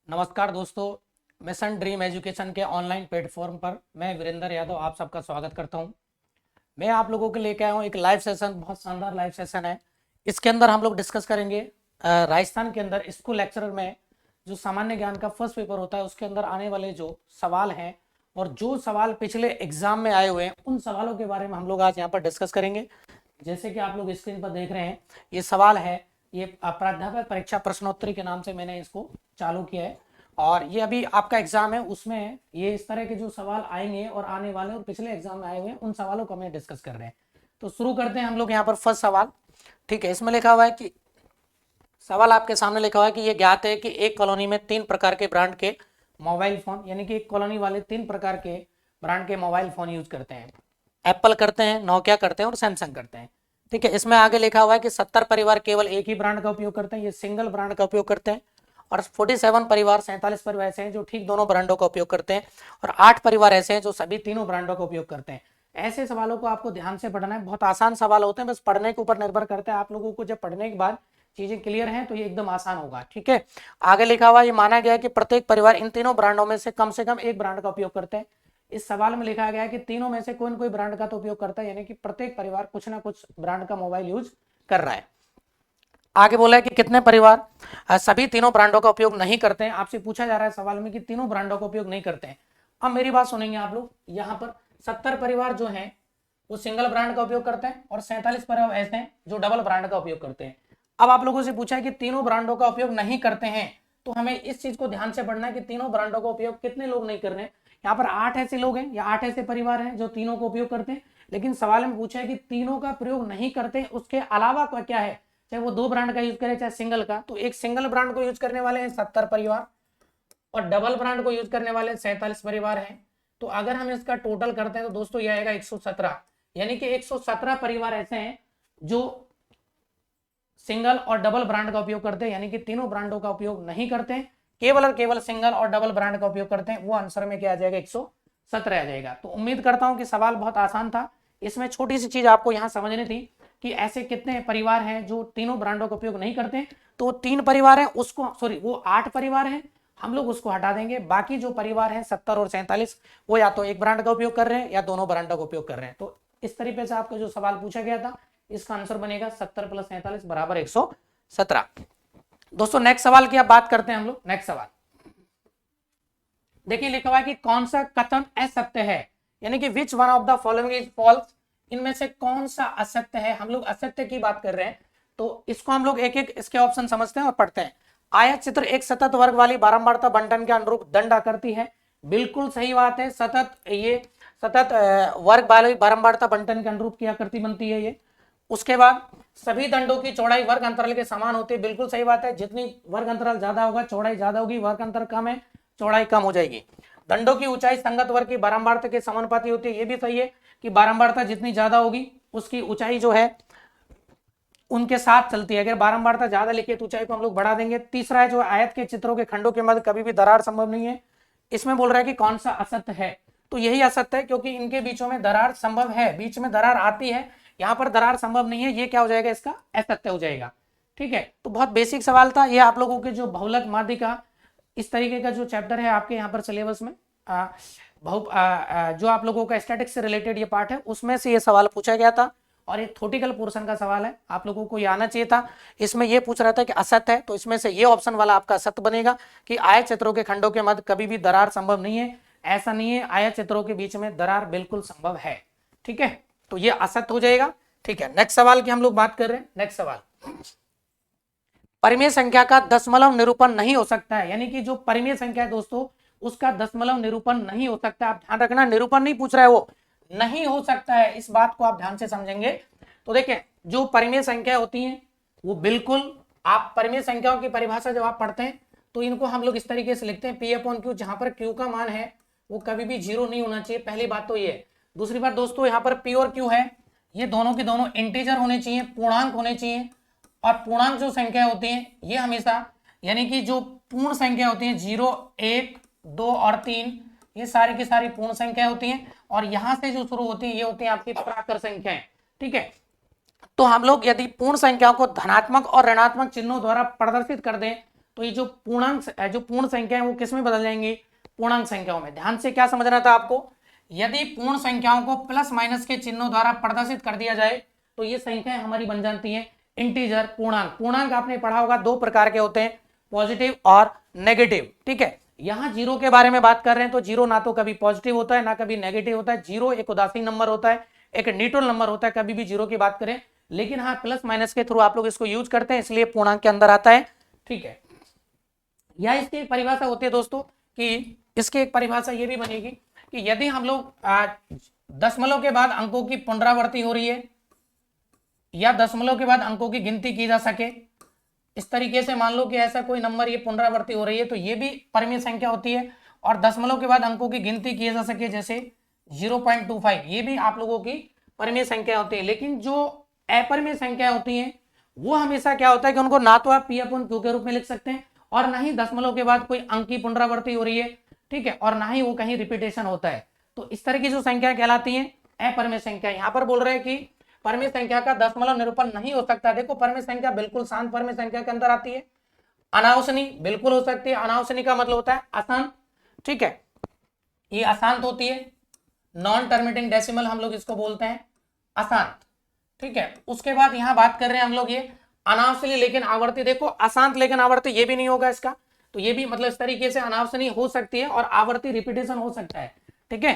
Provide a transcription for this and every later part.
नमस्कार दोस्तों, mission dream education के ऑनलाइन प्लेटफॉर्म पर मैं वीरेंद्र यादव आप सबका स्वागत करता हूं। मैं आप लोगों के लेके आया हूं एक लाइव सेशन, बहुत शानदार लाइव सेशन है। इसके अंदर हम लोग डिस्कस करेंगे राजस्थान के अंदर स्कूल लेक्चरर में जो सामान्य ज्ञान का फर्स्ट पेपर होता है उसके अंदर आने वाले जो सवाल हैं और जो सवाल पिछले एग्जाम में आए हुए हैं उन सवालों के बारे में हम लोग आज यहाँ पर डिस्कस करेंगे। जैसे कि आप लोग स्क्रीन पर देख रहे हैं, ये सवाल है, ये प्राध्यापक परीक्षा प्रश्नोत्तरी के नाम से मैंने इसको चालू किया है और ये अभी आपका एग्जाम है, उसमें ये इस तरह के जो सवाल आएंगे और आने वाले और पिछले एग्जाम में आए हुए हैं उन सवालों को हम डिस्कस कर रहे हैं। तो शुरू करते हैं हम लोग यहाँ पर फर्स्ट सवाल। ठीक है, इसमें लिखा हुआ है कि सवाल आपके सामने लिखा हुआ है कि ये ज्ञात है कि एक कॉलोनी में 3 प्रकार के ब्रांड के मोबाइल फोन, यानी कि एक कॉलोनी वाले 3 प्रकार के ब्रांड के मोबाइल फोन यूज करते हैं। एप्पल करते हैं, नोकिया करते हैं और सैमसंग करते हैं। ठीक है, इसमें आगे लिखा हुआ है कि 70 परिवार केवल एक ही ब्रांड का उपयोग करते हैं, ये सिंगल ब्रांड का उपयोग करते हैं। और 47 परिवार 47 परिवार ऐसे हैं जो ठीक दोनों ब्रांडों का उपयोग करते हैं और 8 परिवार ऐसे हैं जो सभी तीनों ब्रांडों का उपयोग करते हैं। ऐसे सवालों को आपको ध्यान से पढ़ना है, बहुत आसान सवाल होते हैं, बस पढ़ने के ऊपर निर्भर करता है। आप लोगों को जब पढ़ने के बाद चीजें क्लियर हैं तो ये एकदम आसान होगा। ठीक है, आगे लिखा हुआ ये माना गया है कि प्रत्येक परिवार इन तीनों ब्रांडों में से कम एक ब्रांड का उपयोग करते हैं। इस सवाल में लिखा गया है कि तीनों में से कोई न कोई ब्रांड का तो उपयोग करता है, यानी कि प्रत्येक परिवार कुछ ना कुछ ब्रांड का मोबाइल यूज कर रहा है। आगे बोला है कि कितने परिवार सभी तीनों ब्रांडों का उपयोग नहीं करते हैं। आपसे पूछा जा रहा है सवाल में कि तीनों ब्रांडों का उपयोग नहीं करते हैं। अब मेरी बात सुनेंगे आप लोग, यहाँ पर 70 परिवार जो हैं वो सिंगल ब्रांड का उपयोग करते हैं और 47 परिवार ऐसे हैं जो डबल ब्रांड का उपयोग करते हैं। अब आप लोगों से पूछा है कि तीनों ब्रांडों का उपयोग नहीं करते हैं, तो हमें इस चीज को ध्यान से पढ़ना है कि तीनों ब्रांडों का उपयोग कितने लोग नहीं कर रहे हैं। यहाँ पर 8 ऐसे लोग हैं या 8 ऐसे परिवार हैं जो तीनों का उपयोग करते हैं, लेकिन सवाल में पूछा है कि तीनों का प्रयोग नहीं करते, उसके अलावा क्या है, चाहे वो 2 ब्रांड का यूज करे चाहे सिंगल का। तो एक सिंगल ब्रांड को यूज करने वाले हैं 70 परिवार और डबल ब्रांड को यूज करने वाले 47 परिवार हैं। तो अगर हम इसका टोटल करते हैं तो दोस्तों ये आएगा 117, यानी कि 117 परिवार ऐसे हैं जो सिंगल और डबल ब्रांड का उपयोग करते हैं, यानी कि तीनों ब्रांडों का उपयोग नहीं करते हैं, केवल और केवल सिंगल और डबल ब्रांड का उपयोग करते हैं। वो आंसर में क्या आ जाएगा, 117 आ जाएगा। तो उम्मीद करता हूं कि सवाल बहुत आसान था। इसमें छोटी सी चीज आपको यहां समझनी थी कि ऐसे कितने परिवार हैं जो तीनों ब्रांडों का उपयोग नहीं करते हैं। तो 3 परिवार हैं, उसको वो 8 परिवार हैं, हम लोग उसको हटा देंगे। बाकी जो परिवार हैं 70 और 47 वो या तो एक ब्रांड का उपयोग कर रहे हैं या दोनों ब्रांडों का उपयोग कर रहे हैं। तो इस तरीके से आपको जो सवाल पूछा गया था इसका आंसर बनेगा 70 + 47 = 117। दोस्तों नेक्स्ट सवाल की अब बात करते हैं हम लोग। नेक्स्ट सवाल देखिए, लिखा हुआ है कि कौन सा कथन असत्य है, यानी कि which one of the following is false, इनमें से कौन सा असत्य है। हम लोग असत्य की बात कर रहे हैं, तो इसको हम लोग एक एक इसके ऑप्शन समझते हैं और पढ़ते हैं। आयत चित्र एक सतत वर्ग वाली बारंबारता बंटन के अनुरूप दंड आकृति है, बिल्कुल सही बात है। सतत वर्ग वाली बारंबारता बंटन के अनुरूप की आकृति बनती है ये। उसके बाद सभी दंडों की चौड़ाई वर्ग अंतराल के समान होती है, बिल्कुल सही बात है। जितनी वर्ग अंतराल ज्यादा होगा चौड़ाई ज्यादा होगी, वर्ग अंतर कम है चौड़ाई कम हो जाएगी। दंडों की ऊंचाई संगत वर्ग की बारंबारता के समानुपाती होती है, ये भी सही है कि बारंबारता जितनी ज्यादा होगी उसकी ऊंचाई जो है उनके साथ चलती है। अगर बारंबारता ज्यादा लिखी तो ऊंचाई को हम लोग बढ़ा देंगे। तीसरा है जो आयत के चित्रों के खंडों के मध्य कभी भी दरार संभव नहीं है। इसमें बोल रहा है कि कौन सा असत्य है, तो यही असत्य है क्योंकि इनके बीचों में दरार संभव है, बीच में दरार आती है, यहाँ पर दरार संभव नहीं है। ये क्या हो जाएगा, इसका असत्य हो जाएगा। ठीक है, तो बहुत बेसिक सवाल था ये। आप लोगों के जो बहुलक माध्यिका इस तरीके का जो चैप्टर है आपके यहाँ पर सिलेबस में जो आप लोगों का स्टैटिक्स से रिलेटेड ये पार्ट है उसमें से ये सवाल पूछा गया था और ये थ्योरेटिकल पोर्शन का सवाल है, आप लोगों को ये आना चाहिए था। इसमें ये पूछ रहा था कि असत्य है, तो इसमें से ये ऑप्शन वाला आपका असत्य बनेगा कि आयत चित्रों के खंडों के मध्य कभी भी दरार संभव नहीं है। ऐसा नहीं है, आयत चित्रों के बीच में दरार बिल्कुल संभव है। ठीक है, तो ये असत्य हो जाएगा। ठीक है, नेक्स्ट सवाल की हम लोग बात कर रहे हैं। नेक्स्ट सवाल, परिमेय संख्या का दशमलव निरूपण नहीं हो सकता है, यानी कि जो परिमेय संख्या है दोस्तों उसका दशमलव निरूपण नहीं हो सकता। आप ध्यान रखना, निरूपण नहीं पूछ रहा है, वो नहीं हो सकता है, इस बात को आप ध्यान से समझेंगे। तो देखिए, जो परिमेय संख्या होती हैं वो बिल्कुल, आप परिमेय संख्याओं की परिभाषा जब आप पढ़ते हैं तो इनको हम लोग इस तरीके से लिखते हैं P/Q, जहां पर Q का मान है वो कभी भी 0 नहीं होना चाहिए। पहली बात तो ये है। दूसरी बात दोस्तों, यहाँ पर P और Q है, ये दोनों के दोनों इंटीजर होने चाहिए, पूर्णांक होने चाहिए। और पूर्णांक जो संख्या होती है ये हमेशा, यानी कि जो पूर्ण संख्या होती है 0, 1, 2 और 3, ये सारी की सारी पूर्ण संख्या होती हैं। और यहां से जो शुरू होती है ये होती है आपकी प्राकृत संख्याएं। ठीक है, तो हम लोग यदि पूर्ण संख्याओं को धनात्मक और ऋणात्मक चिन्हों द्वारा प्रदर्शित कर दें तो ये जो पूर्ण संख्या है वो किस में बदल जाएंगी, पूर्णांक संख्याओं में। ध्यान से क्या समझना था आपको, यदि पूर्ण संख्याओं को प्लस माइनस के चिन्हों द्वारा प्रदर्शित कर दिया जाए तो ये संख्याएं हमारी बन जाती हैं इंटीजर, पूर्णांक। पूर्णांक आपने पढ़ा होगा दो प्रकार के होते हैं, पॉजिटिव और नेगेटिव, ठीक है। यहाँ जीरो के बारे में बात कर रहे हैं तो जीरो ना तो कभी पॉजिटिव होता है ना कभी नेगेटिव होता है। जीरो एक उदासीन नंबर होता है, एक न्यूट्रल नंबर होता है कभी भी जीरो की बात करें, लेकिन हाँ प्लस माइनस के थ्रू आप लोग इसको यूज करते हैं इसलिए पूर्णांक के अंदर आता है, ठीक है। या इसकी एक परिभाषा होती है दोस्तों कि इसकी एक परिभाषा ये भी बनेगी कि यदि हम लोग दशमलव के बाद अंकों की पुनरावृत्ति हो रही है या दशमलव के बाद अंकों की गिनती की जा सके, इस तरीके से मान लो कि ऐसा कोई नंबर ये पुनरावृत्ति हो रही है तो ये भी परिमेय संख्या होती है। और दशमलव के बाद अंकों की गिनती की जा सके जैसे 0.25, ये भी आप लोगों की परिमेय संख्या होती है। लेकिन जो अपरिमेय संख्या होती हैं वो हमेशा क्या होता है कि उनको ना तो आप P/Q के रूप में लिख सकते हैं और ना ही दशमलव के बाद कोई अंक की पुनरावृत्ति हो रही है, ठीक है, और ना ही वो कहीं रिपीटेशन होता है। तो इस तरह की जो संख्या कहलाती है अपरिमेय संख्या। यहाँ पर बोल रहे हैं कि परिमेय संख्या का दशमलव निरूपण नहीं हो सकता। देखो परिमेय संख्या बिल्कुल शांत परिमेय संख्या के अंदर आती है। अनावसनी बिल्कुल हो सकती है, अनावसनी का मतलब होता है अशांत, ठीक है, ये अशांत होती है। नॉन टर्मिनेटिंग डेसिमल हम लोग इसको बोलते हैं अशांत, ठीक है। उसके बाद यहाँ बात कर रहे हैं हम लोग ये अनावसनी लेकिन आवर्ती। देखो अशांत लेकिन आवर्ती ये भी नहीं होगा इसका, तो ये भी मतलब इस तरीके से अनावसनी हो सकती है और आवर्ती रिपीटेशन हो सकता है, ठीक है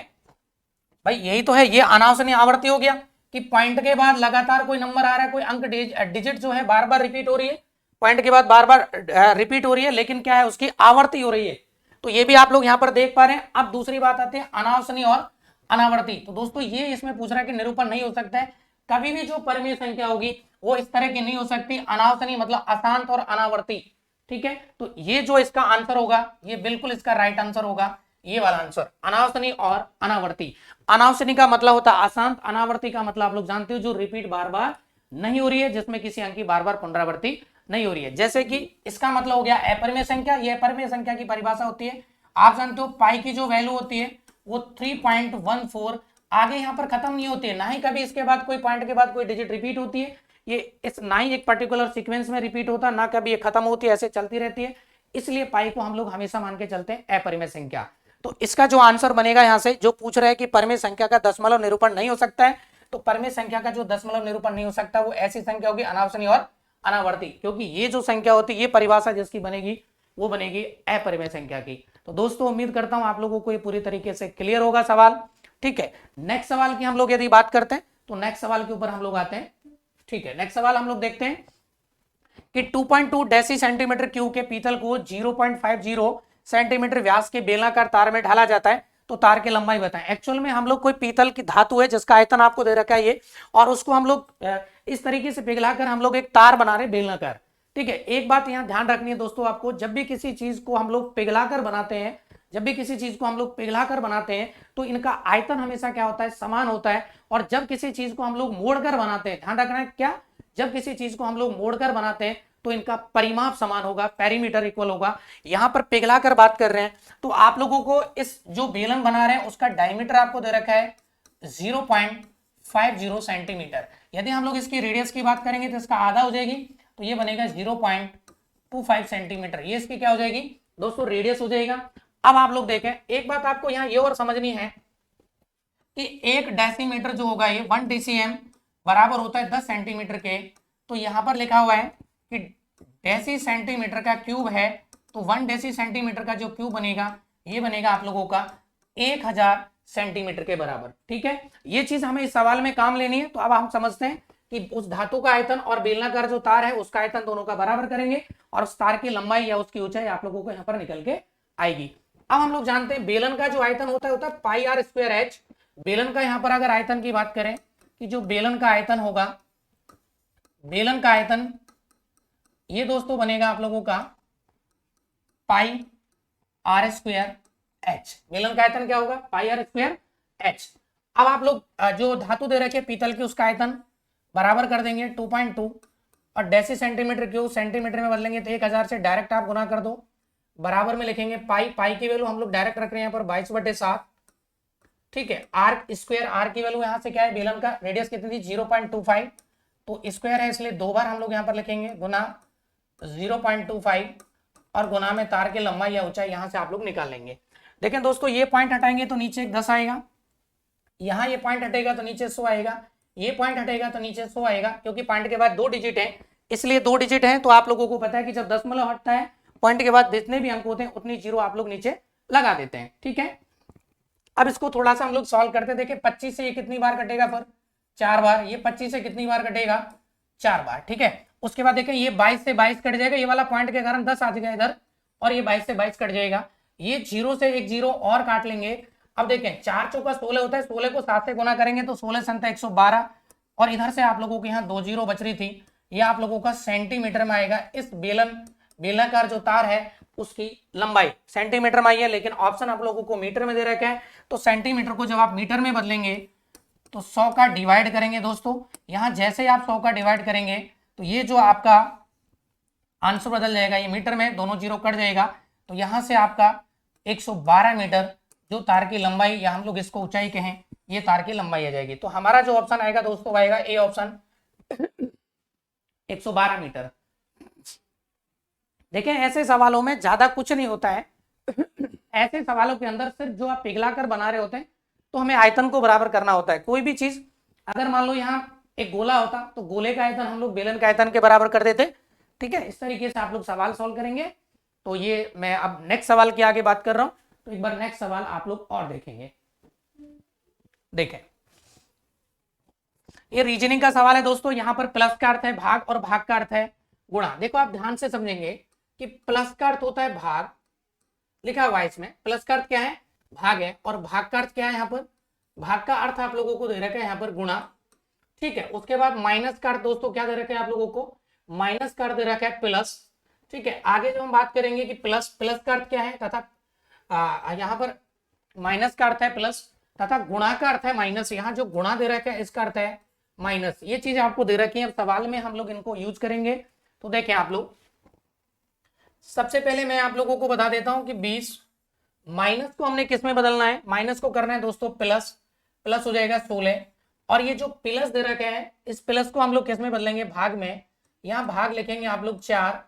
भाई, यही तो है। ये अनावसनी आवर्ती हो गया कि पॉइंट के बाद लगातार कोई नंबर आ रहा है, कोई अंक डिजिट जो है बार बार रिपीट हो रही है, पॉइंट के बाद बार बार रिपीट हो रही है, लेकिन क्या है उसकी आवर्ती हो रही है। तो ये भी आप लोग यहाँ पर देख पा रहे हैं। अब दूसरी बात आती है अनावसनी और अनावर्ती। तो दोस्तों ये इसमें पूछ रहा है कि निरूपण नहीं हो सकता है, कभी भी जो परिमेय संख्या होगी वो इस तरह की नहीं हो सकती। अनावसनी मतलब अशांत और अनावर्ती, ठीक है। तो ये जो इसका आंसर होगा ये बिल्कुल इसका राइट आंसर होगा, ये वाला आंसर, अनावसनी और अनावर्ती। अनावसनी का मतलब होता है अशांत, अनावर्ती का मतलब आप लोग जानते हो जो रिपीट बार बार नहीं हो रही है, जिसमें किसी अंक की बार बार पुनरावृत्ति नहीं हो रही है। जैसे कि इसका मतलब हो गया अपरिमेय संख्या। यह अपरिमेय संख्या की परिभाषा होती है, आप जानते हो पाई की जो वैल्यू होती है वो 3.14 आगे यहाँ पर खत्म नहीं होती है, ना ही कभी इसके बाद कोई पॉइंट के बाद कोई डिजिट रिपीट होती है, ये इस ना ही एक पर्टिकुलर सीक्वेंस में रिपीट होता है, ना कभी ये खत्म होती है, ऐसे चलती रहती है। इसलिए पाई को हम लोग हमेशा मान के चलते हैं अपरिमेय संख्या। तो इसका जो आंसर बनेगा यहाँ से, जो पूछ रहे हैं कि परिमेय संख्या का दशमलव निरूपण नहीं हो सकता है, तो परिमेय संख्या का जो दशमलव निरूपण नहीं हो सकता वो ऐसी संख्या होगी अनावसनी और अनावर्ती, क्योंकि ये जो संख्या होती है ये परिभाषा जिसकी बनेगी वो बनेगी अपरिमेय संख्या की। तो दोस्तों उम्मीद करता हूं आप लोगों को ये पूरी तरीके से क्लियर होगा सवाल, ठीक है। नेक्स्ट सवाल की हम लोग यदि बात करते हैं तो नेक्स्ट सवाल के ऊपर हम लोग आते हैं, ठीक है। नेक्स्ट सवाल हम लोग देखते हैं कि 2.2 डेसी सेंटीमीटर क्यूब के पीतल को 0.50 सेंटीमीटर व्यास के बेलनाकार तार में ढाला जाता है, तो तार की लंबाई बताएं। एक्चुअल में हम लोग कोई पीतल की धातु है जिसका आयतन आपको दे रखा है ये, और उसको हम लोग इस तरीके से पिघलाकर हम लोग एक तार बना रहे बेलनाकार, ठीक है। एक बात यहाँ ध्यान रखनी है दोस्तों आपको, जब भी किसी चीज को हम लोग पिघलाकर बनाते हैं, जब भी किसी चीज को हम लोग पिघलाकर बनाते हैं तो इनका आयतन हमेशा क्या होता है, समान होता है। और जब किसी चीज को हम लोग मोड़कर बनाते हैं, ध्यान रखना है क्या, जब किसी चीज को हम लोग मोड़कर बनाते हैं तो इनका परिमाप समान होगा, पेरीमीटर इक्वल होगा। यहां पर पिघलाकर बात कर रहे हैं तो आप लोगों को इस जो बेलन बना रहे हैं उसका डायमीटर आपको दे रखा है 0.50 सेंटीमीटर। यदि हम लोग इसकी रेडियस की बात करेंगे तो इसका आधा हो जाएगी, तो ये बनेगा 0.25 सेंटीमीटर। ये इसकी क्या हो जाएगी दोस्तों, रेडियस हो जाएगा। अब आप लोग देखें एक बात आपको यहाँ ये और समझनी है कि एक डेसीमीटर जो होगा ये 1 DCM बराबर होता है 10 सेंटीमीटर के। तो यहाँ पर लिखा हुआ है कि डेसी सेंटीमीटर का क्यूब है, तो 1 डेसी सेंटीमीटर का जो क्यूब बनेगा ये बनेगा आप लोगों का 1000 सेंटीमीटर के बराबर, ठीक है। ये चीज हमें इस सवाल में काम लेनी है। तो अब हम समझते हैं कि उस धातु का आयतन और बेलनाकार जो तार है उसका आयतन दोनों का बराबर करेंगे और उस तार की लंबाई या उसकी ऊंचाई आप लोगों को यहाँ पर निकल के आएगी। अब हम लोग जानते हैं बेलन का जो आयतन होता है पाई आर स्क्वायर एच। बेलन का यहाँ पर अगर आयतन की बात करें कि जो बेलन का आयतन होगा, बेलन का आयतन ये दोस्तों बनेगा आप लोगों का पाई आर स्क्वायर एच। बेलन का आयतन क्या होगा, पाई आर स्क्वायर एच। अब आप लोग जो धातु दे रखे पीतल की उसका आयतन बराबर कर देंगे 2.2 और डेसी सेंटीमीटर क्यूब सेंटीमीटर में बदलेंगे तो 1000 से डायरेक्ट आप गुना कर दो, बराबर में लिखेंगे पाई, पाई की वैल्यू हम लोग डायरेक्ट रख रहे हैं यहाँ पर 22/7, ठीक है। आर स्क्वायर, आर की वैल्यू यहाँ से क्या है, बेलन का रेडियस कितनी थी 0.25, तो स्क्वायर है इसलिए दो बार हम लोग यहाँ पर लिखेंगे गुना 0.25 और गुना में तार की लंबाई या ऊंचाई यहां से आप लोग निकाल लेंगे। देखें दोस्तों, ये पॉइंट हटाएंगे तो नीचे एक 10 आएगा, यहाँ ये पॉइंट हटेगा तो नीचे 100 आएगा, ये पॉइंट हटेगा तो नीचे 100 आएगा, क्योंकि पॉइंट के बाद 2 डिजिट है इसलिए 2 डिजिट है। तो आप लोगों को पता है कि जब दशमलव हटता है पॉइंट के बाद जितने भी अंक होते हैं उतनी जीरो आप लोग नीचे लगा देते हैं। ठीक है, अब इसको थोड़ा सा हम लोग सॉल्व करते हैं। देखिए 25 से ये कितनी बार कटेगा, फिर 4 बार। ये 25 से कितनी बार कटेगा, 4 बार। ठीक है, उसके बाद देखें ये 22 से 22 कट जाएगा, ये वाला पॉइंट के कारण 10 आ जाएगा इधर, और ये 22 से 22 कट जाएगा। ये 0 से एक 0 और काट लेंगे। अब देखें 4 चौका 16 होता है, 16 को 7 से गुना करेंगे तो 16 संता 112, और इधर से आप लोगों के यहाँ 2 जीरो बच रही थी, ये आप लोगों का सेंटीमीटर में आएगा। इस बेलनाकार जो तार है उसकी लंबाई सेंटीमीटर में आई है, लेकिन ऑप्शन आप लोगों को मीटर में दे रखा है, तो सेंटीमीटर को जब आप मीटर में बदलेंगे तो 100 का डिवाइड करेंगे। दोस्तों यहां जैसे आप 100 का डिवाइड करेंगे तो ये जो आपका आंसर बदल जाएगा, ये मीटर में दोनों जीरो कट जाएगा, तो यहां से आपका 112 मीटर जो तार की लंबाई, या हम लोग इसको ऊंचाई कहें, ये तार की लंबाई आ जाएगी। तो हमारा जो ऑप्शन आएगा दोस्तों आएगा ए ऑप्शन 112 मीटर। देखें ऐसे सवालों में ज्यादा कुछ नहीं होता है। ऐसे सवालों के अंदर सिर्फ जो आप पिघला कर बना रहे होते हैं तो हमें आयतन को बराबर करना होता है। कोई भी चीज अगर मान लो यहाँ एक गोला होता तो गोले का आयतन हम लोग बेलन का आयतन के बराबर कर देते। ठीक है, इस तरीके से आप लोग सवाल सॉल्व करेंगे। तो ये मैं अब नेक्स्ट सवाल की आगे बात कर रहा हूं, तो एक बार नेक्स्ट सवाल आप लोग और देखेंगे। देखें ये रीजनिंग का सवाल है दोस्तों। यहाँ पर प्लस का अर्थ है भाग और भाग का अर्थ है गुणा। देखो आप ध्यान से समझेंगे कि प्लस का अर्थ होता है भाग, लिखा हुआ है इसमें, प्लस का अर्थ क्या है, भाग है, और भाग का अर्थ क्या है, यहाँ पर भाग का अर्थ आप लोगों को दे रखा है यहाँ पर गुणा। ठीक है, उसके बाद माइनस का अर्थ दोस्तों क्या दे रखा है आप लोगों को, माइनस का अर्थ दे रखा है प्लस। ठीक है, आगे जो हम बात करेंगे कि प्लस का अर्थ क्या है, तथा यहाँ पर माइनस का अर्थ है प्लस, तथा गुणा का अर्थ है माइनस। यहाँ जो गुणा दे रखा है इसका अर्थ है माइनस। ये चीजें आपको दे रखी है, अब सवाल में हम लोग इनको यूज करेंगे। तो देखें आप लोग, सबसे पहले मैं आप लोगों को बता देता हूं कि 20 माइनस को हमने किस में बदलना है, माइनस को करना है दोस्तों प्लस, प्लस हो जाएगा 16, और ये जो प्लस दे रखा है इस प्लस को हम लोग किस में बदलेंगे, भाग में। यहाँ भाग लिखेंगे आप लोग 4।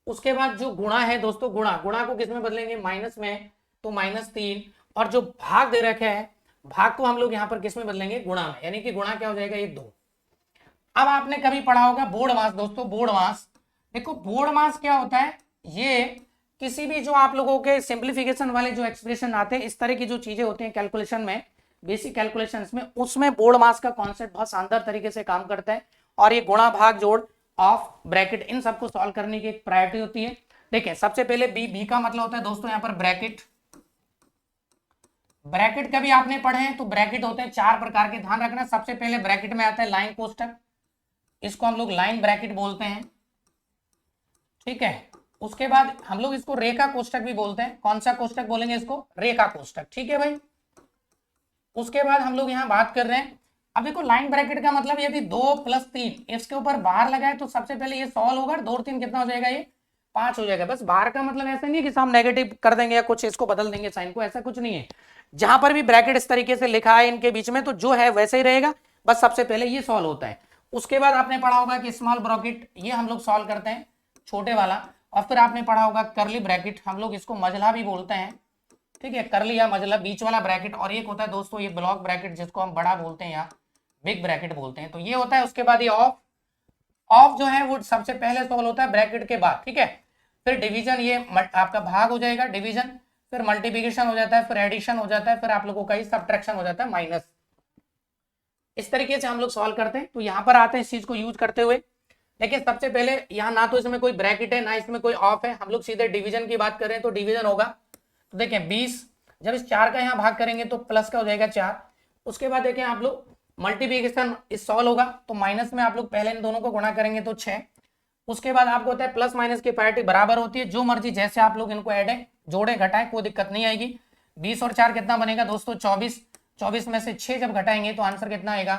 उसके बाद जो गुणा है दोस्तों, गुणा को किस में बदलेंगे, माइनस में, तो -3, और जो भाग दे रखा है भाग को हम लोग यहाँ पर किस में बदलेंगे, गुणा में, यानी कि गुणा क्या हो जाएगा, ये 2। अब आपने कभी पढ़ा होगा बोर्ड मास दोस्तों, बोर्ड मास। देखो बोर्ड मास क्या होता है, ये किसी भी जो आप लोगों के सिंप्लीफिकेशन वाले जो एक्सप्रेशन आते हैं, इस तरह की जो चीजें होती हैं कैलकुलेशन में, बेसिक कैलकुलेशंस में, उसमें बोर्ड मास का कॉन्सेप्ट बहुत शानदार तरीके से काम करता है। और ये गुणा भाग जोड़ ऑफ ब्रैकेट इन सबको सॉल्व करने की एक प्रायोरिटी होती है। देखिए सबसे पहले बी का मतलब होता है दोस्तों यहाँ पर ब्रैकेट। ब्रैकेट कभी आपने पढ़े हैं तो ब्रैकेट होते हैं 4 प्रकार के, ध्यान रखना। सबसे पहले ब्रैकेट में आता है लाइन कोष्टक, इसको हम लोग लाइन ब्रैकेट बोलते हैं। ठीक है, उसके बाद हम लोग इसको रेखा कोष्टक भी बोलते हैं। कौन सा कोष्टक बोलेंगे इसको, रेखा कोष्टक। ठीक है भाई, उसके बाद हम लोग यहाँ बात कर रहे हैं, अब देखो लाइन ब्रैकेट का मतलब यदि 2 + 3 इसके ऊपर बाहर लगाए तो सबसे पहले ये सॉल्व होगा, 2 और 3 कितना हो जाएगा, ये 5 हो जाएगा। बस बाहर का मतलब ऐसा नहीं है कि हम नेगेटिव कर देंगे या कुछ इसको बदल देंगे साइन को, ऐसा कुछ नहीं है। जहां पर भी ब्रैकेट इस तरीके से लिखा है इनके बीच में तो जो है वैसे ही रहेगा, बस सबसे पहले ये सॉल्व होता है। उसके बाद आपने पढ़ा होगा कि स्मॉल ब्रैकेट, ये हम लोग सॉल्व करते हैं छोटे वाला। और फिर आपने पढ़ा होगा करली ब्रैकेट, हम लोग इसको मजला भी बोलते हैं। ठीक है, करली या मजला बीच वाला ब्रैकेट। और एक होता है दोस्तों ये ब्लॉक ब्रैकेट, जिसको हम बड़ा बोलते हैं या बिग ब्रैकेट बोलते हैं, तो ये होता है। उसके बाद ये ऑफ जो है वो सबसे पहले सॉल्व होता है ब्रैकेट के बाद। ठीक है, फिर डिवीजन, ये आपका भाग हो जाएगा डिवीजन, फिर मल्टीप्लिकेशन हो जाता है, फिर एडिशन हो जाता है, फिर आप लोगों का सब्ट्रैक्शन हो जाता है माइनस। इस तरीके से हम लोग सॉल्व करते हैं। तो यहाँ पर आते हैं इस चीज को यूज करते हुए। देखिए सबसे पहले यहाँ ना तो इसमें कोई ब्रैकेट है ना इसमें कोई ऑफ है, हम लोग सीधे डिवीजन की बात करें तो डिवीजन होगा। तो देखें 20, जब इस 4 का यहाँ भाग करेंगे तो प्लस का हो जाएगा 4। उसके बाद देखें आप लोग मल्टीप्लिकेशन इस सॉल्व होगा तो माइनस में आप लोग पहले इन दोनों को गुणा करेंगे तो 6। उसके बाद आपको होता है प्लस माइनस की पैरिटी बराबर होती है, जो मर्जी जैसे आप लोग इनको ऐड जोड़े घटाएं कोई दिक्कत नहीं आएगी। 20 और 4 कितना बनेगा दोस्तों 24, 24 में से 6 जब घटाएंगे तो आंसर कितना आएगा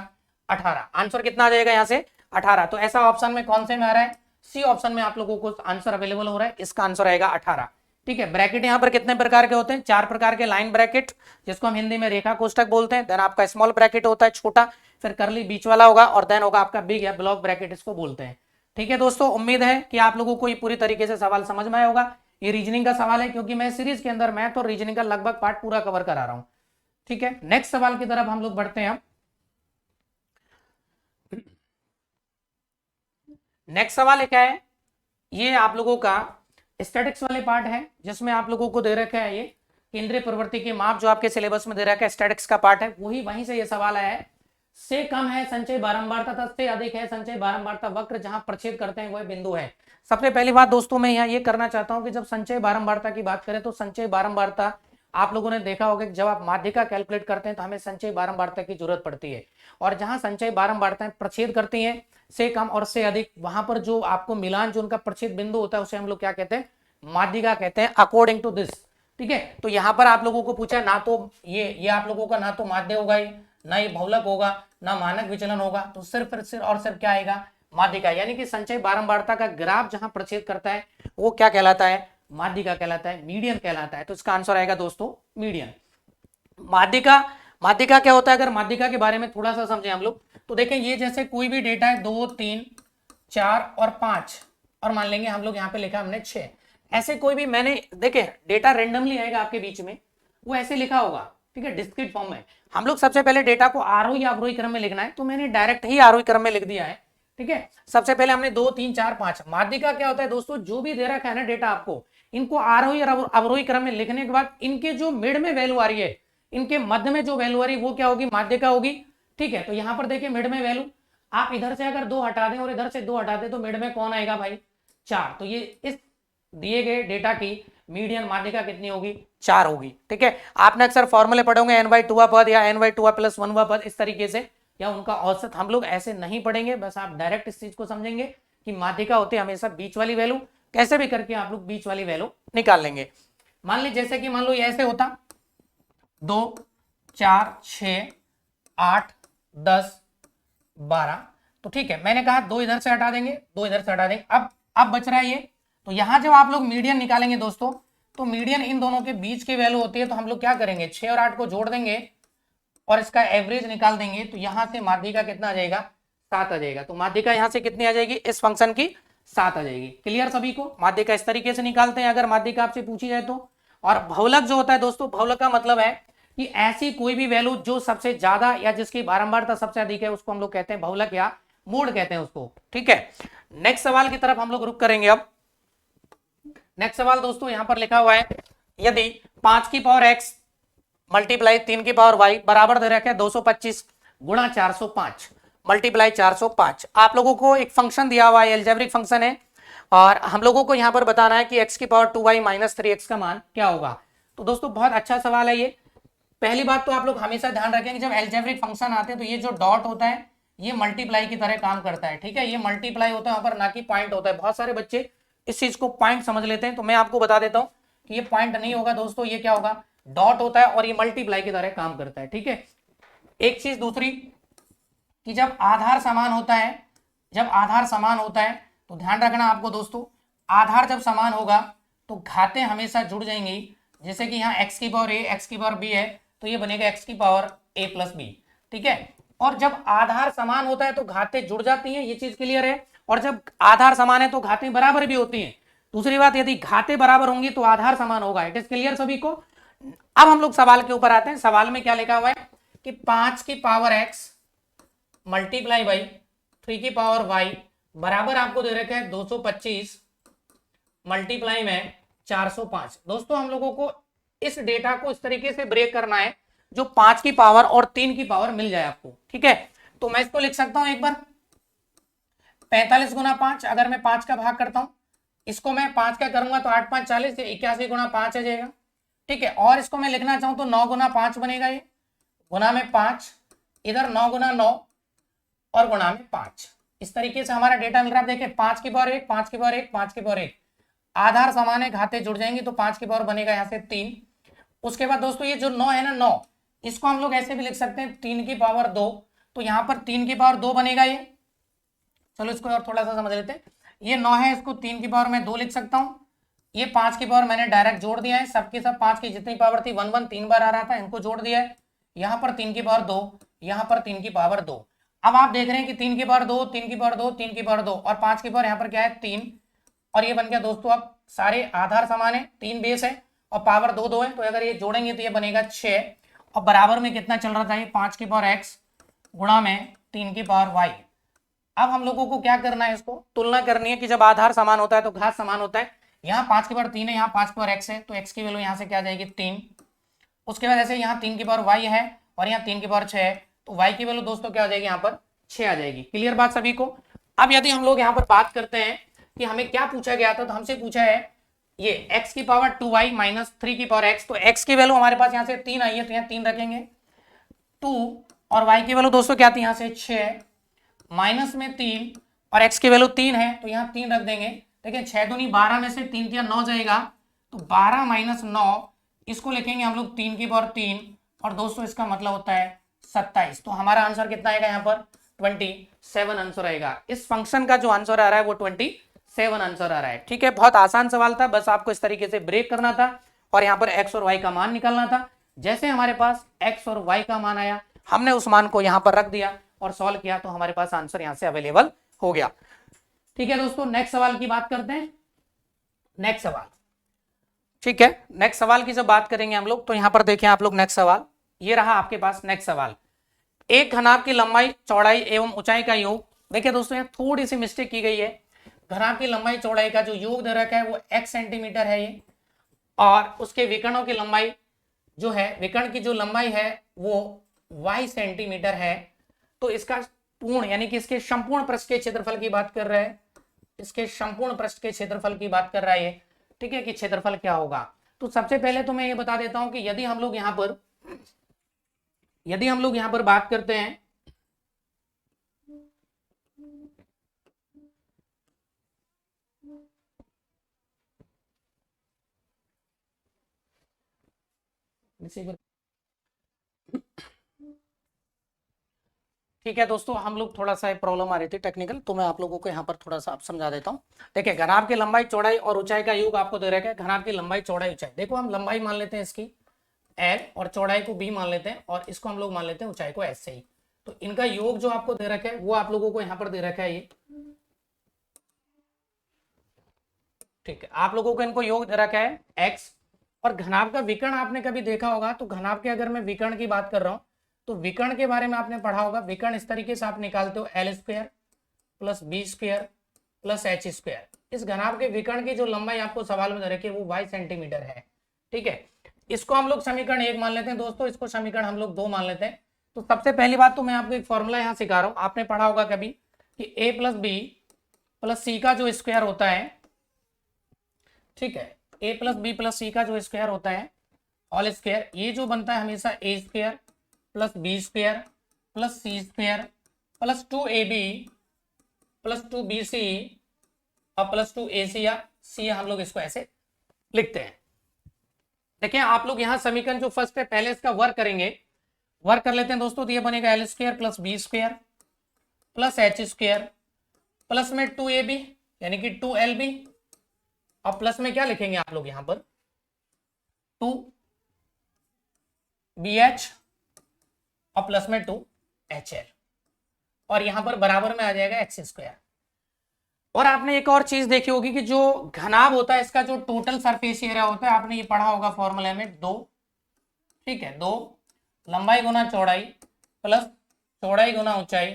18। आंसर कितना आ जाएगा यहाँ से 18। तो ऐसा ऑप्शन में कौन से में आ रहा है, सी ऑप्शन में आप लोगों को आंसर अवेलेबल हो रहा है, इसका आंसर आएगा 18। ठीक है, ब्रैकेट यहाँ पर कितने प्रकार के होते हैं, 4 प्रकार के। लाइन ब्रैकेट जिसको हम हिंदी में रेखा कोष्टक बोलते हैं, देन आपका स्मॉल ब्रैकेट होता है छोटा, फिर करली बीच वाला होगा, और देन होगा आपका बिग या ब्लॉक ब्रैकेट इसको बोलते हैं। ठीक है दोस्तों, उम्मीद है कि आप लोगों को ये पूरी तरीके से सवाल समझ में आया होगा। ये रीजनिंग का सवाल है, क्योंकि मैं सीरीज के अंदर मैथ और रीजनिंग का लगभग पार्ट पूरा कवर करा रहा हूं। ठीक है, नेक्स्ट सवाल की तरफ हम लोग बढ़ते हैं। अब नेक्स्ट सवाल क्या है, ये आप लोगों का स्टैटिक्स वाले पार्ट है, जिसमें आप लोगों को दे रखा है ये केंद्रीय प्रवृत्ति के माप, जो आपके सिलेबस में दे रखा है स्टैटिक्स का पार्ट है, वही वहीं से ये सवाल आया है। से कम है संचय बारंबारता तथा से अधिक है संचय बारंबारता वक्र जहां प्रच्छेद करते हैं वह बिंदु है। सबसे पहली बात दोस्तों मैं यहाँ ये करना चाहता हूं कि जब संचय बारंबारता की बात करें तो संचय बारंबारता आप लोगों ने देखा होगा कि जब आप माध्यिका कैलकुलेट करते हैं तो हमें संचय बारंबारता की जरूरत पड़ती है, और जहां संचय बारंबारताएं प्रच्छेद करती हैं से कम और से अधिक, वहां पर जो आपको मिलान जो उनका प्रच्छेद बिंदु होता है उसे हम लोग क्या कहते हैं, माध्यिका कहते हैं, अकॉर्डिंग टू दिस। ठीक है, तो यहाँ पर आप लोगों को पूछा ना तो ये आप लोगों का ना तो माध्य होगा, ना ये बहुलक होगा, ना मानक विचलन होगा, तो सिर्फ और सिर्फ क्या आएगा, माध्यिका। यानी कि संचय बारंबारता का ग्राफ जहां प्रच्छेद करता है वो क्या कहलाता है, माध्यिका कहलाता है, मीडियन कहलाता है। तो इसका आंसर आएगा दोस्तों मीडियन। माध्यिका, माध्यिका क्या होता है, अगर माध्यिका के बारे में थोड़ा सा समझें हम लोग तो देखें, ये जैसे कोई भी डेटा है 2 3 4 और 5, और मान लेंगे हम लोग यहाँ पे लिखा हमने 6, ऐसे कोई भी मैंने देखे डेटा रेंडमली आएगा आपके बीच में, वो ऐसे लिखा होगा। ठीक है, डिस्क्रीट फॉर्म में हम लोग सबसे पहले डेटा को आरोही या अवरोही क्रम में लिखना है, तो मैंने डायरेक्ट ही आरोही क्रम में लिख दिया है। ठीक है, सबसे पहले हमने 2 3 4 5। माध्यिका क्या होता है दोस्तों, जो भी दे रखा है ना डेटा आपको, इनको आरोही और अवरोही क्रम में लिखने के बाद इनके जो मिड में वैल्यू आ रही है, इनके मध्य में जो वैल्यू आ रही है वो क्या होगी, माध्यिका होगी। ठीक है, तो यहां पर देखिए मिड में वैल्यू, आप इधर से अगर 2 हटा दें और इधर से 2 हटा दें तो मिड में कौन आएगा भाई, 4। तो ये इस दिए गए डेटा की मीडियन माध्यिका कितनी होगी, 4 होगी। ठीक है, आपने अक्सर फॉर्मूले पढ़े होंगे n/2 पद या n/2 + 1 पद, इस तरीके से, या उनका औसत हम लोग ऐसे नहीं पढ़ेंगे, बस आप डायरेक्ट इस चीज को समझेंगे कि माध्यिका होती है हमेशा बीच वाली वैल्यू, कैसे भी करके आप लोग बीच वाली वैल्यू निकाल लेंगे। मान लीजिए जैसे कि मान लो ऐसे होता 2 4 6 8 10 12, तो ठीक है, मैंने कहा 2 इधर से हटा देंगे, 2 इधर से हटा देंगे, अब बच रहा है ये। तो यहां जब आप लोग मीडियन निकालेंगे दोस्तों, तो मीडियन इन दोनों के बीच की वैल्यू होती है, तो हम लोग क्या करेंगे, 6 और 8 को जोड़ देंगे और इसका एवरेज निकाल देंगे, तो यहां से माध्यिका कितना आ जाएगा, 7 आ जाएगा। तो माध्यिका यहां से कितनी आ जाएगी, इस फंक्शन की 7 आ जाएगी। क्लियर सभी को, माध्यिका इस तरीके से निकालते हैं अगर माध्यिका आपसे पूछी जाए तो। और बहुलक जो होता है दोस्तों, बहुलक का मतलब है कि ऐसी कोई भी वैल्यू जो सबसे ज्यादा या जिसकी बारंबारता सबसे अधिक है उसको हम लोग कहते हैं बहुलक या मोड कहते हैं उसको। ठीक है, नेक्स्ट सवाल की तरफ हम लोग रुक करेंगे। अब नेक्स्ट सवाल दोस्तों यहां पर लिखा हुआ है, यदि 5 की पावर x मल्टीप्लाई 3 की पावर y बराबर दे रखा है 225 गुणा 405 मल्टीप्लाई 405, आप लोगों को एक फंक्शन दिया हुआ है, एल्जेब्रिक फंक्शन है, और हम लोगों को यहां पर बताना है कि x की पावर 2y - 3x का मान क्या होगा। तो दोस्तों बहुत अच्छा सवाल है ये। पहली बात तो आप लोग हमेशा ध्यान रखेंगे, जब एल्जेब्रिक फंक्शन आते हैं तो ये जो डॉट होता है ये मल्टीप्लाई की तरह काम करता है। ठीक है, ये मल्टीप्लाई होता है वहां पर, ना कि पॉइंट होता है। बहुत सारे बच्चे इस चीज को पॉइंट समझ लेते हैं, तो मैं आपको बता देता हूं कि ये पॉइंट नहीं होगा दोस्तों, ये क्या होगा, डॉट होता है, और ये मल्टीप्लाई की तरह काम करता है। ठीक है, एक चीज दूसरी कि जब आधार समान होता है, जब आधार समान होता है तो ध्यान रखना आपको दोस्तों, आधार जब समान होगा तो घातें हमेशा जुड़ जाएंगी। जैसे कि यहाँ x की पावर a x की पावर b है, तो ये बनेगा x की पावर a + b। ठीक है, और जब आधार समान होता है तो घातें जुड़ जाती हैं, ये चीज क्लियर है। और जब आधार समान है तो घातें बराबर भी होती हैं। दूसरी बात, यदि घातें बराबर होंगी तो आधार समान होगा। इट इज क्लियर सभी को। अब हम लोग सवाल के ऊपर आते हैं। सवाल में क्या लिखा हुआ है कि 5 की पावर x मल्टीप्लाई बाई 3 की पावर y बराबर आपको दे रखा है 225 मल्टीप्लाई में 405। दोस्तों हम लोगों को इस डेटा को इस तरीके से ब्रेक करना है जो 5 की पावर और 3 की पावर मिल जाए आपको। ठीक है, तो मैं इसको लिख सकता हूं एक बार, 45 गुना 5, अगर मैं 5 का भाग करता हूं, इसको मैं 5 का करूंगा तो 8 5 40, 81 गुना 5 आ जाएगा। ठीक है, और इसको मैं लिखना चाहूं तो 9 गुना 5 बनेगा, ये गुना में 5, इधर 9 गुना 9 और गुना में 5। इस तरीके से हमारा डेटा मिल रहा है। देखिए 5 की पावर 1 5 की पावर 1 5 की पावर 1, आधार समान है, घातें जुड़ जाएंगी, तो 5 की पावर बनेगा यहाँ से 3। उसके बाद दोस्तों ये जो 9 है ना, 9 इसको हम लोग ऐसे भी लिख सकते हैं 3 की पावर 2, तो यहाँ पर 3 की पावर 2 बनेगा ये। चलो इसको और थोड़ा सा समझ लेते हैं। ये 9 है, इसको 3 की पावर मैं 2 लिख सकता हूँ। ये 5 की पावर मैंने डायरेक्ट जोड़ दिया है, सबकी सब 5 की जितनी पावर थी 1 1 3 बार आ रहा था, इनको जोड़ दिया है। यहाँ पर 3 की पावर 2, यहाँ पर 3 की पावर 2। अब आप देख रहे हैं कि 3 की पावर 2 3 की पावर 2 3 की पावर 2 और 5 की पावर यहाँ पर क्या है 3, और ये बन गया दोस्तों, अब सारे आधार समान है, 3 बेस है और पावर 2 2 है, तो अगर ये जोड़ेंगे तो ये बनेगा 6 और बराबर में कितना चल रहा था ये 5 की पावर x गुणा में 3 की पावर y। अब हम लोगों को क्या करना है, इसको तुलना करनी है कि जब आधार समान होता है तो घात समान होता है। यहाँ 5 की पावर 3 है, यहाँ 5 की पावर x है, तो x की वैल्यू यहाँ से क्या आ जाएगी 3। उसके बाद ऐसे यहाँ 3 की पावर y है और यहाँ 3 की पावर 6 है, तो y की वैल्यू दोस्तों क्या आ जाएगी, यहाँ पर 6 आ जाएगी। क्लियर बात सभी को। अब यदि हम लोग यहाँ पर बात करते हैं कि हमें क्या पूछा गया था, तो हमसे पूछा है ये x की पावर 2y माइनस 3 की पावर x, तो x की वैल्यू हमारे पास यहाँ से 3 आई है, तो यहाँ 3 रखेंगे 2 और y की वैल्यू दोस्तों क्या थी यहाँ से 6 माइनस में 3 और x की वैल्यू 3 है, तो यहाँ 3 रख देंगे। देखिए 6 दूनी 12 में से 3 दिया 9 जाएगा, तो 12 माइनस 9 इसको लिखेंगे हम लोग 3 की पावर 3 और दोस्तों इसका मतलब होता है 27। तो हमारा आंसर कितना आएगा यहाँ पर 27 आंसर आएगा। इस फंक्शन का जो आंसर आ रहा है वो 27 आंसर आ रहा है। ठीक है, बहुत आसान सवाल था, बस आपको इस तरीके से ब्रेक करना था और यहाँ पर x और y का मान निकालना था। जैसे हमारे पास x और y का मान आया, हमने उस मान को यहाँ पर रख दिया और सॉल्व किया, तो हमारे पास आंसर यहाँ से अवेलेबल हो गया। ठीक है दोस्तों, नेक्स्ट सवाल की बात करते हैं। नेक्स्ट सवाल, ठीक है, नेक्स्ट सवाल की जब बात करेंगे हम लोग, तो यहाँ पर देखें आप लोग नेक्स्ट सवाल, ये रहा आपके पास नेक्स्ट सवाल। एक घनाभ की लंबाई चौड़ाई एवं ऊंचाई का योग। देखिए दोस्तों यहाँ थोड़ी सी मिस्टेक की गई है, घनाभ की लंबाई चौड़ाई का जो योग दे रखा है वो x सेंटीमीटर है ये, और उसके विकर्णों की लंबाई जो है, विकर्ण की जो लंबाई है वो y सेंटीमीटर है। तो इसका पूर्ण यानी कि इसके संपूर्ण पृष्ठ के क्षेत्रफल की बात कर रहा है, इसके संपूर्ण पृष्ठ के क्षेत्रफल की बात कर रहा है। ठीक है, कि क्षेत्रफल क्या होगा। तो सबसे पहले तो मैं ये बता देता हूं कि यदि हम लोग यहाँ पर बात करते हैं, ठीक है दोस्तों, हम लोग थोड़ा सा प्रॉब्लम आ रही थी टेक्निकल, तो मैं आप लोगों को यहाँ पर थोड़ा सा समझा देता हूँ। देखिए घनाभ की लंबाई चौड़ाई और ऊंचाई का योग आपको दे रखा है। घनाभ की लंबाई चौड़ाई ऊंचाई, देखो हम लंबाई मान लेते हैं इसकी L और चौड़ाई को B मान लेते हैं और इसको हम लोग मान लेते हैं ऊंचाई को S से ही। तो इनका योग जो आपको दे रखा है वो आप लोगों को यहाँ पर दे रखा है ये। ठीक है, आप लोगों को इनको योग दे रखा है x। और घनाभ का विकर्ण आपने कभी देखा होगा, तो घनाभ के अगर मैं विकर्ण की बात कर रहा हूँ तो विकर्ण के बारे में आपने पढ़ा होगा। विकर्ण इस तरीके से आप निकालते हो L square plus B square plus H square. इस घनाभ के विकर्ण की जो लंबाई आपको सवाल में दे रखी है वो y सेंटीमीटर है। ठीक है, इसको हम लोग समीकरण 1 मान लेते हैं दोस्तों, इसको समीकरण हम लोग 2 मान लेते हैं। तो सबसे पहली बात तो मैं आपको एक फॉर्मूला यहाँ सिखा रहा हूँ, आपने पढ़ा होगा कभी कि a प्लस बी प्लस सी का जो स्क्वायर होता है, ठीक है, a प्लस बी प्लस सी का जो स्क्वायर होता है ऑल स्क्वायर, ये जो बनता है हमेशा a square plus B square plus C square plus 2ab plus 2bc और प्लस 2ac या c, हम लोग इसको ऐसे लिखते हैं। देखिए आप लोग यहाँ समीकरण जो फर्स्ट है पहले इसका वर्क करेंगे, वर्क कर लेते हैं दोस्तों। तो ये बनेगा L square plus B square plus H square plus में 2ab यानी कि 2lb और प्लस में क्या लिखेंगे आप लोग यहाँ पर 2bh और प्लस में 2hl और यहाँ पर बराबर में आ जाएगा एक्स स्क्वायर। और आपने एक और चीज देखी होगी कि जो घनाभ होता है इसका जो टोटल सरफेस एरिया होता है, आपने ये पढ़ा होगा फॉर्मूले में 2, ठीक है, 2 लंबाई गुना चौड़ाई प्लस चौड़ाई गुना ऊंचाई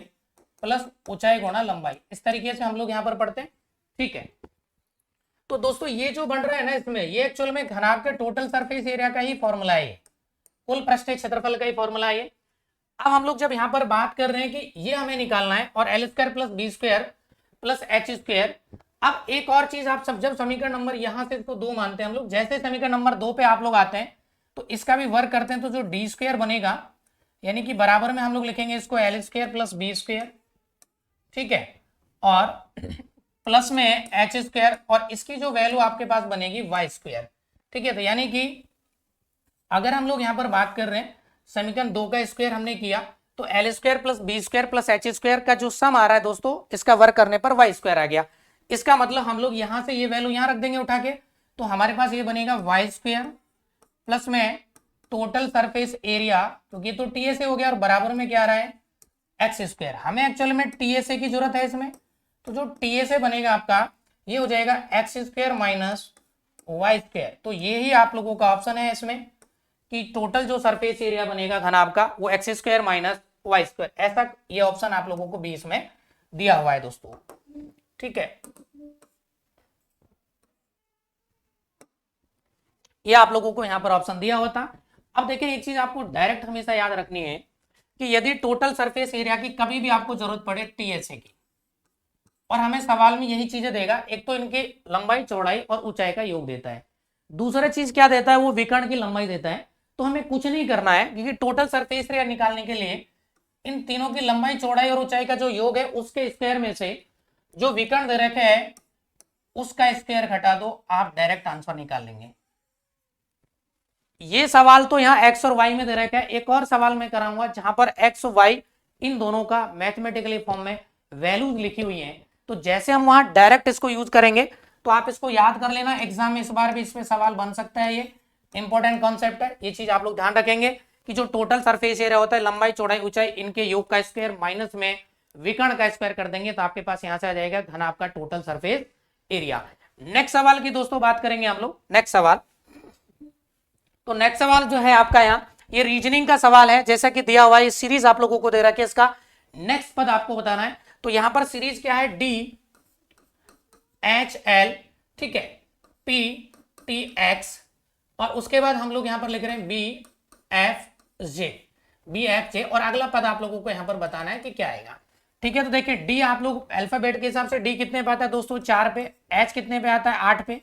प्लस ऊंचाई गुना लंबाई, इस तरीके से हम लोग यहाँ पर पढ़ते हैं। ठीक है, तो दोस्तों ये जो बन रहा है ना इसमें, ये एक्चुअल में घनाभ के टोटल सरफेस एरिया का ही फॉर्मूला है, कुल पृष्ठीय क्षेत्रफल का ही फॉर्मूला है। अब हम लोग जब यहाँ पर बात कर रहे हैं कि ये हमें निकालना है और L square plus B square plus H square. अब एक और चीज, आप सब जब समीकरण नंबर यहाँ से इसको 2 मानते हैं हम लोग, जैसे समीकरण नंबर 2 पे आप लोग आते हैं तो इसका भी वर्क करते हैं, तो जो डी स्क्वायर बनेगा यानी कि बराबर में हम लोग लिखेंगे इसको L square plus B square, ठीक है, और प्लस में एच स्क्वायर और इसकी जो वैल्यू आपके पास बनेगी वाई स्क्वायर। ठीक है, तो यानी कि अगर हम लोग यहाँ पर बात कर रहे हैं समीकरण 2 का स्क्वायर हमने किया तो L square plus B square plus H square का जो सम आ रहा है दोस्तों, इसका वर्क करने पर वाई स्क्वायर आ गया। इसका मतलब हम लोग यहां से ये वैल्यू यहां रख देंगे उठा के, तो हमारे पास ये बनेगा वाई स्क्वायर प्लस में टोटल सरफेस एरिया, क्योंकि तो टीएसए हो गया और बराबर में क्या आ रहा है एक्स स्क्वायर। हमें एक्चुअल में टीएसए की जरूरत है इसमें, तो जो टीएसए बनेगा आपका ये हो जाएगा X square minus Y square. तो ये ही आप लोगों का ऑप्शन है इसमें कि टोटल जो सरफेस एरिया बनेगा घन आपका वो X square minus Y square, ऐसा ये ऑप्शन आप लोगों को 20 में दिया हुआ है दोस्तों। ठीक है, ये आप लोगों को यहां पर ऑप्शन दिया हुआ था। अब देखिए एक चीज आपको डायरेक्ट हमेशा याद रखनी है कि यदि टोटल सरफेस एरिया की कभी भी आपको जरूरत पड़े टीएसए की, और हमें सवाल में यही चीजें देगा, एक तो इनकी लंबाई चौड़ाई और ऊंचाई का योग देता है, दूसरा चीज क्या देता है वो विकर्ण की लंबाई देता है। तो हमें कुछ नहीं करना है क्योंकि टोटल सरफेस एरिया निकालने के लिए इन तीनों की लंबाई चौड़ाई और ऊंचाई का जो योग है उसके स्क्वायर में से जो विकर्ण दे रखे है उसका स्क्वायर घटा दो, आप डायरेक्ट आंसर निकाल लेंगे। ये सवाल तो यहाँ एक्स और वाई में दे रखा है। एक और सवाल मैं कराऊंगा जहां पर एक्स और वाई इन दोनों का मैथमेटिकली फॉर्म में वैल्यूज लिखी हुई है, तो जैसे हम वहां डायरेक्ट इसको यूज करेंगे तो आप इसको याद कर लेना, एग्जाम में इस बार भी इसमें सवाल बन सकता है। ये इंपॉर्टेंट कॉन्सेप्ट है, ये चीज आप लोग ध्यान रखेंगे कि जो टोटल सरफेस एरिया होता है लंबाई चौड़ाई ऊंचाई इनके योग का स्क्वायर माइनस में विकर्ण का स्क्वायर कर देंगे तो आपके पास यहां से आ जाएगा घन आपका टोटल सरफेस एरिया। नेक्स्ट सवाल की दोस्तों बात करेंगे हम लोग। नेक्स्ट सवाल, तो नेक्स्ट सवाल जो है आपका यहाँ ये रीजनिंग का सवाल है, जैसा कि दिया हुआ है सीरीज आप लोगों को दे रखी है, इसका नेक्स्ट पद आपको बताना है। तो यहां पर सीरीज क्या है, डी एच एल, ठीक है, पी टी एक्स, और उसके बाद हम लोग यहां पर लिख रहे हैं बी एफ जे, बी एफ जे, और अगला पद आप लोगों को यहां पर बताना है कि क्या आएगा। ठीक है, तो देखिए डी आप लोग अल्फाबेट के हिसाब से डी कितने पे आता है दोस्तों, 4 पे, एच कितने पे आता है, 8 पे,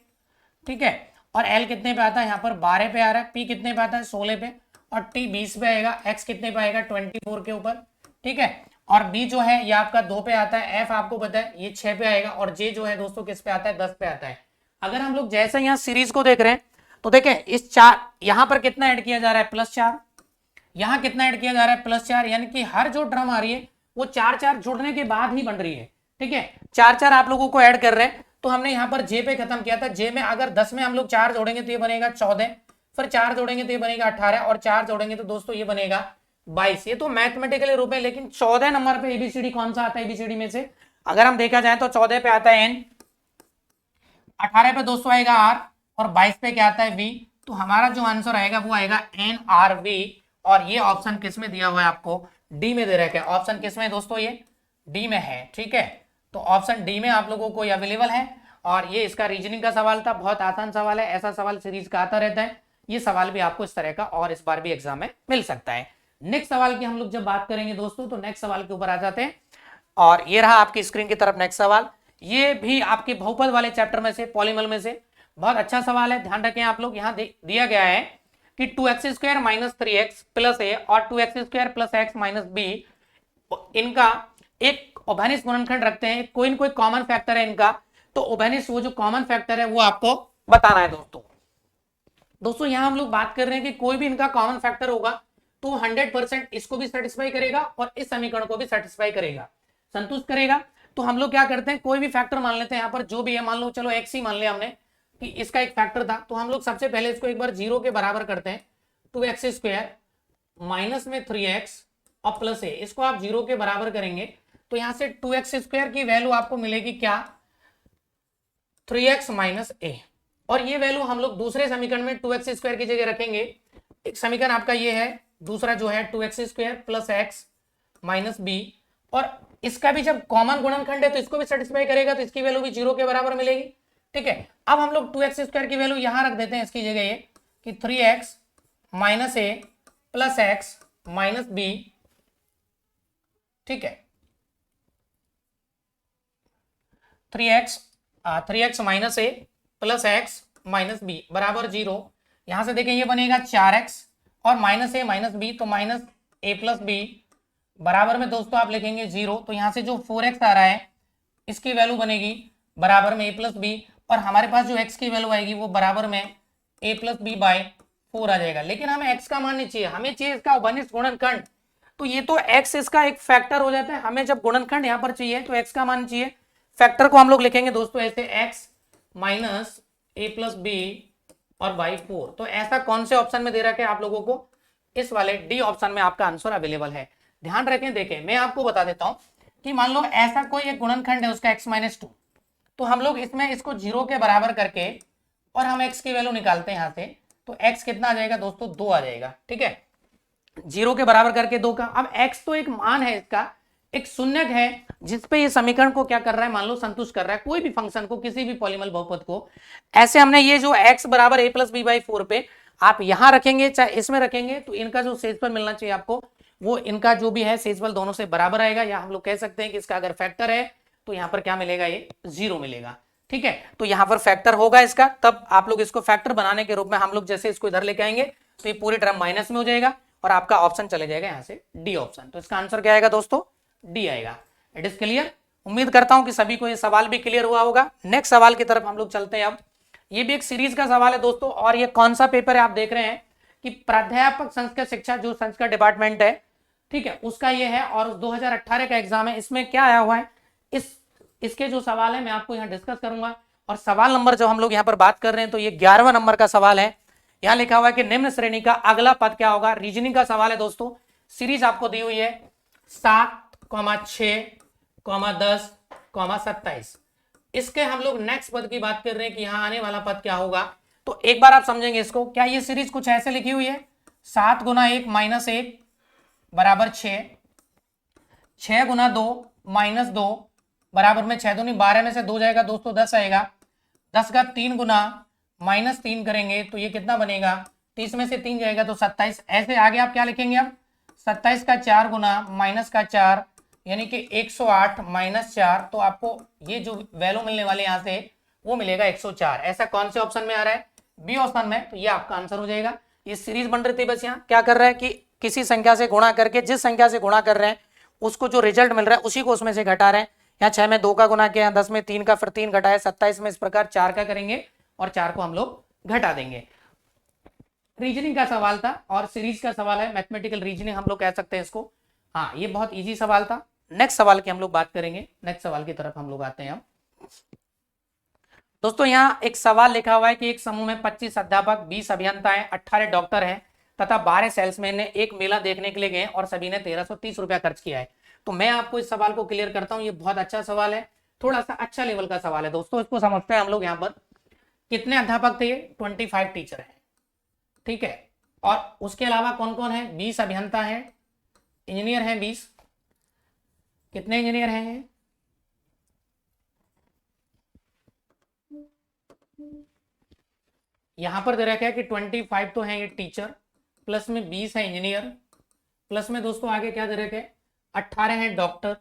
ठीक है, और एल कितने पे आता है, यहाँ पर 12 पे आ रहा है, पी कितने पे आता है, 16 पे, और टी 20 पे आएगा, एक्स कितने पे आएगा, 24 के ऊपर, ठीक है, और बी जो है ये आपका 2 पे आता है, एफ आपको पता है ये 6 पे आएगा, और जे जो है दोस्तों किस पे आता है, 10 पे आता है। अगर हम लोग जैसे यहाँ सीरीज को देख रहे हैं तो देखें इस 4 यहाँ पर कितना ऐड किया जा रहा है, +4, यहाँ कितना ऐड किया जा रहा है, +4, यानी कि हर जो टर्म आ रही है वो 4 जुड़ने के बाद ही बन रही है। ठीक है, 4 आप लोगों को ऐड कर रहे हैं, तो हमने यहाँ पर जे पे खत्म किया था। जे में अगर 10 में हम लोग 4 जोड़ेंगे तो ये बनेगा 14, फिर 4 जोड़ेंगे तो ये बनेगा 18, और 4 जोड़ेंगे तो दोस्तों ये बनेगा 22। ये तो मैथमेटिकली रूप में, लेकिन 14 नंबर पे एबीसीडी कौन सा आता है, एबीसीडी में से अगर हम देखा जाए तो 14 पे आता है एन, 18 पे दोस्तों आएगा आर, और 22 पे क्या आता है वी। तो हमारा जो आंसर आएगा वो आएगा एन आर वी, और ये ऑप्शन किस में दिया हुआ है, आपको डी में दे रखा है। ऑप्शन किस में दोस्तों, ये डी में है। ठीक है, तो ऑप्शन डी में आप लोगों को ये अवेलेबल है, और ये इसका रीजनिंग का सवाल था, बहुत आसान सवाल है, ऐसा सवाल सीरीज का आता रहता है। ये सवाल भी आपको इस तरह का और इस बार भी एग्जाम में मिल सकता है। नेक्स्ट सवाल की हम लोग जब बात करेंगे दोस्तों, तो नेक्स्ट सवाल के ऊपर आ जाते हैं, और ये रहा आपकी स्क्रीन की तरफ नेक्स्ट सवाल। ये भी आपके बहुपद वाले चैप्टर में से, पॉलीमल में से बहुत अच्छा सवाल है, ध्यान रखें आप लोग। यहाँ दिया गया है कि 2x² माइनस 3x प्लस ए और 2x² plus x minus B, इनका एक उभयनिष्ठ गुणनखंड रखते हैं, कोई न कोई कॉमन फैक्टर है इनका, तो उभयनिष्ठ वो जो कॉमन फैक्टर है वो आपको बताना है दोस्तों यहाँ हम लोग बात कर रहे हैं कि कोई भी इनका कॉमन फैक्टर होगा तो 100% इसको भी सेटिस्फाई करेगा और इस समीकरण को भी सेटिस्फाई करेगा, संतुष्ट करेगा। तो हम लोग क्या करते हैं, कोई भी फैक्टर मान लेते हैं यहाँ पर, जो भी है, मान लो चलो एक्स ही मान लिया हमने कि इसका एक फैक्टर था, तो हम लोग सबसे पहले इसको एक बार 0 के बराबर करते हैं। 2x² माइनस में 3x और प्लस ए, इसको आप 0 के बराबर करेंगे तो यहां से 2x² की वैल्यू आपको मिलेगी क्या, 3x माइनस ए, और ये वैल्यू हम लोग दूसरे समीकरण में 2x² की जगह रखेंगे। एक समीकरण आपका ये है, दूसरा जो है 2x² plus x minus B, और इसका भी जब कॉमन गुणनखंड है तो इसको भी सेटिस्फाई करेगा, तो इसकी वैल्यू भी 0 के बराबर मिलेगी। ठीक है, अब हम लोग 2x² की वैल्यू यहां रख देते हैं इसकी जगह ये कि 3x माइनस ए प्लस एक्स माइनस बी, ठीक है, 3x माइनस ए प्लस एक्स माइनस बी बराबर 0। यहां से देखें ये बनेगा 4x और माइनस ए माइनस बी, तो माइनस ए प्लस बी बराबर में दोस्तों आप लिखेंगे 0। तो यहां से जो 4x आ रहा है इसकी वैल्यू बनेगी बराबर में a प्लस बी, और हमारे पास जो x की वैल्यू आएगी वो बराबर में a प्लस बी बाय 4 आ जाएगा। लेकिन हमें x का मान नहीं चाहिए, हमें चाहिए इसका उभयनिष्ठ गुणनखंड। तो ये तो x इसका एक फैक्टर हो जाता है, हमें जब गुणनखंड यहाँ पर चाहिए तो x का मान चाहिए। फैक्टर को हम लोग लिखेंगे दोस्तों ऐसे, x माइनस ए प्लस बी और बाई 4। तो ऐसा कौन से ऑप्शन में दे रखा है आप लोगों को, इस वाले डी ऑप्शन में आपका आंसर अवेलेबल है। ध्यान रखें, देखें मैं आपको बता देता हूं कि मान लो ऐसा कोई एक गुणनखंड है उसका x माइनस 2, तो हम लोग इसमें इसको 0 के बराबर करके और हम x की वैल्यू निकालते हैं यहाँ से, तो x कितना आ जाएगा दोस्तों, 2 आ जाएगा। ठीक है, 0 के बराबर करके 2 का, अब x तो एक मान है, इसका एक शून्यक है जिसपे ये समीकरण को क्या कर रहा है, मान लो संतुष्ट कर रहा है, कोई भी फंक्शन को, किसी भी पॉलीनॉमियल बहुपद को। ऐसे हमने ये जो x बराबर a प्लस बी बाई 4 पे आप यहां रखेंगे चाहे इसमें रखेंगे, तो इनका जो शेषफल मिलना चाहिए आपको, वो इनका जो भी है शेषफल दोनों से बराबर आएगा, या हम लोग कह सकते हैं कि इसका अगर फैक्टर है तो यहाँ पर क्या मिलेगा, ये 0 मिलेगा। ठीक है, तो यहाँ पर फैक्टर होगा इसका, तब आप लोग इसको फैक्टर बनाने के रूप में हम लोग जैसे इसको इधर लेके आएंगे तो ये पूरी टर्म माइनस में हो जाएगा और आपका ऑप्शन चले जाएगा यहाँ से डी ऑप्शन। तो इसका आंसर क्या आएगा दोस्तों, डी आएगा। It is clear. उम्मीद करता हूं कि सभी को ये सवाल भी क्लियर हुआ होगा। नेक्स्ट सवाल की तरफ हम लोग चलते हैं। अब ये भी एक सीरीज का सवाल है दोस्तों, और ये कौन सा पेपर है आप देख रहे हैं कि प्राध्यापक संस्कृत शिक्षा, जो संस्कृत डिपार्टमेंट है, ठीक है, उसका ये है, और 2018 का एग्जाम है। इसमें क्या आया हुआ है, इसके जो सवाल है मैं आपको यहाँ डिस्कस करूंगा। और सवाल नंबर जो हम लोग यहाँ पर बात कर रहे हैं तो ये 11वां नंबर का सवाल है। यहाँ लिखा हुआ है कि निम्न श्रेणी का अगला पद क्या होगा। रीजनिंग का सवाल है दोस्तों, सीरीज आपको दी हुई है 7, 6, 10, 27। इसके हम लोग नेक्स्ट पद की बात कर रहे हैं कि यहाँ आने वाला पद क्या होगा। तो एक बार आप समझेंगे इसको, क्या ये सीरीज कुछ ऐसे लिखी हुई है, 7 गुना 1 माइनस 1 बराबर 6, 6 गुना 2 माइनस 2 बराबर में 6 दूनी 12 में से 2 जाएगा दोस्तों 10 आएगा, 10 का 3 गुना माइनस 3 करेंगे तो ये कितना बनेगा, 30 में से 3 जाएगा तो 27। ऐसे आगे आप क्या लिखेंगे, अब 27 का 4 गुना माइनस का 4 यानी कि 108 माइनस 4, तो आपको ये जो वैल्यू मिलने वाले यहाँ से वो मिलेगा 104। ऐसा कौन से ऑप्शन में आ रहा है, बी ऑप्शन में, तो ये आपका आंसर हो जाएगा। ये सीरीज बन रही थी, बस यहाँ क्या कर रहा है कि किसी संख्या से गुणा करके, जिस संख्या से गुणा कर रहे हैं उसको जो रिजल्ट मिल रहा है उसी को उसमें से घटा रहे हैं। यहाँ 6 में 2 का गुना किया, 10 में 3 का, फिर 3 घटाया, 27 में इस प्रकार 4 का करेंगे और 4 को हम लोग घटा देंगे। रीजनिंग का सवाल था और सीरीज का सवाल है, मैथमेटिकल रीजनिंग हम लोग कह सकते हैं इसको। हाँ, ये बहुत इजी सवाल था। नेक्स्ट सवाल की हम लोग बात करेंगे, नेक्स्ट सवाल की तरफ हम लोग आते हैं। अब दोस्तों यहाँ एक सवाल लिखा हुआ है कि एक समूह में 25 अध्यापक, 20 अभियंताएं, 18 डॉक्टर हैं तथा 12 सेल्समैन ने एक मेला देखने के लिए गए और सभी ने 1330 रुपया खर्च किया है। तो मैं आपको इस सवाल को क्लियर करता हूँ। ये बहुत अच्छा सवाल है, थोड़ा सा अच्छा लेवल का सवाल है दोस्तों। इसको समझते हैं हम लोग। यहाँ पर कितने अध्यापक थे, 25 टीचर है, ठीक है, और उसके अलावा कौन कौन है, 20 अभियंता है, इंजीनियर है 20, कितने इंजीनियर हैं, यहां पर दे रखा है कि 25 तो है ये टीचर, प्लस में 20 है इंजीनियर, प्लस में दोस्तों आगे क्या दे रखे है, 18 है डॉक्टर,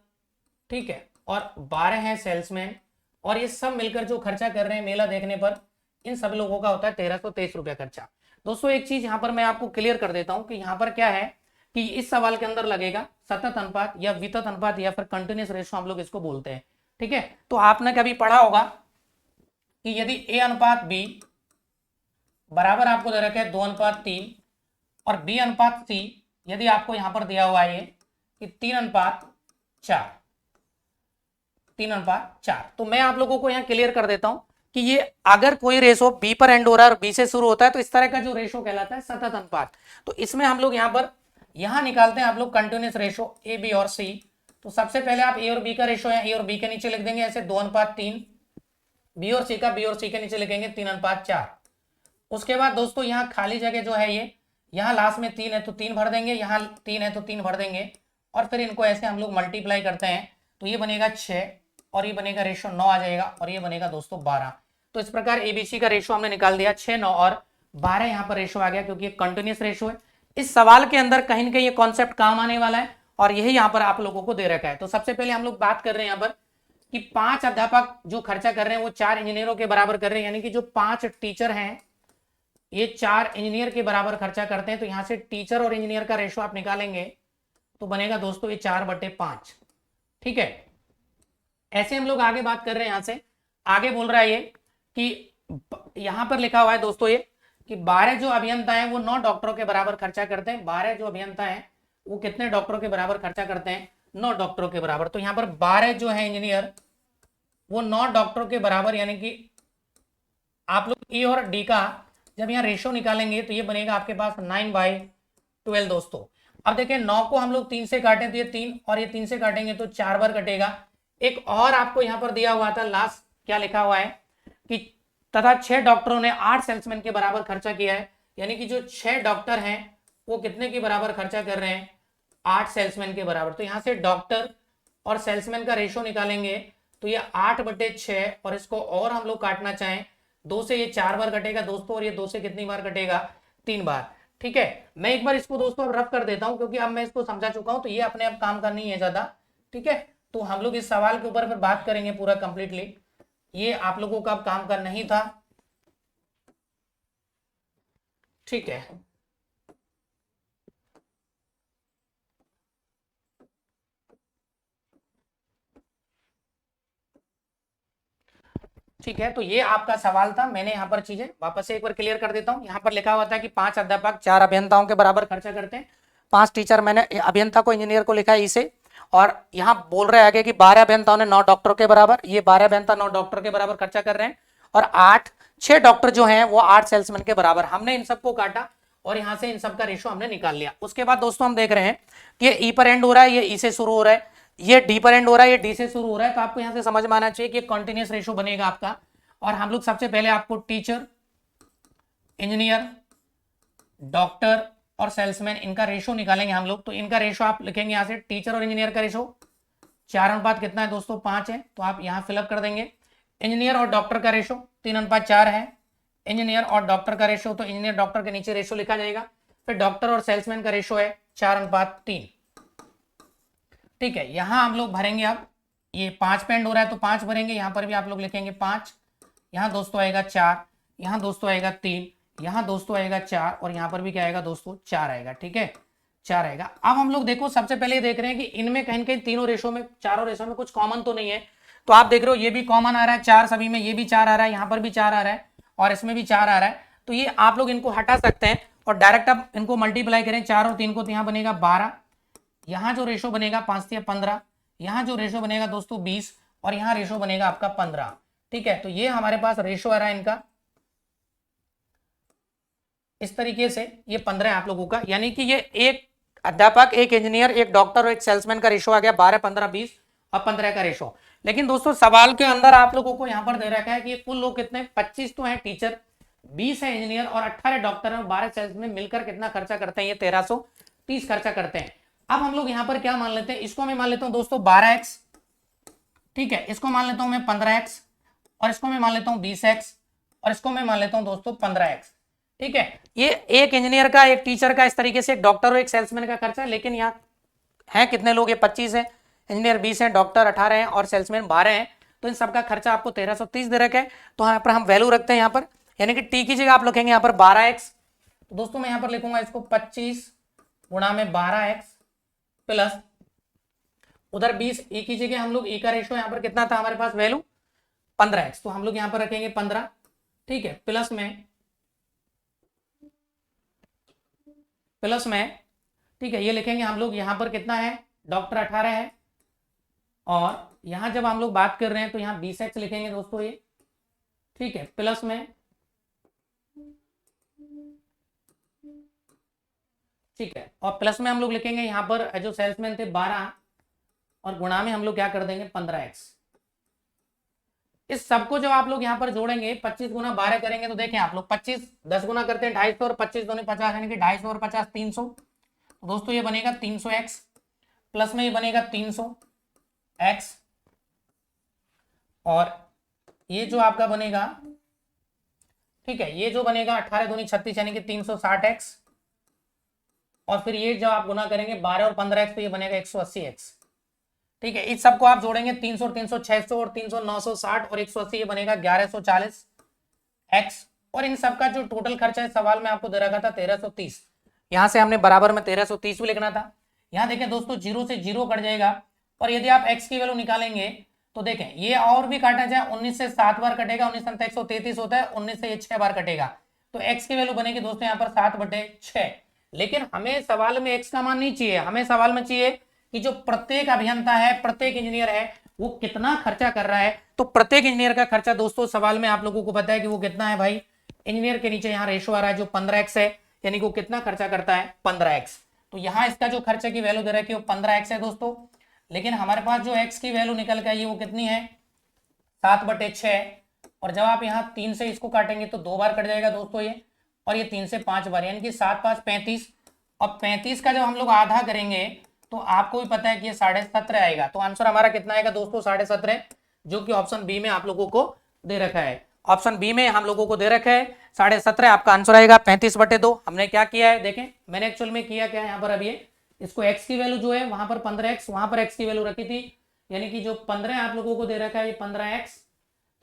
ठीक है, और 12 है सेल्समैन, और ये सब मिलकर जो खर्चा कर रहे हैं मेला देखने पर, इन सब लोगों का होता है 1323 रुपया खर्चा। दोस्तों एक चीज यहां पर मैं आपको क्लियर कर देता हूं कि यहां पर क्या है कि इस सवाल के अंदर लगेगा सतत अनुपात या वितत अनुपात या फिर कंटिन्यूअस रेशो हम लोग इसको बोलते हैं, ठीक है। तो आपने कभी पढ़ा होगा कि यदि ए अनुपात बी बराबर आपको दे रखा है 2:3 और बी अनुपात सी यदि आपको यहां पर दिया हुआ है कि 3:4, 3:4, तो मैं आप लोगों को यहां क्लियर कर देता हूं कि ये अगर कोई रेशो बी पर एंड हो रहा है और बी से शुरू होता है तो इस तरह का जो रेशो कहलाता है सतत अनुपात। तो इसमें हम लोग यहां निकालते हैं आप लोग कंटिन्यूअस रेशो ए बी और सी। तो सबसे पहले आप ए और बी का रेशो है, ए और बी के नीचे लिख देंगे ऐसे 2:3, बी और सी का बी और सी के नीचे लिखेंगे 3:4। उसके बाद दोस्तों यहाँ खाली जगह जो है ये, यहाँ लास्ट में 3 है तो 3 भर देंगे, यहाँ 3 है तो 3 भर देंगे, और फिर इनको ऐसे हम लोग मल्टीप्लाई करते हैं तो ये बनेगा 6 और ये बनेगा रेशो 9 आ जाएगा, और ये बनेगा दोस्तों 12। तो इस प्रकार एबीसी का रेशो हमने निकाल दिया, 6, 9 और 12 यहाँ पर रेशो आ गया क्योंकि ये कंटिन्यूअस रेशो है। इस सवाल के अंदर कहीं ना कहीं ये कॉन्सेप्ट काम आने वाला है और यही यहाँ पर आप लोगों को दे रखा है। तो सबसे पहले हम लोग बात कर रहे हैं यहाँ पर कि 5 अध्यापक जो खर्चा कर रहे हैं वो 4 इंजीनियरों के बराबर कर रहे हैं, यानी कि जो 5 टीचर हैं ये 4 इंजीनियर के बराबर खर्चा करते हैं। तो यहाँ से टीचर और इंजीनियर का रेशो आप निकालेंगे तो बनेगा दोस्तों ये 4/5, ठीक है। ऐसे हम लोग आगे बात कर रहे हैं, यहाँ से आगे बोल रहा है ये कि यहाँ पर लिखा हुआ है दोस्तों ये कि 12 जो अभियंता हैं वो 9 डॉक्टरों के बराबर खर्चा करते हैं। 12 जो अभियंता हैं वो कितने डॉक्टरों के बराबर खर्चा करते हैं, 9 डॉक्टरों के बराबर। तो यहाँ पर 12 जो है इंजीनियर वो 9 डॉक्टरों के बराबर, यानी कि आप लोग ए और डी का जब यहाँ रेशो निकालेंगे तो ये बनेगा आपके पास 9/12 दोस्तों। अब देखें 9 को हम लोग 3 से काटें तो ये 3 और ये 3 से काटेंगे तो 4 बार कटेगा। एक और आपको यहाँ पर दिया हुआ था लास्ट क्या लिखा हुआ है कि तथा 6 डॉक्टरों ने 8 सेल्समैन के बराबर खर्चा किया है, यानी कि जो 6 डॉक्टर हैं वो कितने के बराबर खर्चा कर रहे हैं, 8 सेल्समैन के बराबर। तो यहां से डॉक्टर और सेल्समैन का रेशो निकालेंगे तो ये 8/6, और इसको और हम लोग काटना चाहें 2 से, ये 4 बार कटेगा दोस्तों, और ये 2 से कितनी बार कटेगा, 3 बार। ठीक है, मैं एक बार इसको दोस्तों अब रफ कर देता हूं क्योंकि अब मैं इसको समझा चुका हूं, तो ये अपने आप काम करनी है ज्यादा। ठीक है, तो हम लोग इस सवाल के ऊपर फिर बात करेंगे पूरा कंप्लीटली, ये आप लोगों का अब काम करना ही था। ठीक है, ठीक है, तो ये आपका सवाल था। मैंने यहाँ पर चीजें वापस से एक बार क्लियर कर देता हूँ। यहाँ पर लिखा हुआ था कि 5 अध्यापक 4 अभियंताओं के बराबर खर्चा करते हैं। 5 टीचर, मैंने अभियंता को, इंजीनियर को लिखा है इसे, और यहाँ बोल रहे आगे कि 12 अभियंताओं ने 9 डॉक्टरों के बराबर, ये 12 अभियंता 9 डॉक्टर के बराबर खर्चा कर रहे हैं, और 6 डॉक्टर जो हैं वो 8 सेल्समैन के बराबर। हमने इन सबको काटा और यहाँ से इन सब का रेशो हमने निकाल लिया। उसके बाद दोस्तों हम देख रहे हैं कि ये ई पर एंड हो रहा है, ये ई से शुरू हो रहा है, ये डी पर एंड हो रहा है, ये डी से शुरू हो रहा है। तो आपको यहाँ से समझ में आना चाहिए कि कॉन्टिन्यूस रेशो बनेगा आपका। और हम लोग सबसे पहले आपको टीचर, इंजीनियर, डॉक्टर और सेल्समैन, इनका रेशो निकालेंगे हम लोग। तो इनका रेशो आप लिखेंगे यहाँ से, टीचर और इंजीनियर का रेशो 4 अनुपात कितना है दोस्तों, 5 है, तो आप यहाँ फिलअप कर देंगे। इंजीनियर और डॉक्टर का रेशो 3:4 है, इंजीनियर और डॉक्टर का रेशो, तो इंजीनियर डॉक्टर के नीचे रेशो लिखा जाएगा। फिर डॉक्टर और सेल्समैन का रेशो है 4:3। ठीक है, यहां हम लोग भरेंगे। अब ये 5 पे एंड हो रहा है तो 5 भरेंगे, यहां पर भी आप लोग लिखेंगे 5, यहाँ दोस्तों आएगा 4, यहाँ दोस्तों आएगा 3, यहाँ दोस्तों आएगा 4, और यहाँ पर भी क्या आएगा दोस्तों, 4 आएगा। ठीक है, 4 आएगा। अब हम लोग देखो सबसे पहले देख रहे हैं कि इनमें कहीं कहीं तीनों रेशो में, चारों रेशो में कुछ कॉमन तो नहीं है। तो आप देख रहे हो ये भी कॉमन आ रहा है 4 सभी में, ये भी 4 आ रहा है, यहाँ पर भी 4 आ रहा है, और इसमें भी 4 आ रहा है। तो ये आप लोग इनको हटा सकते हैं और डायरेक्ट आप इनको मल्टीप्लाई करें 4 और 3 को, तो यहाँ बनेगा 12, यहाँ जो रेशो बनेगा 5 या 15, यहाँ जो रेशो बनेगा दोस्तों 20, और यहाँ रेशो बनेगा आपका 15। ठीक है, तो ये हमारे पास रेशो आ रहा है इनका इस तरीके से, ये 15 है आप लोगों का, यानी कि ये एक अध्यापक, एक इंजीनियर, एक डॉक्टर और एक सेल्समैन का रेशो आ गया 12, 15, 20 और 15 का रेशो। लेकिन दोस्तों सवाल के अंदर आप लोगों को यहाँ पर दे रखा है कि कुल लोग कितने, 25 तो है टीचर, 20 है इंजीनियर और 18 डॉक्टर है और 12 सेल्समैन, मिलकर कितना खर्चा करते हैं, ये 1330 खर्चा करते हैं। अब हम लोग यहाँ पर क्या मान लेते हैं, इसको मैं मान लेता हूँ दोस्तों 12x, ठीक है, इसको मान लेता हूँ मैं 15x, और इसको मैं मान लेता हूँ 20x, और इसको मैं मान लेता हूँ दोस्तों 15x। ठीक है, ये एक इंजीनियर का, एक टीचर का, इस तरीके से एक डॉक्टर और एक सेल्समैन का खर्चा है। लेकिन यहाँ है कितने लोग, ये 25 है, इंजीनियर 20 है, डॉक्टर 18 है और सेल्समैन 12 है, तो इन सबका खर्चा आपको 1330 दे रखा है। तो यहाँ पर हम वैल्यू रखते हैं यहाँ पर, यानी कि टी की जगह आप लिखेंगे यहाँ पर 12x। तो दोस्तों मैं यहाँ पर लिखूंगा इसको 25 गुणा में 12x प्लस उधर 20, ई की जगह हम लोग ई का रेशो यहाँ पर कितना था हमारे पास वैल्यू 15x, तो हम लोग यहाँ पर रखेंगे 15। ठीक है, प्लस में, ठीक है, ये लिखेंगे हम लोग यहाँ पर कितना है, डॉक्टर 18 है, और यहाँ जब हम लोग बात कर रहे हैं तो यहाँ 20x लिखेंगे दोस्तों ये। ठीक है, प्लस में, ठीक है, और प्लस में हम लोग लिखेंगे यहाँ पर जो सेल्समैन थे 12, और गुणा में हम लोग क्या कर देंगे 15x। इस सबको जब आप लोग यहाँ पर जोड़ेंगे 25 गुना 12 करेंगे तो देखें आप लोग 25 10 गुना करते हैं 250 और 25 दूनी 50, यानी कि 250 और 50 300। तो दोस्तों ये बनेगा 300x, प्लस में ये बनेगा 300x, और ये जो आपका बनेगा, ठीक है, ये जो बनेगा 18 दूनी 36 यानी कि 360x, और फिर ये जब आप गुना करेंगे 12 और 15x तो ये बनेगा 180x। ठीक है, इस सबको आप जोड़ेंगे 300 और 300 600 और 300 960 और 180, ये बनेगा 1140x, और इन सबका जो टोटल खर्चा है सवाल में आपको दे रखा था 1330, यहां से हमने बराबर में 1330 भी लिखना था। यहाँ देखें दोस्तों 0 से 0 कट जाएगा, और यदि आप x की वैल्यू निकालेंगे तो देखें ये और भी काटा जाए 19 से 7 बार कटेगा, 19 से 133 होता है, 19 से ये 6 बार कटेगा, तो x की वैल्यू बनेगी दोस्तों यहाँ पर 7/6। लेकिन हमें सवाल में x का मान नहीं चाहिए, हमें सवाल में चाहिए कि जो प्रत्येक अभियंता है, प्रत्येक इंजीनियर है, वो कितना खर्चा कर रहा है। तो प्रत्येक इंजीनियर का खर्चा दोस्तों सवाल में आप लोगों को पता है कि वो कितना है भाई, इंजीनियर के नीचे यहाँ रेशो आ रहा है जो 15x है, यानी कि वो कितना खर्चा करता है 15x। तो यहाँ इसका जो खर्चे की वैल्यू दे रहा है कि वो 15x है दोस्तों, लेकिन हमारे पास जो x की वैल्यू निकल के आई है वो कितनी है 7/6, और जब आप यहाँ 3 से इसको काटेंगे तो 2 बार कट जाएगा दोस्तों ये, और ये 3 से 5 बार, यानी कि 7 5 35। अब 35 का जब हम लोग आधा करेंगे तो आपको भी पता है कि ये 17.5 आएगा। तो आंसर हमारा कितना आएगा दोस्तों? 17.5, जो कि ऑप्शन बी में आप लोगों को दे रखा है। ऑप्शन बी में हम लोगों को दे रखा है 17.5, आपका आंसर आएगा 35/2। हमने क्या किया है देखें, मैंने एक्चुअल में किया क्या है यहाँ पर, अभी इसको x की वैल्यू जो है वहां पर 15x, वहां पर x की वैल्यू रखी थी, यानी कि जो 15 आप लोगों को दे रखा है ये 15x।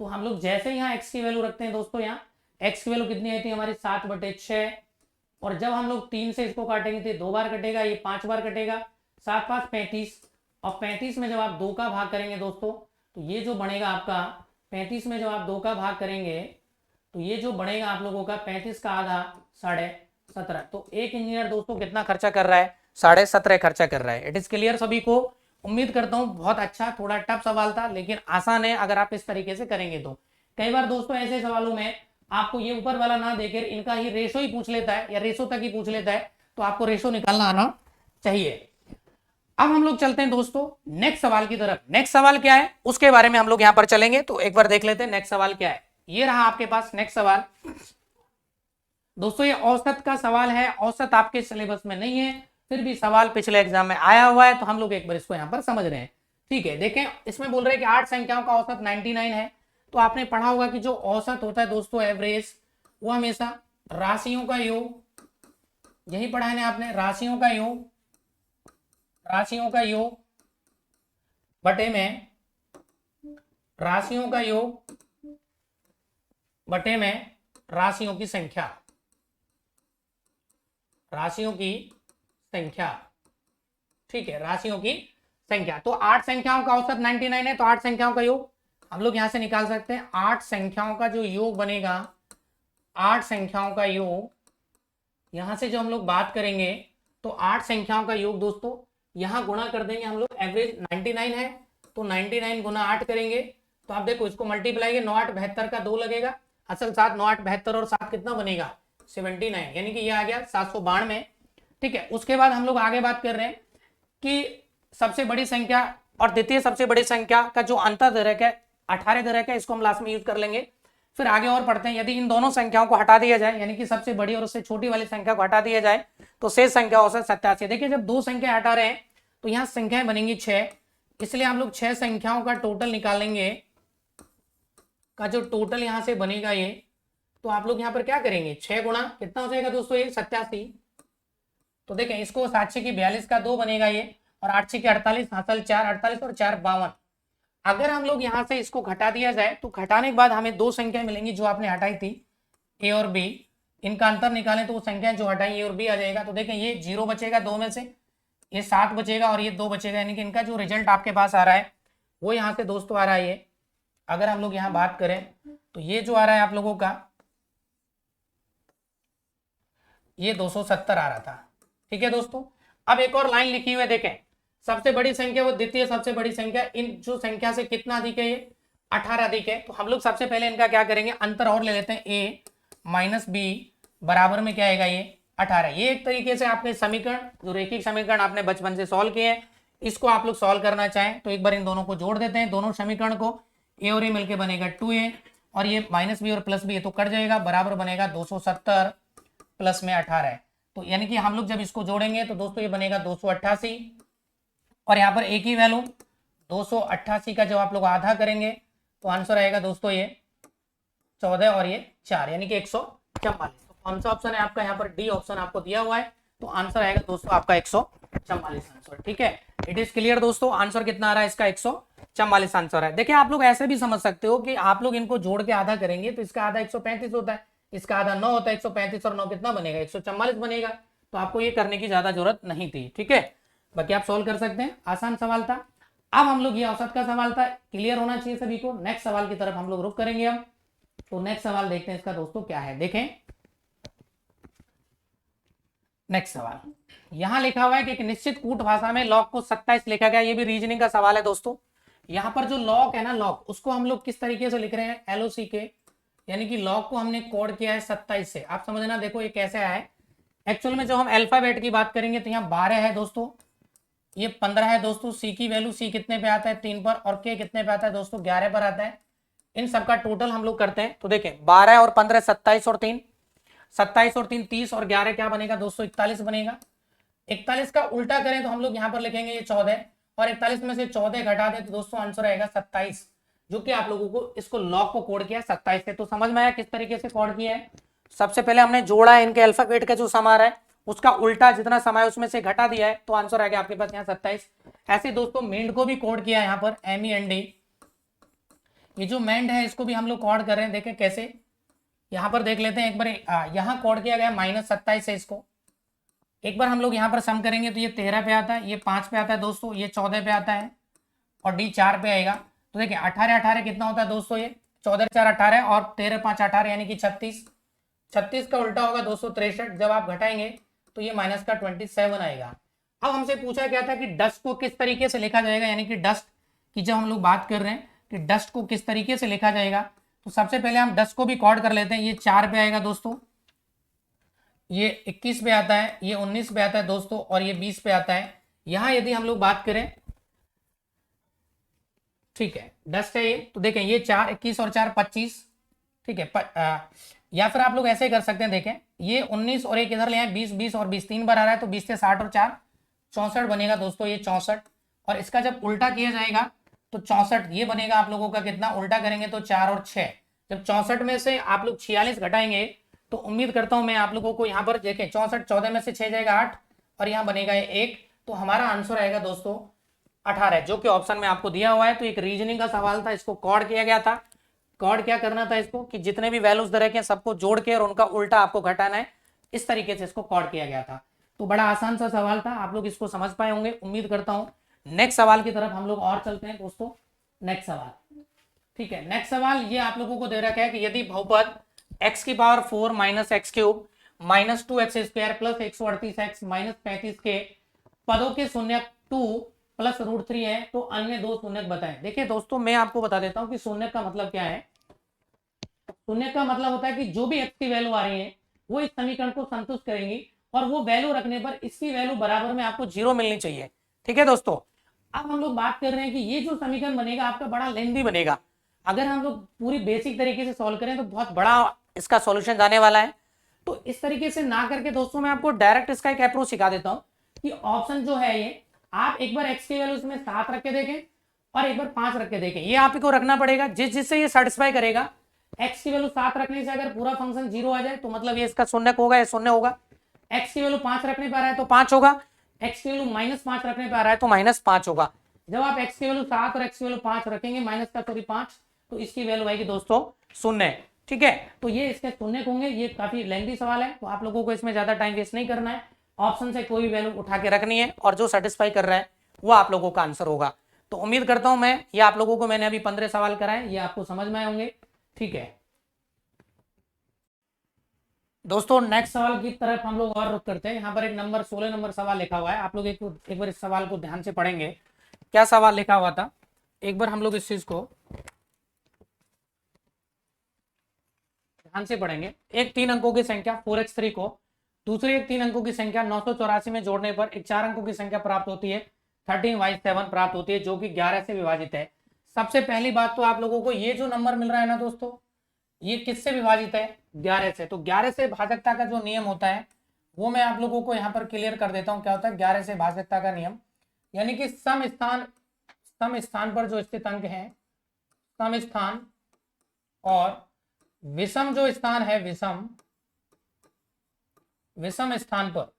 तो हम लोग जैसे यहाँ x की वैल्यू रखते हैं दोस्तों, यहाँ x की वैल्यू कितनी आई थी हमारी? 7/6, और जब हम लोग 3 से इसको काटेंगे तो 2 बार कटेगा, ये 5 बार कटेगा, 7 5 35। और 35 में जब आप 2 का भाग करेंगे दोस्तों, तो ये जो बनेगा आपका 35 में जब आप 2 का भाग करेंगे तो ये जो बनेगा आप लोगों का 35 का आधा 17.5। तो एक इंजीनियर दोस्तों कितना खर्चा कर रहा है? 17.5 खर्चा कर रहा है। इट इज क्लियर सभी को? उम्मीद करता हूँ बहुत अच्छा, थोड़ा टफ सवाल था लेकिन आसान है अगर आप इस तरीके से करेंगे तो। कई बार दोस्तों ऐसे सवालों में आपको ये ऊपर वाला ना देकर इनका ही रेशो ही पूछ लेता है या रेशो तक ही पूछ लेता है, तो आपको रेशो निकालना आना चाहिए। अब हम लोग चलते हैं दोस्तों नेक्स्ट सवाल की तरफ। नेक्स्ट सवाल क्या है उसके बारे में हम लोग यहां पर चलेंगे, तो एक बार देख लेते हैं नेक्स्ट सवाल क्या है। ये रहा आपके पास नेक्स्ट सवाल दोस्तों। ये औसत का सवाल है, औसत आपके सिलेबस में नहीं है, फिर भी सवाल पिछले एग्जाम में आया हुआ है, तो हम लोग एक बार इसको यहाँ पर समझ रहे हैं। ठीक है, देखें इसमें बोल रहे हैं कि 8 संख्याओं का औसत 99 है। तो आपने पढ़ा होगा कि जो औसत होता है दोस्तों, एवरेज, वो हमेशा राशियों का योग, यही पढ़ा है ना आपने, राशियों का योग, राशियों का योग बटे में, राशियों का योग बटे में राशियों की संख्या, राशियों की संख्या। ठीक है, राशियों की संख्या। तो 8 संख्याओं का औसत 99 है, तो 8 संख्याओं का योग हम लोग यहां से निकाल सकते हैं। 8 संख्याओं का जो योग बनेगा, 8 संख्याओं का योग, यहां से जो हम लोग बात करेंगे तो 8 संख्याओं का योग दोस्तों यहां गुणा कर देंगे हम लोग। एवरेज 99 है तो 99 गुना 8 करेंगे, तो आप देखो इसको मल्टीप्लाई, 9 8 72 का 2 लगेगा, असल 7 9 8 72 और 7 कितना बनेगा? 79, यानी कि ये आ गया 792। ठीक है, उसके बाद हम लोग आगे बात कर रहे हैं कि सबसे बड़ी संख्या और द्वितीय सबसे बड़ी संख्या का जो अंतर दे रखा है 18 दे रखा है, इसको हम लास्ट में यूज कर लेंगे। फिर आगे और पढ़ते हैं, यदि इन दोनों संख्याओं को हटा दिया जाए, यानी कि सबसे बड़ी और उससे छोटी वाली संख्या को हटा दिया जाए, तो शेष संख्या औसत 87। देखिए जब 2 संख्या हटा रहे हैं तो यहाँ संख्याएं बनेंगी 6, इसलिए हम लोग 6 संख्याओं का टोटल निकालेंगे, का जो टोटल यहाँ से बनेगा ये, तो आप लोग यहाँ पर क्या करेंगे, 6 गुणा कितना हो जाएगा दोस्तों ये 87। तो देखें इसको 7 6 की 42 का 2 बनेगा ये, और 8 6 की 48, हासिल 4 48 और 4 52। अगर हम लोग यहाँ से इसको घटा दिया जाए तो घटाने के बाद हमें 2 संख्या मिलेंगी जो आपने हटाई थी, ए और बी। इनका अंतर निकालें तो वो संख्याएं जो हटाई ए और बी आ जाएगा। तो देखें ये 0 बचेगा 2 में से, ये 7 बचेगा और ये 2 बचेगा, यानी कि इनका जो रिजल्ट आपके पास आ रहा है वो यहाँ से दोस्तों आ रहा है ये। अगर हम लोग यहाँ बात करें तो ये जो आ रहा है आप लोगों का, ये 270 आ रहा था। ठीक है दोस्तों, अब एक और लाइन लिखी हुई है, देखें सबसे बड़ी संख्या वो द्वितीय सबसे बड़ी संख्या, इन जो संख्या से कितना अधिक है, ये 18 अधिक है। तो हम लोग सबसे पहले इनका क्या करेंगे, अंतर और ले लेते हैं, a माइनस बी बराबर में क्या आएगा, ये 18। ये एक तरीके से आपने समीकरण, जो रेखिक समीकरण आपने बचपन से सॉल्व किए हैं, इसको आप लोग सॉल्व करना चाहें तो एक बार इन दोनों को जोड़ देते हैं, दोनों समीकरण को, ए और ए मिलकर बनेगा 2a, और ये माइनस बी और प्लस बी, ये तो कट जाएगा, बराबर बनेगा 270 प्लस में 18। तो यानी कि हम लोग जब इसको जोड़ेंगे तो दोस्तों ये बनेगा 288, और यहाँ पर एक ही वैल्यू 288 का जब आप लोग आधा करेंगे तो आंसर आएगा दोस्तों ये 14 और ये 4, यानी कि 144। तो कौन सा ऑप्शन है आपका, यहाँ पर डी ऑप्शन आपको दिया हुआ है, तो आंसर आएगा दोस्तों आपका 144 आंसर। ठीक है, इट इज क्लियर दोस्तों। आंसर कितना आ रहा है इसका, 144 आंसर है। देखिए आप लोग ऐसे भी समझ सकते हो कि आप लोग इनको जोड़ के आधा करेंगे तो इसका आधा 135 होता है, इसका आधा 9 होता है, 135 और 9 कितना बनेगा, 144 बनेगा। तो आपको ये करने की ज्यादा जरूरत नहीं थी। ठीक है, बाकी आप सॉल्व कर सकते हैं, आसान सवाल था। अब हम लोग, ये औसत का सवाल था, क्लियर होना चाहिए सभी को। नेक्स्ट सवाल की तरफ हम लोग रुक करेंगे हम। तो नेक्स्ट सवाल देखते हैं इसका दोस्तों क्या है। देखें नेक्स्ट सवाल यहां लिखा हुआ है कि एक निश्चित कूट भाषा में लॉग को 27 लिखा गया। ये भी रीजनिंग का सवाल है दोस्तों। यहाँ पर जो लॉग है ना, लॉग, उसको हम लोग किस तरीके से लिख रहे हैं, LOC के, यानी कि लॉग को हमने कोड किया है 27 से। आप समझना, देखो ये कैसे आया है। एक्चुअल में जब हम अल्फाबेट की बात करेंगे तो यहाँ 12 है दोस्तों, ये 15 है दोस्तों। सी की वैल्यू, सी कितने पे आता है, 3 पर, और के कितने पे आता है दोस्तों, 11 पर आता है। इन सबका टोटल हम लोग करते हैं तो देखें 12 और 15 27 और 3 27 और 3 30 और 11 क्या बनेगा दोस्तों 41 बनेगा। 41 का उल्टा करें तो हम लोग यहाँ पर लिखेंगे ये 14 और 41 में से 14 घटा दें तो दोस्तों आंसर आएगा 27, जो कि आप लोगों को इसको लॉग को कोड किया 27 से। तो समझ में आया किस तरीके से कोड किया है। सबसे पहले हमने जोड़ा है इनके अल्फाबेट का जो सम आ रहा है उसका उल्टा जितना सम है उसमें से घटा दिया है तो आंसर आ गया आपके पास यहाँ 27। ऐसे दोस्तों मेंड को भी कोड किया है यहाँ पर MEND। ये जो मेंड है इसको भी हम लोग कोड कर रहे हैं, देखें कैसे। यहाँ पर देख लेते हैं एक बार, यहाँ कोड किया गया -27 है इसको। एक बार हम लोग यहाँ पर सम करेंगे तो ये 13 पे आता है, ये 5 पे आता है दोस्तों, ये 14 पे आता है और D 4 पे आएगा। तो देखिए 18 18 कितना होता है दोस्तों, ये 14 4 18 और 13 5 18 यानी कि 36। 36 का उल्टा होगा दोस्तों 63। जब आप घटाएंगे तो ये माइनस का 27 आएगा। अब हमसे पूछा गया था कि डस्ट को किस तरीके से लिखा जाएगा, यानी कि डस्ट की जब हम लोग बात कर रहे हैं कि डस्ट को किस तरीके से लिखा जाएगा, तो सबसे पहले हम डस्ट को भी कोड कर लेते हैं। ये 4 पे आएगा दोस्तों, ये 21 पे आता है, ये 19 पे आता है दोस्तों और ये 20 पे आता है। यहां यदि हम लोग बात करें, ठीक है, डस्ट है ये, तो देखें ये 4 21 और 4 25, ठीक है। या फिर आप लोग ऐसे ही कर सकते हैं, देखें ये 19 और एक इधर ले आए 20 20 और 20 3 बार आ रहा है तो 20 से 60 और 4 64 बनेगा दोस्तों, ये 64। और इसका जब उल्टा किया जाएगा तो 64 ये बनेगा आप लोगों का कितना, उल्टा करेंगे तो 4 और 6। जब 64 में से आप लोग 46 घटाएंगे तो उम्मीद करता हूं मैं आप लोगों को यहाँ पर देखें 64 14 में से 6 जाएगा 8 और यहाँ बनेगा 1, तो हमारा आंसर आएगा दोस्तों 18, जो कि ऑप्शन में आपको दिया हुआ है। तो एक रीजनिंग का सवाल था, इसको कोड किया गया था। कोड क्या करना था इसको कि जितने भी वैल्यूज दे रखे हैं सबको जोड़ के और उनका उल्टा आपको घटाना है, इस तरीके से इसको कोड किया गया था। तो बड़ा आसान सा सवाल था, आप लोग इसको समझ पाए होंगे उम्मीद करता हूं। नेक्स्ट सवाल की तरफ हम लोग और चलते हैं दोस्तों। नेक्स्ट सवाल, ठीक है, नेक्स्ट सवाल ये आप लोगों को दे रखा है कि यदि बहुपद x की power 4 minus x cube minus 2x square plus 138x minus 35 के पदों के शून्यक 2 प्लस √3 है तो अन्य दो शून्यक बताएं। देखिए दोस्तों मैं आपको बता देता हूं कि शून्यक का मतलब क्या है। शून्यक का मतलब होता है कि जो भी x की वैल्यू आ रही है वो इस समीकरण को संतुष्ट करेंगी और वो वैल्यू रखने पर इसकी वैल्यू बराबर में आपको 0 मिलनी चाहिए। ठीक है दोस्तों, अब हम लोग बात कर रहे हैं कि ये जो समीकरण बनेगा आपका बड़ा लेंथी बनेगा। अगर हम लोग पूरी बेसिक तरीके से सॉल्व करें तो बहुत बड़ा इसका सॉल्यूशन जाने वाला है। तो इस तरीके से ना करके दोस्तों मैं आपको डायरेक्ट इसका एक अप्रोच सिखा देता हूं कि ऑप्शन जो है ये आप एक बार x की वैल्यू इसमें 7 रख के देखें और एक बार 5 रख के देखें। ये आप को रखना पड़ेगा जिससे ये सेटिस्फाई करेगा। x की वैल्यू 7 रखने से अगर पूरा फंक्शन 0 आ जाए तो मतलब ये इसका शून्यक होगा, ये शून्य होगा। x की वैल्यू 5 रखने पर आ रहा है तो 5 होगा, x की वैल्यू -5 रखने पर आ रहा है तो -5 होगा। जब आप x की वैल्यू 7 और x की वैल्यू 5 रखेंगे माइनस का 5 तो इसकी वैल्यू आएगी दोस्तों 0। ठीक है, तो ये इसके शून्य होंगे। ये काफी लेंथी सवाल है तो आप लोगों को इसमें ज्यादा टाइम वेस्ट नहीं करना है। ऑप्शन से कोई भी वैल्यू उठा के रखनी है और जो सेटिस्फाई कर रहा है वो आप लोगों का आंसर होगा। तो उम्मीद करता हूं मैं ये आप लोगों को मैंने अभी 15 सवाल कराए, ये आपको समझ में आए होंगे। ठीक है दोस्तों, नेक्स्ट सवाल की तरफ हम लोग और रुक करते हैं। यहाँ पर एक नंबर 16 नंबर सवाल लिखा हुआ है, आप लोग एक बार इस सवाल को ध्यान से पढ़ेंगे। क्या सवाल लिखा हुआ था, एक बार हम लोग इस चीज को ध्यान से पढ़ेंगे। एक 3 अंकों की संख्या 4x3 को दूसरी एक 3 अंकों की संख्या 984 में जोड़ने पर एक 4 अंकों की संख्या प्राप्त होती है 13y7 प्राप्त होती है जो कि 11 से विभाजित है। सबसे पहली बात तो आप लोगों को ये जो नंबर मिल रहा है ना दोस्तों, ये किससे विभाजित है, 11 से। तो 11 से भाजकता का जो नियम होता है वो मैं आप लोगों को यहाँ पर क्लियर कर देता हूँ। क्या होता है 11 से भाजकता का नियम, यानी कि सम स्थान पर जो स्थित अंक है, सम स्थान और विषम जो स्थान है, विषम स्थान पर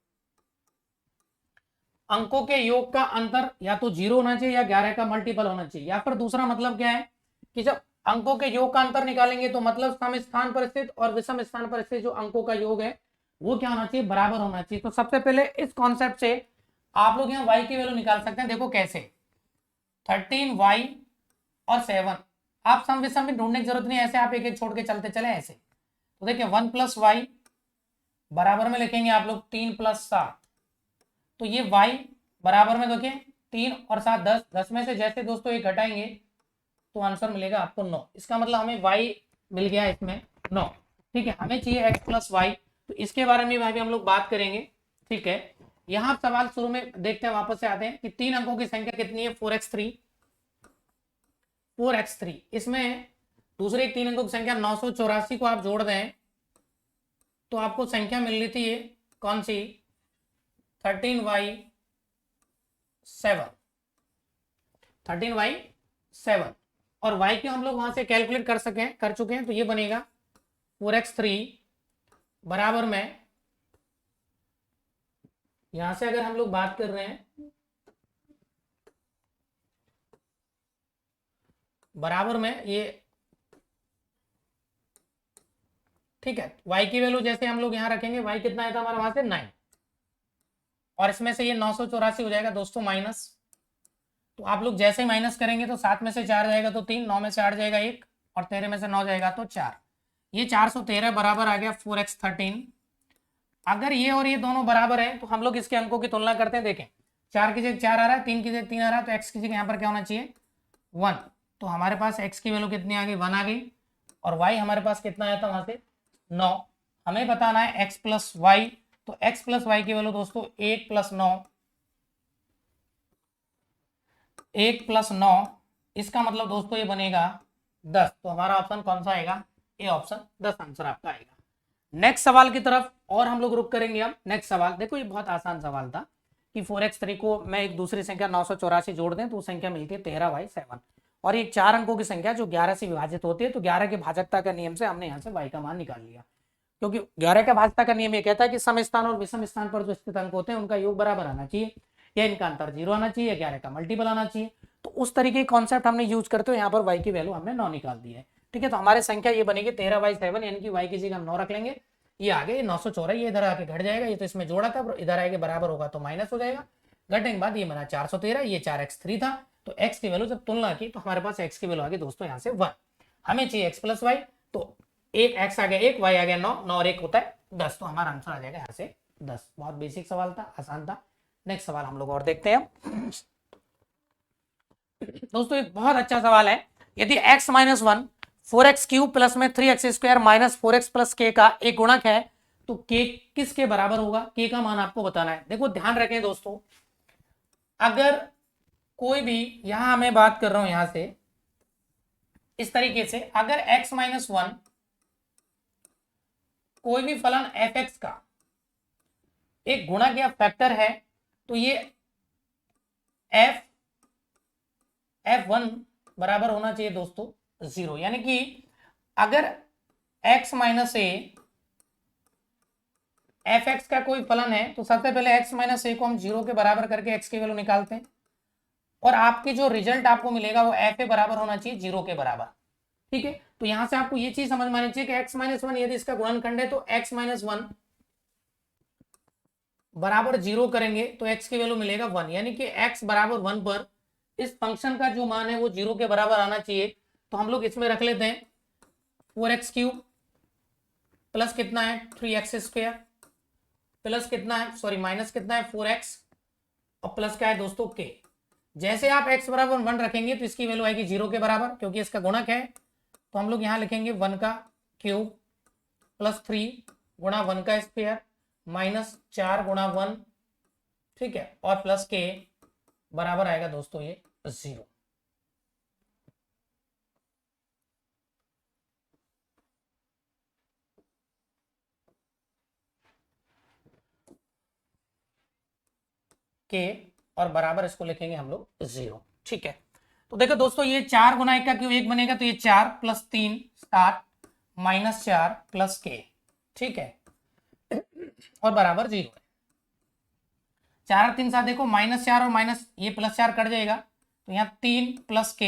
अंकों के योग का अंतर या तो 0 होना चाहिए या 11 का मल्टीपल होना चाहिए। या फिर दूसरा मतलब क्या है कि जब अंकों के योग का अंतर निकालेंगे तो मतलब सम स्थान पर स्थित और विषम स्थान पर स्थित जो अंकों का योग है वो क्या होना चाहिए, बराबर होना चाहिए। तो सबसे पहले इस कॉन्सेप्ट से आप लोग यहाँ y की वैल्यू निकाल सकते हैं। देखो कैसे, 13y और 7, आप सम विषम में ढूंढने की जरूरत नहीं, ऐसे आप एक एक छोड़ के चलते चले ऐसे। तो देखिए 1 + y बराबर में लिखेंगे आप लोग 3 + 7, तो ये y बराबर में देखिए 3 और 7 10, 10 में से जैसे दोस्तों एक घटाएंगे तो आंसर मिलेगा आपको 9। इसका मतलब हमें y मिल गया इसमें 9। ठीक है, हमें चाहिए x + y, तो इसके बारे में भी हम लोग बात करेंगे। ठीक है, यहाँ सवाल शुरू में देखते हैं, वापस से आते हैं कि 3 अंकों की संख्या कितनी है, 4x3। इसमें दूसरी एक 3 अंकों की संख्या 984 को आप जोड़ दें तो आपको संख्या मिल रही थी ये कौन सी 13y7, 13y7, और y की हम लोग वहां से कैलकुलेट कर चुके हैं, तो ये बनेगा 4x3 बराबर में, यहां से अगर हम लोग बात कर रहे हैं बराबर में ये, ठीक है, y की वैल्यू जैसे हम लोग यहां रखेंगे, y कितना आया था हमारा वहां से 9, और इसमें से ये 984 हो जाएगा दोस्तों माइनस, तो आप लोग जैसे ही माइनस करेंगे तो 7 में से 4 जाएगा तो 3, 9 में से 8 जाएगा 1, और 13 में से 9 जाएगा तो 4, ये 413 बराबर आ गया 4x13। अगर ये और ये दोनों बराबर है तो हम लोग इसके अंकों की तुलना करते हैं, देखें 4 की जगह 4 आ रहा है, 3 की जगह 3 आ रहा है, तो x की जगह यहाँ पर क्या होना चाहिए 1, तो हमारे पास x की वैल्यू कितनी आ गई 1 आ गई, और y हमारे पास कितना आया था वहां से 9, हमें बताना है x प्लस वाई, तो x प्लस वाई की वैल्यू दोस्तों 1 प्लस 9, 1 प्लस 9, इसका मतलब दोस्तों ये बनेगा 10, तो हमारा ऑप्शन कौन सा आएगा, ये ऑप्शन 10 आंसर आपका आएगा। नेक्स्ट सवाल की तरफ और हम लोग रुक करेंगे। अब नेक्स्ट सवाल देखो, ये बहुत आसान सवाल था कि 4x3 को मैं एक दूसरी संख्या 984 जोड़ दें तो संख्या मिलती है 13y7, और एक 4 अंकों की संख्या जो 11 से विभाजित होती है, तो 11 के भाजकता का नियम से हमने यहाँ से y का मान निकाल लिया, क्योंकि 11 का भाजकता का नियम ये कहता है कि सम स्थान और विषम स्थान पर जो स्थित अंक होते हैं उनका योग बराबर आना चाहिए, या इनका अंतर 0 आना चाहिए, 11 का मल्टीपल आना चाहिए, तो उस तरीके के कॉन्सेप्ट हमने यूज करते हुए यहाँ पर y की वैल्यू हमने 9 निकाल दी है। ठीक है, तो हमारी संख्या ये बनेगी 13y7, यानी कि y की जगह हम 9 रख लेंगे, ये आगे 914, ये इधर आके घट जाएगा, ये तो इसमें जोड़ा था, इधर आगे बराबर होगा तो माइनस हो जाएगा, घटने के बाद ये बना 413, ये 4x3 था, तो x की वैल्यू जब तुलना की तो हमारे पास x की वैल्यू आ गई दोस्तों यहाँ से 1, हमें चाहिए x प्लस वाई, तो एक x आ गया 1, y आ गया 9, 9 और 1 होता है 10, तो हमारा आंसर आ जाएगा यहाँ से 10। बहुत बेसिक सवाल था, आसान था। नेक्स्ट सवाल हम लोग और देखते हैं दोस्तों, एक बहुत अच्छा सवाल है, यदि x minus 1 4x cube plus में 3x square minus 4x plus k का एक गुणक है तो k किसके बराबर होगा, k का मान आपको बताना है। देखो ध्यान रखें दोस्तों, अगर कोई भी, यहां मैं बात कर रहा हूं यहां से इस तरीके से, अगर x माइनस 1 कोई भी फलन fx का एक गुणक या फैक्टर है तो ये f1 बराबर होना चाहिए दोस्तों 0, यानी कि अगर x माइनस ए fx का कोई फलन है तो सबसे पहले x माइनस ए को हम 0 के बराबर करके x की वैल्यू निकालते हैं, और आपकी जो रिजल्ट आपको मिलेगा वो एफ ए बराबर होना चाहिए 0 के बराबर। ठीक है, तो यहां से आपको ये चीज समझ में आनी चाहिए कि x माइनस 1 यदि इसका गुणनखंड है तो x माइनस 1 बराबर 0 करेंगे तो x की वैल्यू मिलेगा 1, यानी कि x बराबर 1 पर इस फंक्शन का जो मान है वो 0 के बराबर आना चाहिए। तो हम लोग इसमें रख लेते हैं 4x क्यूब प्लस कितना है 3x स्क्वायर, प्लस कितना है सॉरी माइनस कितना है 4x, और प्लस क्या है दोस्तों k। जैसे आप x बराबर 1 रखेंगे तो इसकी वैल्यू आएगी 0 के बराबर, क्योंकि इसका गुणक है, तो हम लोग यहाँ लिखेंगे 1 का क्यूब प्लस 3 गुणा 1 का स्क्वायर माइनस 4 गुणा 1, ठीक है, और प्लस k बराबर आएगा दोस्तों ये 0। k और बराबर इसको लिखेंगे हम लोग 0। ठीक है, तो देखो दोस्तों, ये 4 गुना 1 का क्यूब 1 बनेगा, तो ये 4 प्लस 3 7 माइनस 4 प्लस k, ठीक है, और बराबर 0 है। 4 और 3 7 देखो माइनस 4 और माइनस ये प्लस 4 कट जाएगा, तो यहाँ 3 प्लस k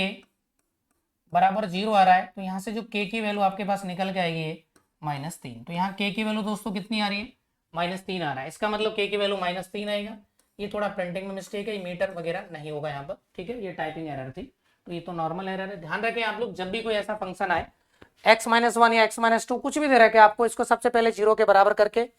बराबर 0 आ रहा है, तो यहाँ से जो k की वैल्यू आपके पास निकल के आएगी ये -3, तो यहाँ k की वैल्यू दोस्तों कितनी आ रही है -3 आ रहा है, इसका मतलब k की वैल्यू -3 आएगा। ये थोड़ा प्रिंटिंग में मिस्टेक है, ये मीटर वगैरह नहीं होगा यहाँ पर, ठीक है, ये टाइपिंग एरर थी, तो ये तो नॉर्मल एरर है। ध्यान रखें आप लोग, जब भी कोई ऐसा फंक्शन आए x माइनस 1 या x माइनस 2 कुछ भी दे रखे आपको, इसको सबसे पहले 0 के बराबर करके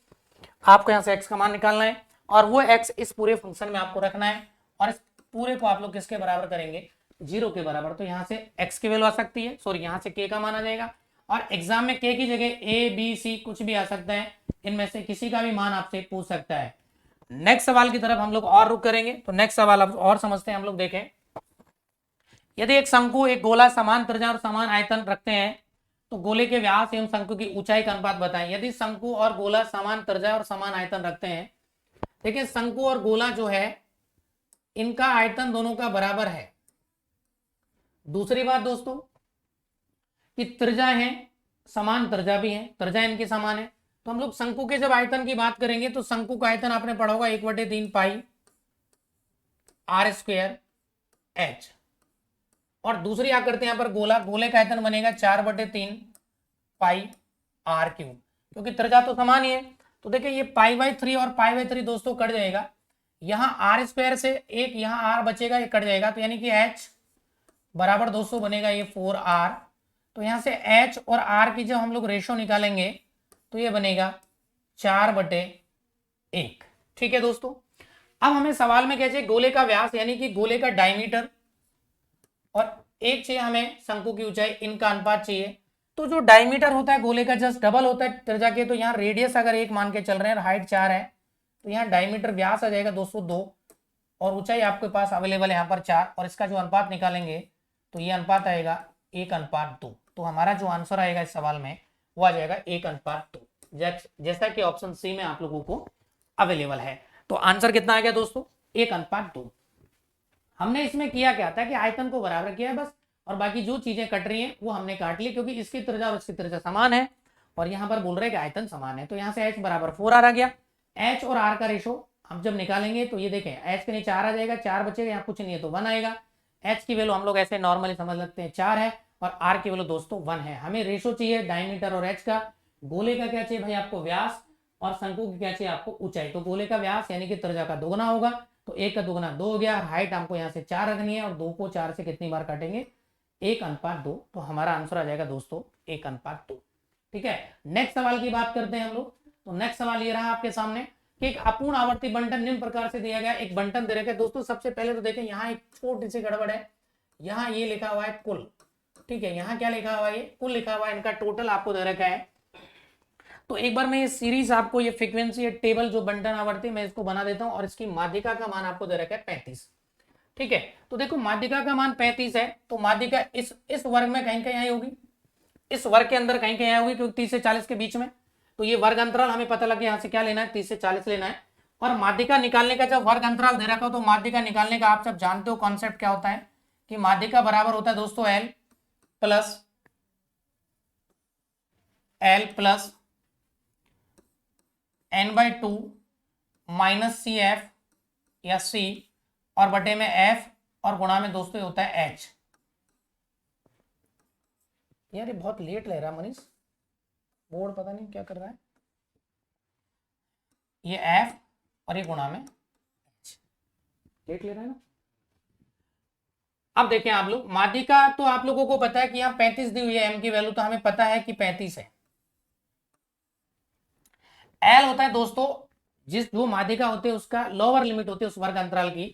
आपको यहाँ से x का मान निकालना है, और वो x इस पूरे फंक्शन में आपको रखना है, और इस पूरे को आप लोग किसके बराबर करेंगे 0 के बराबर। तो यहाँ से x की वैल्यू आ सकती है, सॉरी यहाँ से k का मान आ जाएगा, और एग्जाम में k की जगह a b c कुछ भी आ सकता है, इनमें से किसी का भी मान आपसे पूछ सकता है। नेक्स्ट सवाल की तरफ हम लोग और रुक करेंगे, तो नेक्स्ट सवाल अब और समझते हैं हम लोग। देखें यदि एक शंकु एक गोला समान त्रिज्या और समान आयतन रखते हैं तो गोले के व्यास एवं शंकु की ऊंचाई का अनुपात बताएं। यदि शंकु और गोला समान त्रिज्या और समान आयतन रखते हैं, देखिए शंकु और गोला जो है इनका आयतन दोनों का बराबर है। दूसरी बात दोस्तों कि त्रिज्या है, समान त्रिज्या भी है, त्रिज्या इनकी समान है, तो हम लोग शंकु के जब आयतन की बात करेंगे तो शंकु का आयतन आपने पढ़ा होगा 1/3 पाई आर स्क्वायर एच। और दूसरी आप करते हैं यहाँ पर गोला, गोले का आयतन बनेगा 4/3 पाई आर क्यूब, क्योंकि त्रिज्या तो समान ही है। तो देखिए ये पाई/3 और पाई/3 दोस्तों कट जाएगा, यहाँ आर स्क्वायर से एक यहाँ आर बचेगा, ये कट जाएगा, तो यानी कि एच बराबर दोस्तों बनेगा ये 4r। तो यहाँ से h और r की जब हम लोग रेशो निकालेंगे तो ये बनेगा 4/1। ठीक है दोस्तों। अब हमें सवाल में क्या चाहिए, गोले का व्यास यानी कि गोले का डायमीटर और एक चाहिए हमें शंकु की ऊंचाई, इनका अनुपात चाहिए। तो जो डायमीटर होता है गोले का जस्ट डबल होता है त्रिज्या के, तो यहाँ रेडियस अगर 1 मान के चल रहे हैं, हाइट 4 है, तो यहाँ डायमीटर व्यास आ जाएगा 202 और ऊंचाई आपके पास अवेलेबल है यहाँ पर 4, और इसका जो अनुपात निकालेंगे तो ये अनुपात आएगा 1:2। तो हमारा जो आंसर आएगा इस सवाल में वो आ जाएगा 1:2, जैसा कि ऑप्शन सी में आप लोगों को अवेलेबल है। तो आंसर कितना आ गया दोस्तों, 1:2। हमने इसमें किया क्या था कि आयतन को बराबर किया है बस, और बाकी जो चीजें कट रही हैं वो हमने काट ली, क्योंकि इसकी त्रिज्या और इसकी त्रिज्या समान है और यहाँ पर बोल रहे हैं कि आयतन समान है। तो यहाँ से h बराबर 4r आ गया। h और r का रेशो हम जब निकालेंगे तो ये देखें h के नीचे 4 आ जाएगा, 4 बचेगा, यहाँ कुछ नहीं है तो 1 आएगा। h की वैल्यू हम लोग ऐसे नॉर्मली समझ लेते हैं 4 है, और r की वैल्यू दोस्तों 1 है। हमें रेशो चाहिए डायमीटर और h का, गोले का क्या चाहिए भाई आपको, व्यास, और शंकु की क्या चाहिए आपको, ऊंचाई। तो गोले का व्यास यानी कि त्रिज्या का दोगुना होगा, तो 1 का दोगुना 2 हो गया, हाइट हमको यहाँ से 4 रखनी है, और 2 को 4 से कितनी बार काटेंगे, 1:2। तो हमारा आंसर आ जाएगा दोस्तों 1:2। ठीक है, नेक्स्ट सवाल की बात करते हैं हम लोग। तो नेक्स्ट सवाल ये रहा आपके सामने कि एक अपूर्ण आवर्ती बंटन निम्न प्रकार से दिया गया, एक बंटन दे रखे दोस्तों। सबसे पहले तो देखें यहाँ एक छोटी सी गड़बड़ है, यहाँ ये लिखा हुआ है कुल, ठीक है, यहाँ क्या लिखा हुआ है, ये कुल लिखा हुआ है, इनका टोटल आपको दे रखा है। तो एक बार मैं ये सीरीज आपको, ये फ्रीक्वेंसी, ये टेबल जो बंटन आवर्ती, मैं इसको बना देता हूँ, और इसकी माध्यिका का मान आपको दे रखा है 35। ठीक है, तो देखो माध्यिका का मान 35 है, तो माध्यिका इस वर्ग में कहीं कहीं आई होगी, इस वर्ग के अंदर कहीं कहीं आई होगी, क्योंकि 30 से 40 के बीच में। तो ये वर्ग अंतराल हमें पता लग गया, यहाँ से क्या लेना है, 30 से 40 लेना है। और माध्यिका निकालने का जब वर्ग अंतराल दे रखा हो तो माध्यिका निकालने का आप सब जानते हो कॉन्सेप्ट क्या होता है, कि माध्यिका बराबर होता है दोस्तों L plus n/2 minus CF या C, और बटे में F, और गुणा में दोस्तों होता है H। यार ये बहुत लेट ले रहा है मनीष, बोर्ड पता नहीं क्या कर रहा है। ये F और ये गुणा में H, लेट ले रहा है ना। अब देखें आप लोग, माध्यिका तो आप लोगों को पता है कि यहाँ 35 दी हुई है m की वैल्यू, तो हमें पता है कि 35 है। L होता है दोस्तों जिस जो माध्यिका होती है उसका लोअर लिमिट होती है उस वर्ग अंतराल की,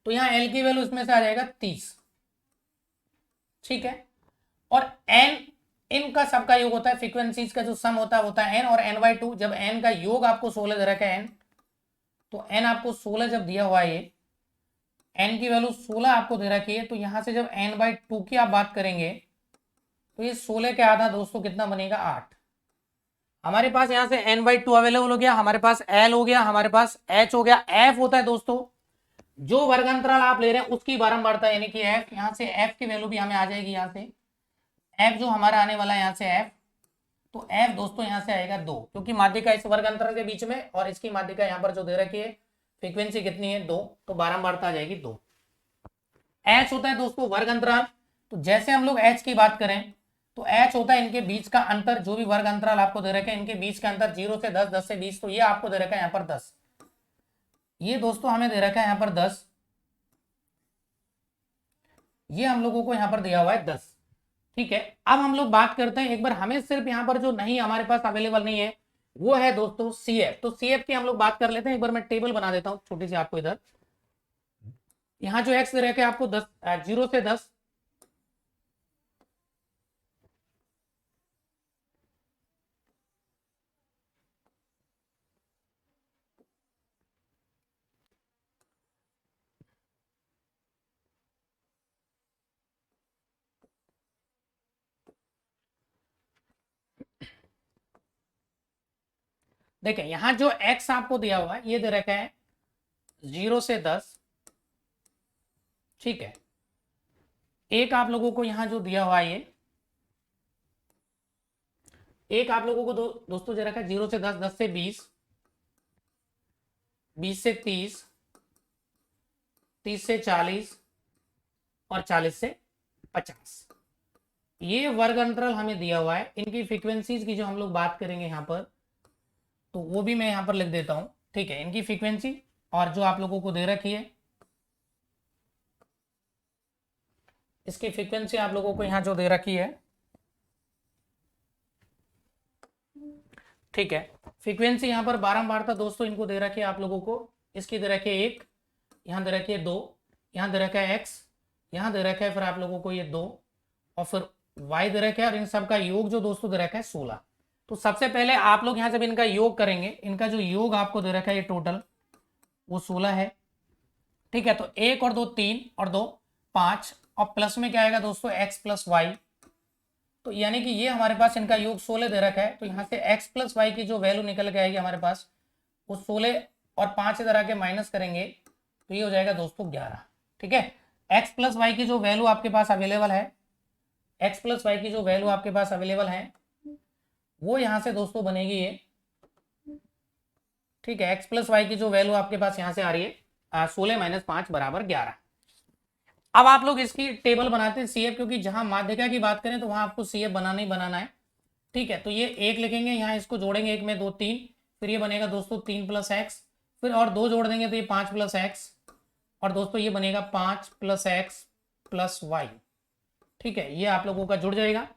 तो यहाँ L की वैल्यू इसमें से आ जाएगा 30। ठीक है, और n इनका सबका योग होता है, फ्रीक्वेंसीज का जो सम होता है n, और n/2। जब n का योग आपको 16 दे रखा है n, तो n आपको 16 जब दिया हुआ है, n की वैल्यू 16 आपको दे रखी है, तो यहां से जब n/2 की आप बात करेंगे तो ये 16 के आधा दोस्तों कितना बनेगा, 8। हमारे पास यहां से n/2 अवेलेबल हो गया, हमारे पास l हो गया, हमारे पास h हो गया। f होता है दोस्तों जो वर्ग अंतराल आप ले रहे हैं उसकी बारंबारता, यानी कि f, यहां से f की वैल्यू भी हमें आ जाएगी, यहाँ से f जो हमारा आने वाला है यहाँ से f, तो f दोस्तों यहाँ से आएगा 2, क्योंकि माध्यिका इस वर्ग अंतराल के बीच में और इसकी माध्यिका यहाँ पर जो दे रखी है फ्रीक्वेंसी कितनी है, 2, तो बारंबारता आ जाएगी 2। h होता है दोस्तों वर्ग अंतराल, तो जैसे हम लोग h की बात करें तो h होता है इनके बीच का अंतर, जो भी वर्ग अंतराल आपको दे रखे हैं इनके बीच का अंतर 0 से 10, 10 से 20, तो ये आपको दे रखा है यहाँ पर 10, ये दोस्तों हमें दे रखा है यहाँ पर 10, ये हम लोगों को यहाँ पर दिया हुआ है 10। ठीक है, अब हम लोग बात करते हैं एक बार, हमें सिर्फ यहाँ पर जो नहीं हमारे पास अवेलेबल नहीं है वो है दोस्तों CF। तो CF की हम लोग बात कर लेते हैं। एक बार मैं टेबल बना देता हूँ छोटी सी आपको इधर, यहाँ जो x दे रखे आपको 10, 0 से 10, देखें यहाँ जो x आपको दिया हुआ है ये दे रखा है 0 से 10, ठीक है। एक आप लोगों को यहाँ जो दिया हुआ है ये एक आप लोगों को दोस्तों दे रखा है 0 से 10, 10 से 20, 20 से 30, 30 से 40 और 40 से 50। ये वर्ग अंतराल हमें दिया हुआ है। इनकी फ्रीक्वेंसीज की जो हम लोग बात करेंगे यहाँ पर, तो वो भी मैं यहाँ पर लिख देता हूँ, ठीक है। इनकी फ्रीक्वेंसी और जो आप लोगों को दे रखी है, इसकी फ्रीक्वेंसी आप लोगों को यहाँ जो दे रखी है, ठीक है। फ्रीक्वेंसी यहाँ पर बारंबारता दोस्तों इनको दे रखी है आप लोगों को। इसकी दे रखी है 1, यहाँ दे रखी है 2, यहाँ दे रखा है x, यहाँ दे रखा है फिर आप लोगों को ये 2 और फिर y दे रखा है, और इन सब का योग जो दोस्तों दे रखा है 16। तो सबसे पहले आप लोग यहाँ जब इनका योग करेंगे, इनका जो योग आपको दे रखा है ये टोटल वो 16 है, ठीक है। तो 1 और 2 3 और 2 5 और प्लस में क्या आएगा दोस्तों x प्लस वाई। तो यानी कि ये हमारे पास इनका योग 16 दे रखा है। तो यहाँ से x प्लस वाई की जो वैल्यू निकल के आएगी हमारे पास वो 16 और 5 इधर आके माइनस करेंगे तो ये हो जाएगा दोस्तों 11, ठीक है। x प्लस वाई की जो वैल्यू आपके पास अवेलेबल है, x प्लस वाई की जो वैल्यू आपके पास अवेलेबल है वो यहाँ से दोस्तों बनेगी ये, ठीक है। x प्लस वाई की जो वैल्यू आपके पास यहाँ से आ रही है 16 माइनस 5 बराबर 11। अब आप लोग इसकी टेबल बनाते हैं CF, क्योंकि जहां माध्यिका की बात करें तो वहां आपको CF बनाना ही बनाना है, ठीक है। तो ये 1 लिखेंगे, यहाँ इसको जोड़ेंगे 1 में 2 3, फिर ये बनेगा दोस्तों 3 प्लस एक्स, फिर और 2 जोड़ देंगे तो ये 5 प्लस एक्स, और दोस्तों ये बनेगा 5 प्लस एक्स प्लस वाई, ठीक है। ये आप लोगों का जुड़ जाएगा।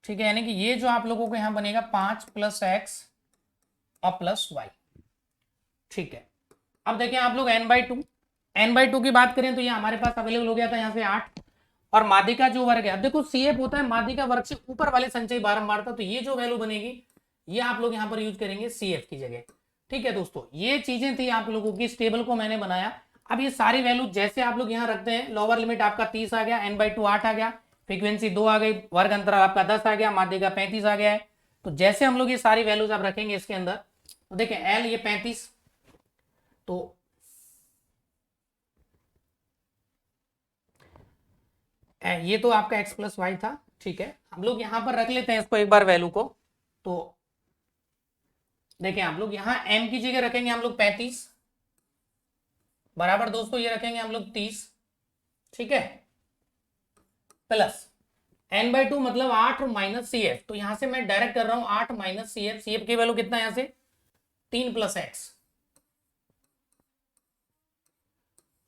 ठीक है, यानी कि ये जो आप लोगों को यहाँ बनेगा 5 प्लस एक्स और प्लस वाई, ठीक है। अब देखिए आप लोग n/2 की बात करें तो ये हमारे पास अवेलेबल हो गया था यहाँ से 8, और माध्यिका जो वर्ग है, अब देखो CF होता है माध्यिका वर्ग से ऊपर वाले संचयी बारंबारता, तो ये जो वैल्यू बनेगी ये आप लोग यहाँ पर यूज करेंगे CF की जगह, ठीक है दोस्तों। ये चीजें थी आप लोगों की, इस टेबल को मैंने बनाया। अब ये सारी वैल्यू जैसे आप लोग यहाँ रखते हैं, लोअर लिमिट आपका 30 आ गया, n/2 8 आ गया, फ्रीक्वेंसी 2 आ गई, वर्ग अंतराल आपका 10 आ गया, माध्यिका 35 आ गया है। तो जैसे हम लोग ये सारी वैल्यूज आप रखेंगे इसके अंदर, तो देखें L ये 35, तो ये तो आपका x प्लस वाई था, ठीक है। हम लोग यहाँ पर रख लेते हैं इसको एक बार वैल्यू को। तो देखें आप लोग यहाँ m की जगह रखेंगे हम लोग 35 बराबर दोस्तों ये रखेंगे हम लोग 30, ठीक है, प्लस n/2 मतलब 8 माइनस CF। तो यहां से मैं डायरेक्ट कर रहा हूं 8 माइनस CF की वैल्यू कितना है यहाँ से 3 प्लस एक्स,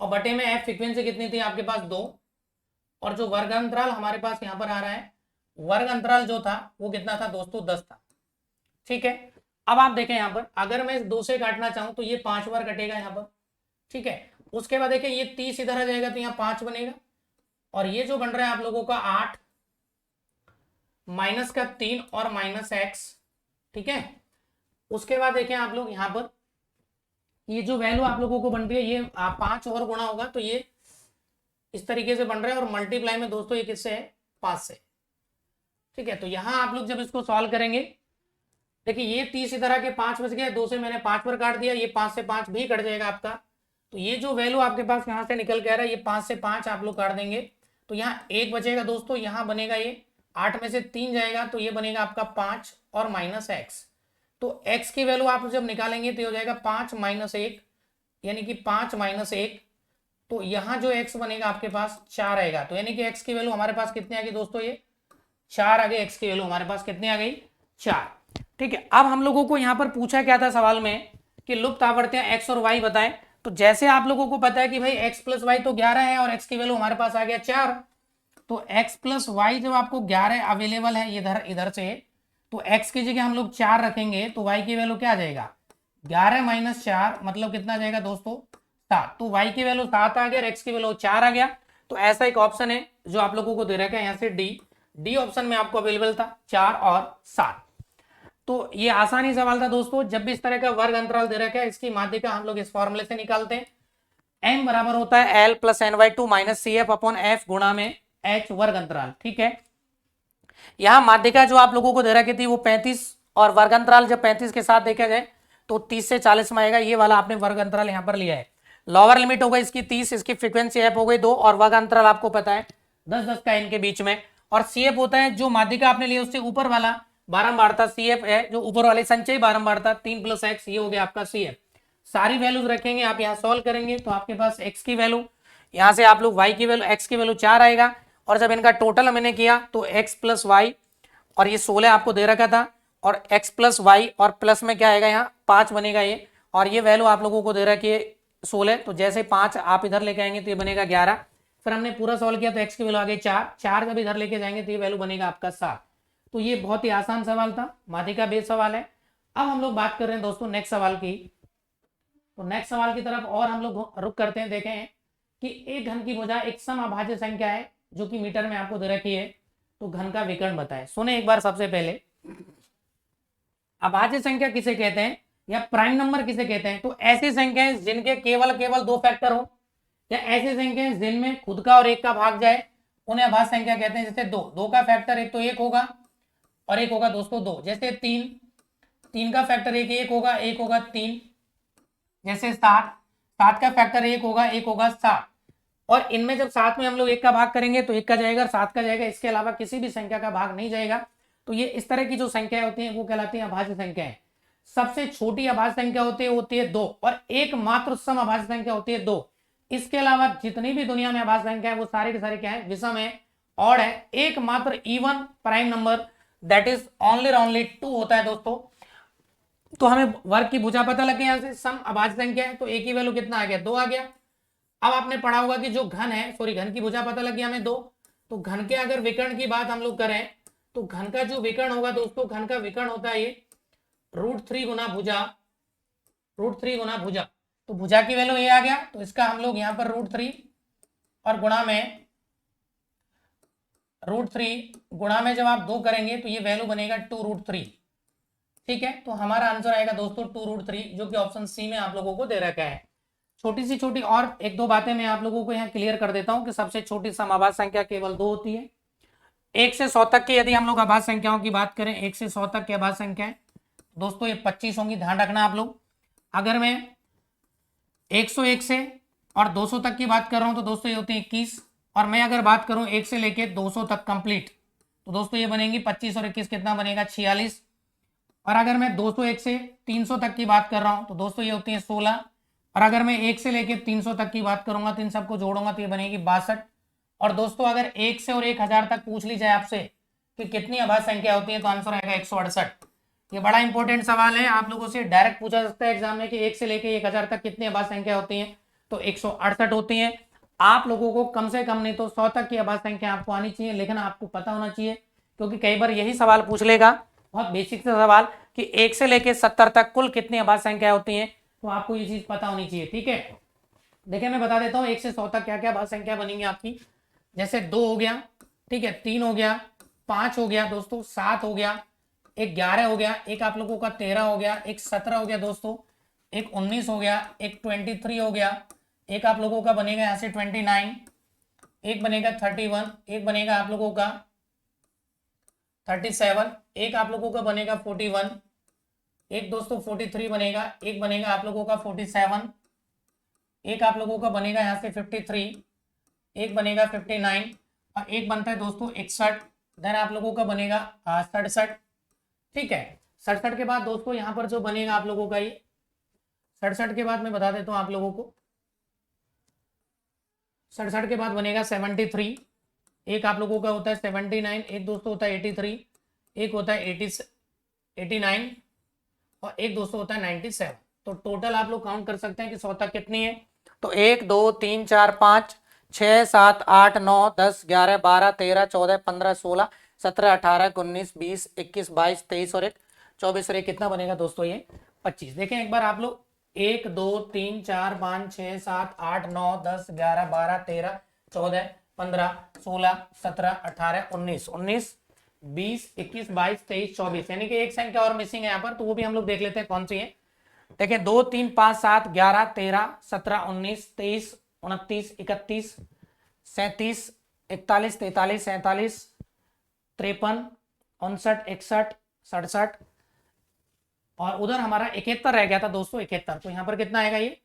और बटे में f फ्रीक्वेंसी कितनी थी आपके पास 2, और जो वर्ग अंतराल हमारे पास यहाँ पर आ रहा है, वर्ग अंतराल जो था वो कितना था दोस्तों 10 था, ठीक है। अब आप देखें यहाँ पर अगर मैं 2 से काटना चाहूं तो ये 5 बार कटेगा यहाँ पर, ठीक है। उसके बाद देखें ये 30 इधर आ जाएगा तो यहाँ 5 बनेगा, और ये जो बन रहा है आप लोगों का 8 माइनस का 3 और माइनस एक्स, ठीक है। उसके बाद देखें आप लोग यहाँ पर ये जो वैल्यू आप लोगों को बन रही है ये 5 और गुणा होगा तो ये इस तरीके से बन रहा है, और मल्टीप्लाई में दोस्तों ये किससे है 5 से, ठीक है। तो यहाँ आप लोग जब इसको सॉल्व करेंगे, देखिए ये 30 इधर आके 5 बच गया, 2 से मैंने 5 पर काट दिया, ये 5 से 5 भी कट जाएगा आपका। तो ये जो वैल्यू आपके पास यहाँ से निकल के आ रहा है ये 5 से 5 आप लोग काट देंगे तो यहाँ 1 बचेगा दोस्तों, यहाँ बनेगा ये 8 में से 3 जाएगा तो ये बनेगा आपका 5 और माइनस एक्स। तो x की वैल्यू आप जब निकालेंगे तो ये हो जाएगा 5 माइनस 1, यानी कि 5 माइनस 1, तो यहाँ जो x बनेगा आपके पास 4 आएगा। तो यानी कि x की वैल्यू हमारे पास कितनी आ गई दोस्तों, ये 4 आ गई। x की वैल्यू हमारे पास कितनी आ गई 4, ठीक है। अब हम लोगों को यहाँ पर पूछा क्या था सवाल में कि लुप्त आवर्तियां x और y बताएं। तो जैसे आप लोगों को पता है कि भाई x प्लस वाई तो 11 है और x की वैल्यू हमारे पास आ गया 4, तो x प्लस वाई जब आपको 11 अवेलेबल है इधर से, तो x की जगह हम लोग 4 रखेंगे तो y की वैल्यू क्या आ जाएगा 11 माइनस 4 मतलब कितना आ जाएगा दोस्तों 7। तो y की वैल्यू 7 आ गया और x की वैल्यू 4 आ गया। तो ऐसा एक ऑप्शन है जो आप लोगों को दे रखा है यहाँ से डी ऑप्शन में आपको अवेलेबल था 4 और 7। तो ये आसानी सवाल था दोस्तों। जब भी इस तरह का वर्ग अंतराल दे रखा है, इसकी माध्यिका हम लोग इस फॉर्मूले से निकालते हैं। m बराबर होता है l plus N by two minus C F upon F गुणा में h वर्ग अंतराल। ठीक है, यहाँ माध्यिका जो आप लोगों को दे रखी थी वो 35 और वर्ग अंतराल जब 35 के साथ देखा जाए तो 30 से 40 में आएगा। ये वाला आपने वर्ग अंतराल यहाँ पर लिया है। लोअर लिमिट हो गई इसकी 30, इसकी फ्रीक्वेंसी एफ हो गई 2 और वर्ग अंतराल आपको पता है 10-10 का इनके बीच में। और सी एफ होता है जो माध्यिका आपने लिया उससे ऊपर वाला बारंबारता, सी एफ है जो ऊपर वाले संचयी बारंबारता 3 प्लस एक्स, ये हो गया आपका सी एफ। सारी वैल्यूज रखेंगे, आप यहाँ सॉल्व करेंगे तो आपके पास x की वैल्यू, यहाँ से आप लोग y की वैल्यू, x की वैल्यू 4 आएगा। और जब इनका टोटल मैंने किया तो x प्लस वाई, और ये 16 आपको दे रखा था, और x प्लस वाई और प्लस में क्या आएगा यहाँ 5 बनेगा ये, और ये वैल्यू आप लोगों को दे रखी है 16, तो जैसे 5 आप इधर लेके आएंगे तो ये बनेगा 11। फिर हमने पूरा सॉल्व किया तो x की वैल्यू आ गई 4 जब इधर लेके जाएंगे तो ये वैल्यू बनेगा आपका 7। तो ये बहुत ही आसान सवाल था, माध्यिका बेस्ड सवाल है। अब हम लोग बात कर रहे हैं दोस्तों नेक्स्ट सवाल की। तो नेक्स्ट सवाल की तरफ और हम लोग रुक करते हैं। देखें कि एक घन की भुजा एक सम अभाज्य संख्या है जो कि मीटर में आपको दे रखी है, तो घन का विकर्ण बताएं। सुने एक बार सबसे पहले, अभाज्य संख्या किसे कहते हैं या प्राइम नंबर किसे कहते हैं? तो ऐसी संख्याएं जिनके केवल 2 फैक्टर हो, या ऐसी संख्याएं जिनमें खुद का और एक का भाग जाए, उन्हें अभाज्य संख्या कहते हैं। जैसे 2 का फैक्टर एक तो 1 होगा और एक होगा दोस्तों 2। जैसे 3 का फैक्टर एक होगा, एक होगा 3। जैसे 7 का फैक्टर एक होगा 7। और इनमें जब 7 में हम लोग 1 का भाग करेंगे तो 1 का जाएगा, 7 का जाएगा, इसके अलावा किसी भी संख्या का भाग नहीं जाएगा। तो ये इस तरह की जो संख्याएं होती हैं वो कहलाती हैं अभाज्य संख्याएं। सबसे छोटी अभाज्य संख्या होती है 2, और एकमात्र सम अभाज्य संख्या होती है 2। इसके अलावा जितनी भी दुनिया में अभाज्य संख्या है वो सारी की सारी क्या है, विषम है, ऑड है। एकमात्र even prime number that is only 2 होता है दोस्तों। तो हमें वर्ग की भुजा पता लग गया, यहाँ से सम अभाज्य संख्या है तो एक ही वैल्यू कितना आ गया, 2 आ गया। अब आपने पढ़ा होगा कि जो घन है, घन की भुजा पता लग गया हमें 2। तो घन के अगर विकर्ण की बात हम लोग करें तो घन का जो विकर्ण होगा दोस्तों, घन का विकर्ण होता है ये √3 गुना भुजा, √3 गुना भुजा। तो भुजा की वैल्यू ये आ गया, तो इसका हम लोग यहाँ पर √3 और गुणा में जब आप 2 करेंगे तो ये वैल्यू बनेगा 2√3। ठीक है, तो हमारा आंसर आएगा दोस्तों 2√3, जो कि ऑप्शन सी में आप लोगों को दे रखा है। छोटी और एक दो बातें मैं आप लोगों को यहाँ क्लियर कर देता हूँ कि सबसे छोटी सम अभाज्य संख्या केवल 2 होती है। 1 से 100 तक की यदि हम लोग अभाज्य संख्याओं की बात करें, 1 से 100 तक की अभाज्य संख्याएं दोस्तों ये 25 होंगी, ध्यान रखना आप लोग। अगर मैं 101 से और 200 तक की बात कर रहा हूँ तो दोस्तों ये होती है 21। और मैं अगर बात करूँ 1 से लेके 200 तक कंप्लीट, तो दोस्तों ये बनेंगी 25 और 21 कितना बनेगा, 46। और अगर मैं 201 से 300 तक की बात कर रहा हूँ तो दोस्तों ये होती है 16। और अगर मैं 1 से लेके 300 तक की बात करूंगा तो इन सबको जोड़ूंगा तो ये बनेगी 62। और दोस्तों अगर 1 से और 1000 तक पूछ ली जाए आपसे कि कितनी अभाज्य संख्या होती है तो आंसर आएगा 168। ये बड़ा इंपॉर्टेंट सवाल है, आप लोगों से डायरेक्ट पूछा सकता है एग्जाम में कि 1 से लेके 1000 तक कितनी अभाज्य संख्या होती है, तो 168 होती है। आप लोगों को कम से कम नहीं तो 100 तक की अभाज्य संख्या आपको आनी चाहिए, लेकिन आपको पता होना चाहिए, क्योंकि कई बार यही सवाल पूछ लेगा, बहुत बेसिक सा सवाल, कि 1 से लेके 70 तक कुल कितनी अभाज्य संख्या होती है, तो आपको ये चीज पता होनी चाहिए। ठीक है, देखिए मैं बता देता हूँ 1 से 100 तक क्या क्या अभाज्य संख्या बनेंगी आपकी। जैसे 2 हो गया, ठीक है, 3 हो गया, 5 हो गया दोस्तों, 7 हो गया, एक 11 हो गया, एक आप लोगों का 13 हो गया, एक 17 हो गया दोस्तों, एक 19 हो गया, एक 23 हो गया, एक आप लोगों का बनेगा यहाँ से 29, एक बनेगा 31, एक बनेगा आप लोगों का 37, एक आप लोगों का बनेगा 41, एक दोस्तों 43 बनेगा, एक बनेगा आप लोगों का 47, एक आप लोगों का बनेगा यहाँ से 53, एक बनेगा 59 और एक बनता है दोस्तों 61। देन आप लोगों का बनेगा 67। ठीक है, 67 के बाद दोस्तों यहाँ पर जो बनेगा आप लोगों का ये 67 के बाद मैं बता देता हूँ आप लोगों को, 67 के बाद बनेगा 73, एक आप लोगों का होता है 79, एक दोस्तों होता है 83, एक होता है 89 और एक दोस्तों होता है 97। तो टोटल आप लोग काउंट कर सकते हैं कि 100 तक कितनी है। तो 1 2 3 4 5 6 7 8 9 10 11 12 13 14 15 16 17 18 19 20 21 22 23 और 24 और 1 कितना बनेगा दोस्तों, ये 25। देखें एक बार आप लोग, 1 2 3 4 5 6 7 8 9 10 11 12 13 14 15 16 17 18 19 19 20, 21, 22, 23, 24, यानी कि एक संख्या और मिसिंग है यहाँ पर, तो वो भी हम लोग देख लेते हैं कौन सी है। देखिए 2, 3, 5, 7, 11, 13, 17, 19, 23, 29, 31, 37, 41, 43, 47, 53, 59, 61, 67, और उधर हमारा 71 रह गया था दोस्तों, 71। तो यहाँ पर कितना आएगा ये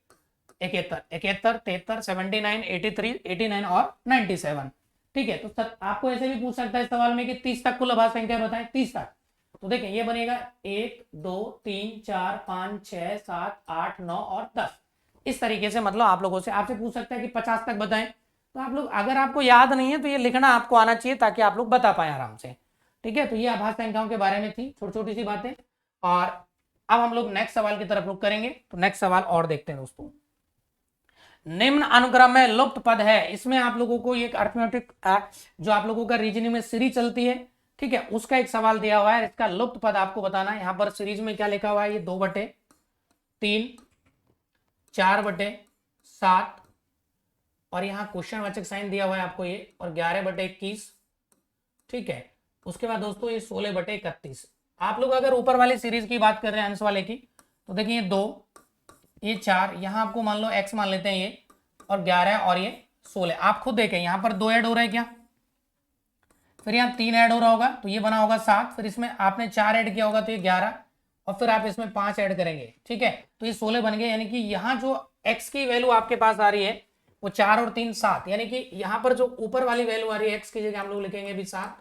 71, 71, 73, 79, 83, 89 और 97। ठीक है, तो आपको ऐसे भी पूछ सकता है सवाल में कि 30 तक कुल आभाज्य संख्या बताएं, 30 तक। तो देखें ये बनेगा 1, 2, 3, 4, 5, 6, 7, 8, 9 और 10। इस तरीके से मतलब आप लोगों से आपसे पूछ सकता है कि 50 तक बताएं। तो आप लोग अगर आपको याद नहीं है तो ये लिखना आपको आना चाहिए ताकि आप लोग बता पाए आराम से। ठीक है, तो ये आभाज्य संख्याओं के बारे में थी छोटी छोटी सी बातें। और अब हम लोग नेक्स्ट सवाल की तरफ रुख करेंगे। तो नेक्स्ट सवाल और देखते हैं दोस्तों। निम्न अनुक्रम में लुप्त पद है। इसमें आप लोगों को एक अर्थमेटिक जो आप लोगों का रीजनिंग में सीरीज चलती है, ठीक है, उसका एक सवाल दिया हुआ है। इसका लुप्त पद आपको बताना है। यहाँ पर सीरीज में क्या लिखा हुआ है, ये 2/3, 4/7, और यहाँ क्वेश्चन वाचक साइन दिया हुआ है आपको ये, और 11/21। ठीक है, उसके बाद दोस्तों ये 16/31। आप लोग अगर ऊपर वाली सीरीज की बात कर रहे हैं अंश वाले की, तो देखिए ये 2, ये 4, यहाँ आपको मान लो x मान लेते हैं ये, और 11 और ये 16। आप खुद देखें यहाँ पर 2 ऐड हो रहा है क्या, फिर यहाँ 3 ऐड हो रहा होगा तो ये बना होगा 7, फिर इसमें आपने 4 ऐड किया होगा तो ये 11, और फिर आप इसमें 5 ऐड करेंगे। ठीक है, तो ये 16 बन गए। यानी कि यहाँ जो x की वैल्यू आपके पास आ रही है वो 4 और 3 7, यानी कि यहाँ पर जो ऊपर वाली वैल्यू आ रही है x की जगह हम लोग लिखेंगे भी 7।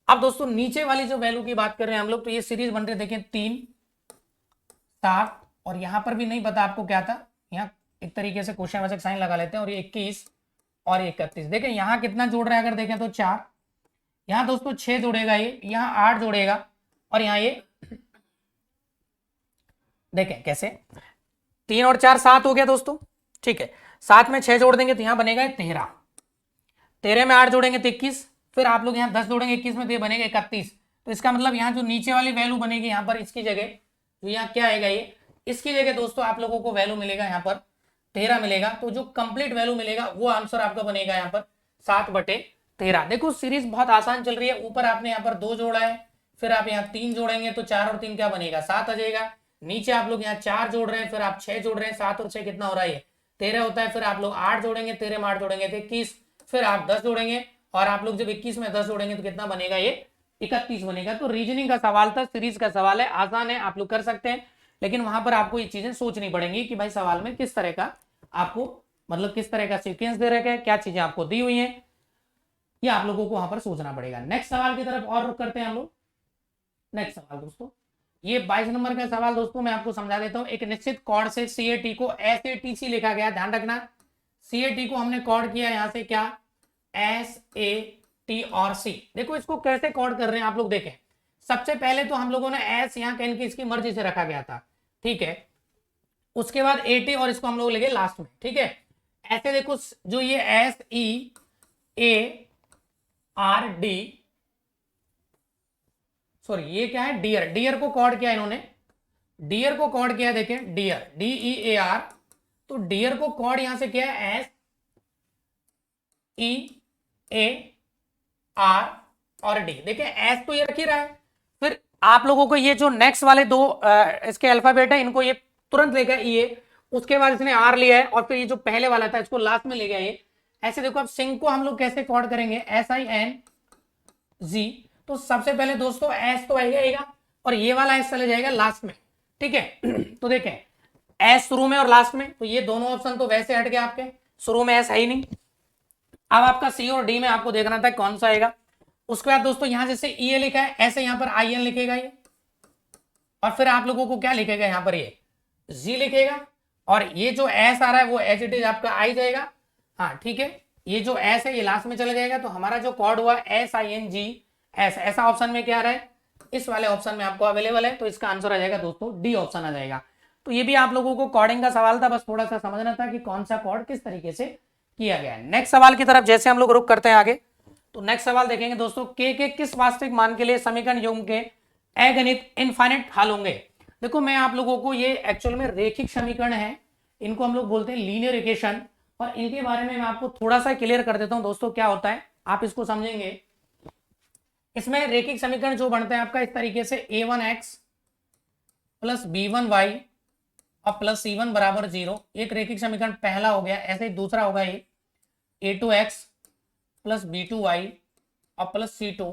अब दोस्तों नीचे वाली जो वैल्यू की बात कर रहे हैं हम लोग, तो ये सीरीज बन रही है, देखें 3, 7, और यहां पर भी नहीं पता आपको क्या था, यहाँ एक तरीके से क्वेश्चन वाचक साइन लगा लेते हैं, और ये 21 और 31। देखें यहाँ कितना जोड़ रहा है, अगर देखें तो 4, यहाँ दोस्तों 6 जोड़ेगा ये, यहाँ 8 जोड़ेगा, और यहाँ ये देखें कैसे 3 और 4 7 हो गया दोस्तों। ठीक है, 7 में 6 जोड़ देंगे तो यहाँ बनेगा 13, 13 में 8 जोड़ेंगे तो 21, फिर आप लोग यहाँ 10 जोड़ेंगे 21 में तो ये बनेगा 31। तो इसका मतलब यहाँ जो नीचे वाली वैल्यू बनेगी यहाँ पर इसकी जगह, तो यहाँ क्या आएगा ये, इसकी जगह दोस्तों आप लोगों को वैल्यू मिलेगा यहाँ पर 13 मिलेगा। तो जो कंप्लीट वैल्यू मिलेगा वो आंसर आपका बनेगा यहाँ पर 7/13। देखो सीरीज बहुत आसान चल रही है। ऊपर आपने यहाँ पर 2 जोड़ा है, फिर आप यहाँ 3 जोड़ेंगे तो 4 और 3 क्या बनेगा 7 आ जाएगा। नीचे आप लोग यहाँ 4 जोड़ रहे हैं, फिर आप 6 जोड़ रहे हैं, 7 और 6 कितना हो रहा है 13 होता है। फिर आप लोग 8 जोड़ेंगे, 13 में 8 जोड़ेंगे तो 21, फिर आप 10 जोड़ेंगे, और आप लोग जब 21 में 10 जोड़ेंगे तो कितना बनेगा ये 31 बनेगा। तो रीजनिंग का सवाल था, सीरीज का सवाल है, आसान है, आप लोग कर सकते हैं, लेकिन वहां पर आपको ये चीजें सोचनी पड़ेंगी कि भाई सवाल में किस तरह का आपको मतलब किस तरह का सीक्वेंस दे रखा है, क्या चीजें आपको दी हुई हैं, ये आप लोगों को वहां पर सोचना पड़ेगा। नेक्स्ट सवाल की तरफ और रुख करते हैं हम लोग। नेक्स्ट सवाल दोस्तों, ये 22 नंबर का सवाल दोस्तों मैं आपको समझा देता हूं। एक निश्चित कॉर्ड से CAT को SATC लिखा गया, ध्यान रखना CAT को हमने कॉर्ड किया यहां से क्या SAT और C। देखो इसको कैसे कॉर्ड कर रहे हैं आप लोग देखें। सबसे पहले तो हम लोगों ने S यहाँ कहीं की इसकी मर्जी से रखा गया था, ठीक है, उसके बाद AT और इसको हम लोग लेंगे लास्ट में। ठीक है, ऐसे देखो जो ये SEARD, सॉरी ये क्या है डियर, डियर को कॉर्ड किया इन्होंने, डियर को कॉर्ड किया, देखें डियर DEAR, तो डियर को कॉर्ड यहां से किया है SEAR और D। देखें S तो ये रख ही रहा है, फिर आप लोगों को ये जो नेक्स्ट वाले दो इसके अल्फाबेट है इनको ये तुरंत लेकर EA, उसके बाद इसने R लिया है, और फिर ये जो पहले वाला था इसको लास्ट में ले गया ये। ऐसे देखो अब सिंह को हम लोग कैसे कॉर्ड करेंगे SING। तो सबसे पहले दोस्तों S तो आएगा और ये वाला S चले जाएगा लास्ट में। ठीक है, तो देखें S शुरू में और लास्ट में, तो ये दोनों ऑप्शन तो वैसे हट गए आपके, शुरू में S है ही नहीं। अब आपका C और D में आपको देखना था कौन सा आएगा। उसके बाद दोस्तों यहां जैसे EA लिखा है ऐसे यहां पर IN लिखेगा ये, और फिर आप लोगों को क्या लिखेगा यहां पर ये G लिखेगा, और ये जो S आ रहा है वो एज इट इज आपका आई जाएगा। हाँ ठीक है, ये जो S है ये लास्ट में चला जाएगा। तो हमारा जो कॉर्ड हुआ SING S, ऐसा ऑप्शन में क्या आ रहा है, इस वाले ऑप्शन में आपको अवेलेबल है। तो इसका आंसर आ जाएगा दोस्तों D ऑप्शन आ जाएगा। तो ये भी आप लोगों को कॉर्डिंग का सवाल था, बस थोड़ा सा समझना था कि कौन सा कॉर्ड किस तरीके से किया गया है। नेक्स्ट सवाल की तरफ जैसे हम लोग रुक करते हैं आगे, तो नेक्स्ट सवाल देखेंगे दोस्तों, के किस वास्तविक मान के लिए समीकरण युग्म के अगणित इनफाइनाइट हल होंगे। देखो मैं आप लोगों को ये एक्चुअल में रेखिक समीकरण है, इनको हम लोग बोलते हैं लीनियर इक्वेशन, और इनके बारे में मैं आपको थोड़ा सा क्लियर कर देता हूं दोस्तों क्या होता है, आप इसको समझेंगे। इसमें रेखिक समीकरण जो बनता है आपका इस तरीके से a1x प्लस b1y और प्लस c1 बराबर 0, एक रेखिक समीकरण पहला हो गया। ऐसे ही दूसरा होगा ये a2x प्लस b2y और प्लस c2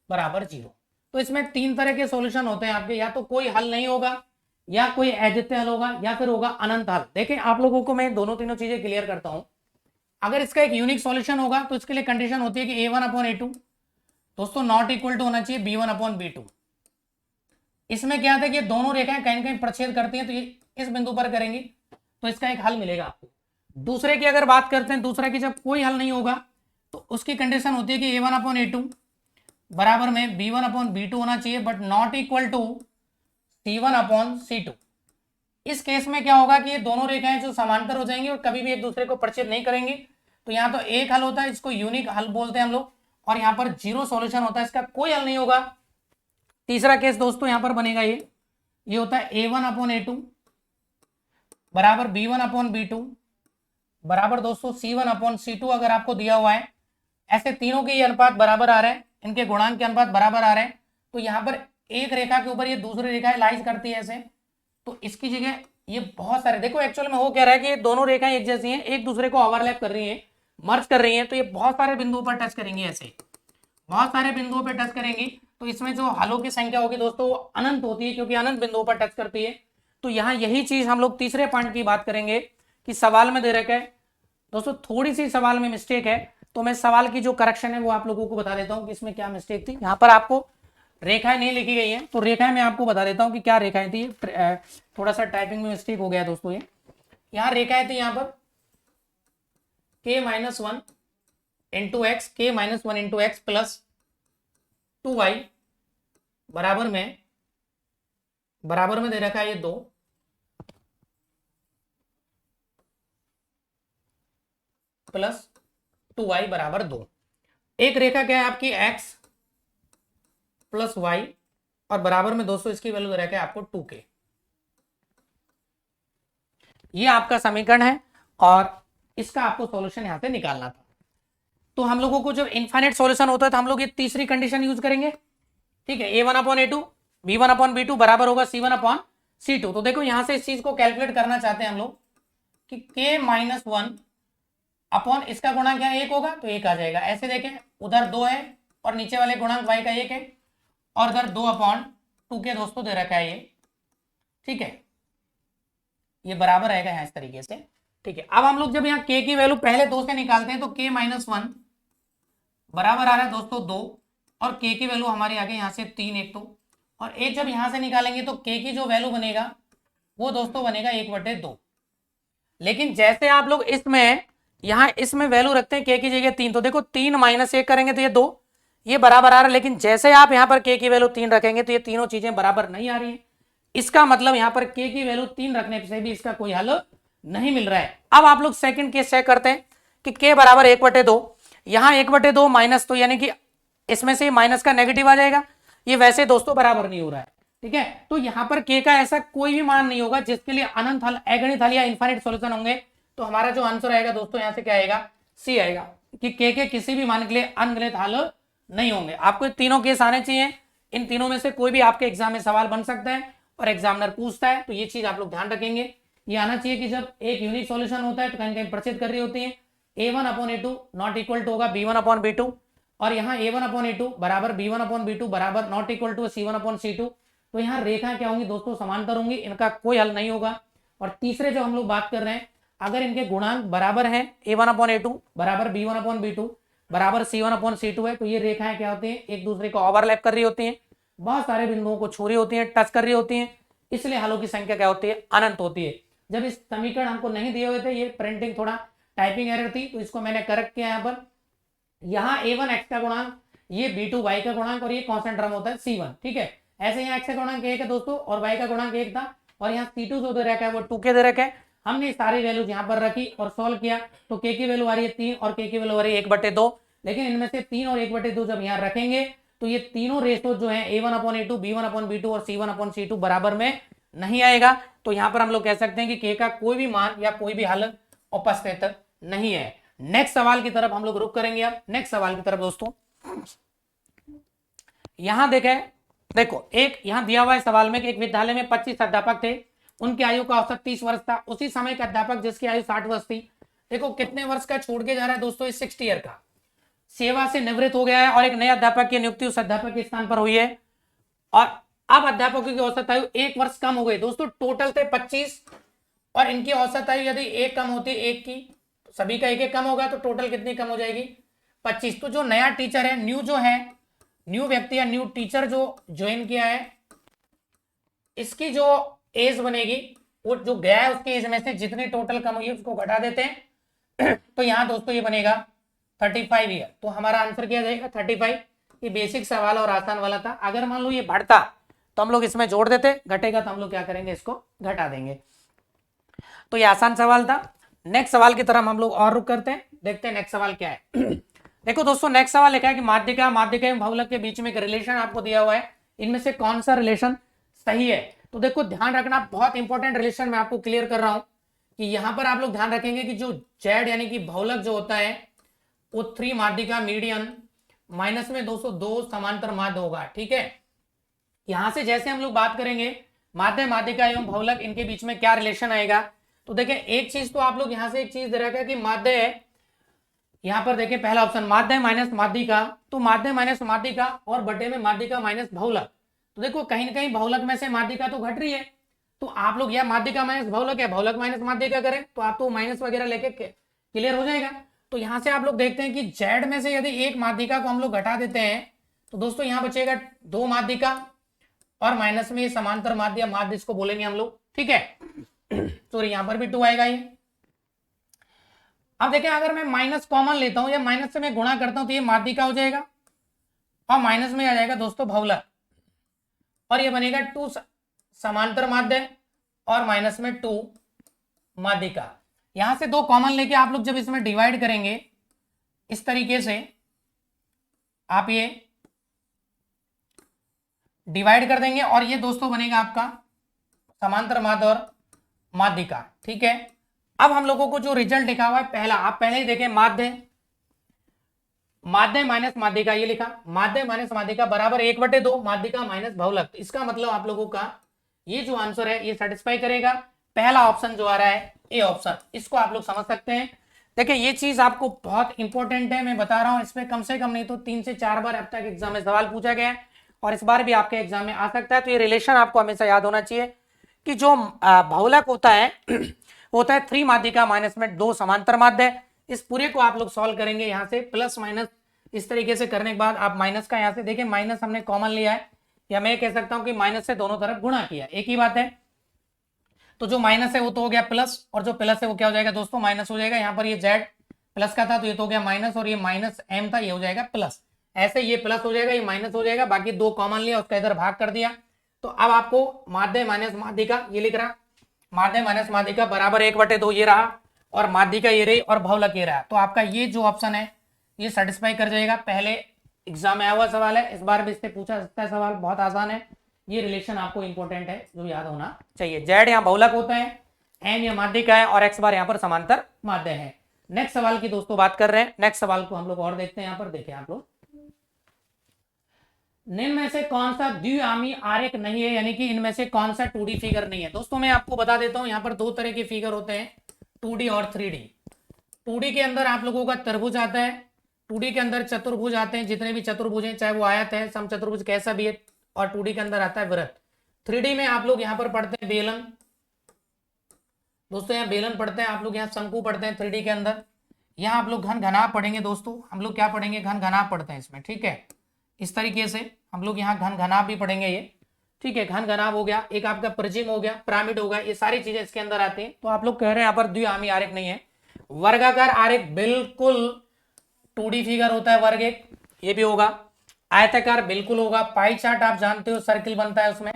बराबर 0। तो इसमें तीन तरह के सॉल्यूशन होते हैं आपके, या तो कोई हल नहीं होगा, या कोई अद्वितीय हल होगा, या फिर होगा अनंत हल। देखिए आप लोगों को मैं दोनों तीनों चीजें क्लियर करता हूं। अगर इसका एक यूनिक सॉल्यूशन होगा तो इसके लिए कंडीशन होती है कि a1/a2 दोस्तों नॉट इक्वल टू होना चाहिए b1/b2। इसमें क्या था कि दोनों रेखाएं कहीं कहीं प्रच्छेद करती हैं, तो ये इस बिंदु पर करेंगी तो इसका एक हल मिलेगा आपको। दूसरे की अगर बात करते हैं, दूसरा की जब कोई हल नहीं होगा तो उसकी कंडीशन होती है कि a1/a2 बराबर में b1/b2 होना चाहिए, but not equal to c1/c2। इस केस में क्या होगा कि ये दोनों रेखाएं जो समांतर हो जाएंगी और कभी भी एक दूसरे को प्रच्छेद नहीं करेंगी। तो यहाँ तो एक हल होता है, इसको यूनिक हल बोलते हैं हम लोग, और यहाँ पर जीरो सॉल्यूशन होता है, इसका कोई हल नहीं होगा। तीसरा केस दोस्तों यहाँ पर बनेगा ये होता है a1/a2 बराबर b1/b2 बराबर दोस्तों c1/c2। अगर आपको दिया हुआ है ऐसे तीनों के ये अनुपात बराबर आ रहे हैं, इनके गुणांक के अनुपात बराबर आ रहे हैं, तो यहाँ पर एक रेखा के ऊपर ये दूसरी रेखा लाइज करती है ऐसे, तो इसकी जगह ये बहुत सारे, देखो एक्चुअल में हो क्या रहा है कि ये दोनों रेखाएं एक जैसी हैं, एक दूसरे को ओवरलैप कर रही हैं, मर्ज कर रही हैं, तो ये बहुत सारे बिंदुओं पर टच करेंगी, ऐसे बहुत सारे बिंदुओं पर टच करेंगी। तो इसमें जो हलों की संख्या होगी दोस्तों वो अनंत होती है, क्योंकि अनंत बिंदुओं पर टच करती है। तो यहाँ यही चीज हम लोग तीसरे पॉइंट की बात करेंगे कि सवाल में दे रखा है दोस्तों, थोड़ी सी सवाल में मिस्टेक है, तो मैं सवाल की जो करेक्शन है वो आप लोगों को बता देता हूँ कि इसमें क्या मिस्टेक थी। यहाँ पर आपको रेखाएं नहीं लिखी गई हैं, तो रेखाएं मैं आपको बता देता हूँ कि क्या रेखाएं थी। थोड़ा सा टाइपिंग में मिस्टेक हो गया दोस्तों। ये यहाँ रेखाएं थी, यहाँ पर k-1 into x, k-1 into x plus 2y बराबर में दे रखा है ये 2 प्लस 2y बराबर 2। एक रेखा क्या है आपकी x प्लस y और बराबर में दोस्तों इसकी वैल्यू दे रखा है आपको 2k। ये आपका समीकरण है और इसका आपको सॉल्यूशन यहां से निकालना था। तो हम लोगों को जब इनफाइनाइट सॉल्यूशन होता है तो हम लोग ये तीसरी कंडीशन यूज करेंगे, ठीक है। a1/a2 b1/b2 बराबर होगा c1/c2। तो देखो यहां से इस चीज को कैलकुलेट करना चाहते हैं हम लोग कि k-1 अपॉन इसका गुणांक क्या 1 होगा तो 1 आ जाएगा। ऐसे देखें उधर 2 है और नीचे वाले गुणांक y का 1 है, और इधर 2/2 दोस्तों दे रखा है ये, ठीक है। ये बराबर रहेगा यहाँ इस तरीके से, ठीक है। अब हम लोग जब यहाँ k की वैल्यू पहले 2 से निकालते हैं तो k-1 बराबर आ रहा है दोस्तों 2, और k की वैल्यू हमारी आ गई यहाँ से 3 एक तो, और एक जब यहाँ से निकालेंगे तो k की जो वैल्यू बनेगा वो दोस्तों बनेगा 1/2। लेकिन जैसे आप लोग इसमें यहाँ इसमें वैल्यू रखते हैं k की जगह 3, तो देखो 3 - 1 करेंगे तो ये 2, ये बराबर आ रहा है। लेकिन जैसे आप यहाँ पर k की वैल्यू 3 रखेंगे तो ये तीनों चीजें बराबर नहीं आ रही है। इसका मतलब यहाँ पर k की वैल्यू 3 रखने से भी इसका कोई हल नहीं मिल रहा है। अब आप लोग सेकंड केस चेक करते हैं कि k बराबर 1/2, यहाँ 1/2 माइनस, तो यानी कि इसमें से माइनस का नेगेटिव आ जाएगा, ये वैसे दोस्तों बराबर नहीं हो रहा है, ठीक है। तो यहाँ पर k का ऐसा कोई भी मान नहीं होगा जिसके लिए अनंत हल, अगणित हल या इनफाइनाइट सॉल्यूशन होंगे। तो हमारा जो आंसर आएगा दोस्तों यहाँ से क्या आएगा, सी आएगा, कि k के किसी भी मान के लिए अनगिनत हल नहीं होंगे। आपको तीनों केस आने चाहिए, इन तीनों में से कोई भी आपके एग्जाम में सवाल बन सकता है और एग्जामिनर पूछता है, तो ये चीज आप लोग ध्यान रखेंगे। ये आना चाहिए कि जब एक यूनिक सॉल्यूशन होता है तो कहीं कहीं प्रच्छेद कर रही होती है, a1/a2 नॉट इक्वल टू होगा b1/b2, और यहाँ a1/a2 बराबर b1/b2 बराबर नॉट इक्वल टू c1/c2। तो यहाँ रेखा क्या होंगी दोस्तों, समांतर होंगी, इनका कोई हल नहीं होगा। और तीसरे जो हम लोग बात कर रहे हैं, अगर इनके गुणांक बराबर हैं, a1/a2 बराबर b1/b2 बराबर c1/c2 है, तो ये रेखाएं क्या होती हैं, एक दूसरे को ओवरलैप कर रही होती हैं, बहुत सारे बिंदुओं को छू रही होती हैं, टच कर रही होती हैं, इसलिए हलों की संख्या क्या होती है, अनंत होती है। जब इस समीकरण हमको नहीं दिए हुए थे, ये प्रिंटिंग थोड़ा टाइपिंग एरर थी, तो इसको मैंने करेक्ट किया। यहाँ पर यहाँ a1x का गुणांक, ये b2y का गुणांक, और ये कांस्टेंट टर्म होता है c1, ठीक है। ऐसे यहाँ x का गुणांक 1 है दोस्तों और y का गुणांक 1 था, और यहाँ c2 जो दे रखा है वो 2k दे रखा है। हमने सारी वैल्यूज यहाँ पर रखी और सॉल्व किया, तो k की वैल्यू आ रही है 3 और k की वैल्यू आ रही है 1/2। लेकिन इनमें से 3 और 1/2 जब यहाँ रखेंगे तो ये तीनों रेशो जो है a1/a2 b1/b2 और c1/c2 बराबर में नहीं आएगा। तो यहाँ पर हम लोग कह सकते हैं कि k का कोई भी मान या कोई भी हल उपस्थित नहीं है। नेक्स्ट सवाल की तरफ हम लोग रुक करेंगे। अब नेक्स्ट सवाल की तरफ दोस्तों, यहां देखें, देखो एक यहां दिया हुआ है सवाल में कि एक विद्यालय में 25 अध्यापक थे, उनकी आयु का औसत 30 वर्ष था। उसी समय का अध्यापक जिसकी आयु 60 वर्ष थी, देखो कितने वर्ष का छोड़ के जा रहा है दोस्तों, इस 60 ईयर का, सेवा से निवृत्त हो गया है और एक नए अध्यापक की नियुक्ति उस अध्यापक के स्थान पर हुई है। और अब अध्यापकों की औसत आयु 1 वर्ष कम हो गई दोस्तों, टोटल थे 25 और इनकी औसत आयु यदि एक कम होती, एक की सभी का एक एक कम होगा तो टोटल कितनी कम हो जाएगी, 25। तो जो नया टीचर है, न्यू जो है, न्यू व्यक्ति या न्यू टीचर जो ज्वाइन किया है, इसकी जो एज बनेगी, वो जो गया है उसकी एज में से जितनी टोटल कम हुई है उसको घटा देते हैं तो यहां दोस्तों ये बनेगा 35 ईयर। तो हमारा आंसर क्या जाएगा 35। ये बेसिक सवाल और आसान वाला था। अगर मान लो ये बढ़ता तो हम लोग इसमें जोड़ देते, घटेगा तो हम लोग क्या करेंगे, इसको घटा देंगे। तो ये आसान सवाल था। नेक्स्ट सवाल की तरफ हम लोग और रुक करते हैं, देखते हैं नेक्स्ट सवाल क्या है देखो दोस्तों, नेक्स्ट सवाल लिखा है कि माध्यिका एवं बहुलक के बीच में एक रिलेशन आपको दिया हुआ है, इनमें से कौन सा रिलेशन सही है। तो देखो ध्यान रखना, बहुत इंपॉर्टेंट रिलेशन मैं आपको क्लियर कर रहा हूं कि यहां पर आप लोग ध्यान रखेंगे कि जो जेड यानी कि बहुलक जो होता है वो 3 माध्यिका मीडियन माइनस में 202 समांतर माध्य होगा। ठीक है, यहां से जैसे हम लोग बात करेंगे माध्य माध्यिका एवं बहुलक इनके बीच में क्या रिलेशन आएगा, तो देखें एक चीज तो आप लोग यहां से एक चीज दे रखा है कि माध्य है, यहां पर देखें पहला ऑप्शन माध्य माइनस माध्यिका, तो माध्य माइनस माध्यिका और बटे में माध्यिका माइनस बहुलक। तो देखो कहीं ना कहीं बहुलक में से माध्यिका तो घट रही है, तो आप लोग या माध्यिका माइनस बहुलक या बहुलक माइनस माध्यिका करें तो आप तो माइनस वगैरह लेके क्लियर हो जाएगा। तो यहां से आप लोग देखते हैं कि जेड में से यदि एक माध्यिका को हम लोग घटा देते हैं तो दोस्तों यहां बचेगा 2 माध्यिका और माइनस में ये समांतर माध्य माध्य इसको बोलेंगे हम लोग। ठीक है, सॉरी यहां पर भी 2 आएगा ये। अब देखें अगर मैं माइनस कॉमन लेता हूं या माइनस से मैं गुणा करता हूं तो ये माध्यिका हो जाएगा और माइनस में आ जाएगा दोस्तों बहुलक, और ये बनेगा 2 समांतर माध्य और माइनस में 2 माध्यिका। यहां से 2 कॉमन लेके आप लोग जब इसमें डिवाइड करेंगे इस तरीके से आप ये डिवाइड कर देंगे और ये दोस्तों बनेगा आपका समांतर माध्य और माध्यिका। ठीक है, अब हम लोगों को जो रिजल्ट लिखा हुआ है पहला, आप पहले ही देखें माध्य माध्य माइनस माध्यिका, ये लिखा माध्य माइनस माध्यिका बराबर 1/2 माध्यिका माइनस बहुलक। इसका मतलब आप लोगों का ये जो आंसर है ये सेटिस्फाई करेगा पहला ऑप्शन जो आ रहा है ए ऑप्शन, इसको आप लोग समझ सकते हैं। देखिए ये चीज आपको बहुत इंपॉर्टेंट है, मैं बता रहा हूं, इसमें कम से कम नहीं तो 3 से 4 बार अब तक एग्जाम में सवाल पूछा गया है और इस बार भी आपके एग्जाम में आ सकता है। तो ये रिलेशन आपको हमेशा याद होना चाहिए कि जो बहुलक होता है होता है 3 माध्यिका माइनस में 2 समांतर माध्य। इस पूरे को आप लोग सॉल्व करेंगे यहाँ से प्लस माइनस इस तरीके से करने के बाद आप माइनस का यहाँ से देखिए माइनस हमने कॉमन लिया है, या मैं कह सकता हूं कि माइनस से दोनों तरफ गुणा किया, एक ही बात है। तो जो माइनस है वो तो हो गया प्लस और जो प्लस है वो क्या हो जाएगा दोस्तों माइनस हो जाएगा। यहाँ पर ये जेड प्लस का था तो ये तो हो गया माइनस और ये माइनस एम था ये हो जाएगा प्लस, ऐसे ये प्लस हो जाएगा ये माइनस हो जाएगा, बाकी 2 कॉमन लिया उसका इधर भाग कर दिया। तो अब आपको माध्य माइनस माध्यिका ये लिख रहा, माध्य माइनस माध्यिका बराबर 1/2 ये रहा और माध्यिका ये रही और बहुलक ये रहा। तो आपका ये जो ऑप्शन है ये सेटिस्फाई कर जाएगा। पहले एग्जाम में आया हुआ सवाल है, इस बार भी इससे पूछा सकता है सवाल, बहुत आसान है। ये रिलेशन आपको इंपॉर्टेंट है जो याद होना चाहिए। जेड यहाँ बहुलक होता है, एम यहाँ माध्यिका है और एक्स बार यहाँ पर समांतर माध्य है। नेक्स्ट सवाल की दोस्तों बात कर रहे हैं, नेक्स्ट सवाल को हम लोग और देखते हैं। यहाँ पर देखें आप लोग, निम्न में से कौन सा द्विआमी आरेख नहीं है, यानी कि इनमें से कौन सा 2D फिगर नहीं है। दोस्तों मैं आपको बता देता हूं यहाँ पर 2 तरह के फिगर होते हैं, 2D और 3D। 2D के अंदर आप लोगों का त्रिभुज आता है, 2D के अंदर चतुर्भुज आते हैं, जितने भी चतुर्भुज हैं चाहे वो आयत है समचतुर्भुज कैसा भी है, और 2D के अंदर आता है वृत्त। 3D में आप लोग यहाँ पर पढ़ते हैं बेलन, दोस्तों यहाँ बेलन पढ़ते हैं आप लोग, यहाँ शंकु पढ़ते हैं 3D के अंदर। यहाँ आप लोग घन घनाभ पढ़ेंगे दोस्तों, हम लोग क्या पढ़ेंगे घन घनाभ पढ़ते हैं इसमें। ठीक है, इस तरीके से हम लोग यहाँ घन घनाभ भी पढ़ेंगे ये। ठीक है, घन घनाभ हो गया, एक आपका प्रिज्म हो गया, पिरामिड हो गया, ये सारी चीजें इसके अंदर आती हैं। तो आप लोग कह रहे हैं यहाँ पर द्विआमी आरेख नहीं है। वर्गाकार आरेख बिल्कुल 2D फिगर होता है वर्ग एक, ये भी होगा। आयताकार बिल्कुल होगा, पाई चार्ट आप जानते हो सर्किल बनता है उसमें,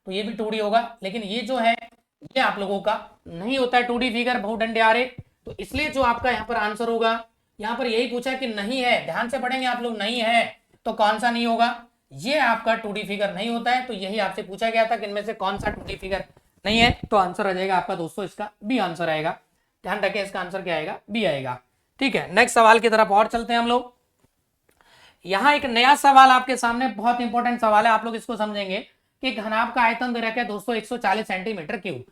तो ये भी 2D होगा। लेकिन ये जो है ये आप लोगों का नहीं होता है 2D फिगर, बहुदंडीय आरेख। तो इसलिए जो आपका यहाँ पर आंसर होगा, यहाँ पर यही पूछा कि नहीं है, ध्यान से पढ़ेंगे आप लोग, नहीं है तो कौन सा नहीं होगा, ये आपका 2D फिगर नहीं होता है। तो यही आपसे पूछा गया था कि इनमें से कौन सा 2D फिगर नहीं है, तो आंसर आ जाएगा आपका दोस्तों इसका बी आंसर आएगा। ध्यान रखें इसका आंसर क्या आएगा, बी आएगा। ठीक है, नेक्स्ट सवाल की तरफ और चलते हैं हम लोग। यहाँ एक नया सवाल आपके सामने, बहुत इंपॉर्टेंट सवाल है, आप लोग इसको समझेंगे कि घनाभ का आयतन दे रखा है दोस्तों 140 सेंटीमीटर क्यूब।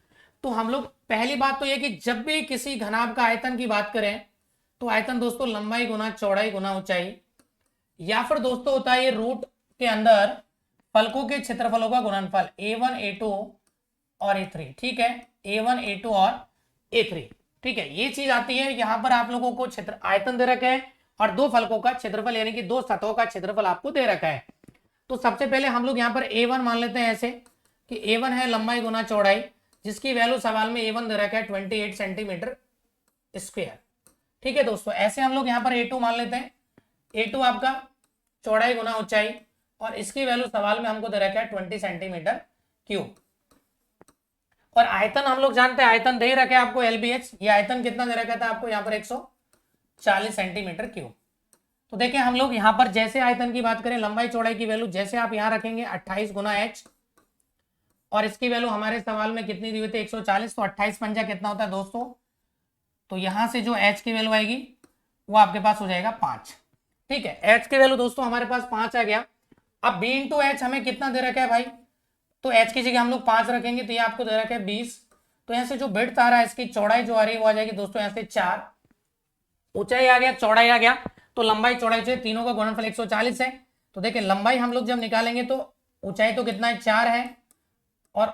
तो हम लोग पहली बात तो ये कि जब भी किसी घनाभ का आयतन की बात करें तो आयतन दोस्तों लंबाई गुना चौड़ाई गुना ऊंचाई, या फिर दोस्तों होता है ये रूट के अंदर फलकों के क्षेत्रफलों का गुणनफल a1 a2 और a3। ठीक है, a1 a2 और a3। ठीक है, ये चीज आती है। यहां पर आप लोगों को क्षेत्र आयतन दे रखा है और दो फलकों का क्षेत्रफल यानी कि दो सतहों का क्षेत्रफल आपको दे रखा है। तो सबसे पहले हम लोग यहाँ पर a1 मान लेते हैं ऐसे कि a1 है लंबाई गुना चौड़ाई, जिसकी वैल्यू सवाल में a1 दे रखा है 28 सेंटीमीटर स्क्वायर। ठीक है दोस्तों, ऐसे हम लोग यहाँ पर a2 मान लेते हैं, a2 आपका चौड़ाई गुना ऊंचाई और इसकी वैल्यू सवाल में हमको दे रखा है 20 सेंटीमीटर क्यूब। और आयतन हम लोग जानते हैं, आयतन दे रखा है आपको LBH। ये आयतन कितना दे रखा था आपको यहाँ पर 140 सेंटीमीटर क्यूब। तो देखिए हम लोग यहाँ पर जैसे आयतन की बात करें, लंबाई चौड़ाई की वैल्यू जैसे आप यहाँ रखेंगे 28 गुना h और इसकी वैल्यू हमारे सवाल में कितनी दी हुई थी 140, तो 28 पंजा कितना होता है दोस्तों, तो यहाँ से जो h की वैल्यू आएगी वो आपके पास हो जाएगा 5। ठीक है, h की वैल्यू दोस्तों हमारे पास 5 आ गया। अब b इंटू एच हमें कितना दे रखा है भाई, तो h की जगह हम लोग 5 रखेंगे तो ये आपको दे रखा है 20। तो यहाँ से जो विड्थ आ रहा है इसकी चौड़ाई जो आ रही है वो आ जाएगी दोस्तों यहाँ से 4, ऊंचाई आ गया चौड़ाई आ गया, तो लंबाई चौड़ाई जो है तीनों का गुणनफल 140 है। तो देखिए लंबाई हम लोग जब निकालेंगे तो ऊंचाई तो कितना है 4 है, और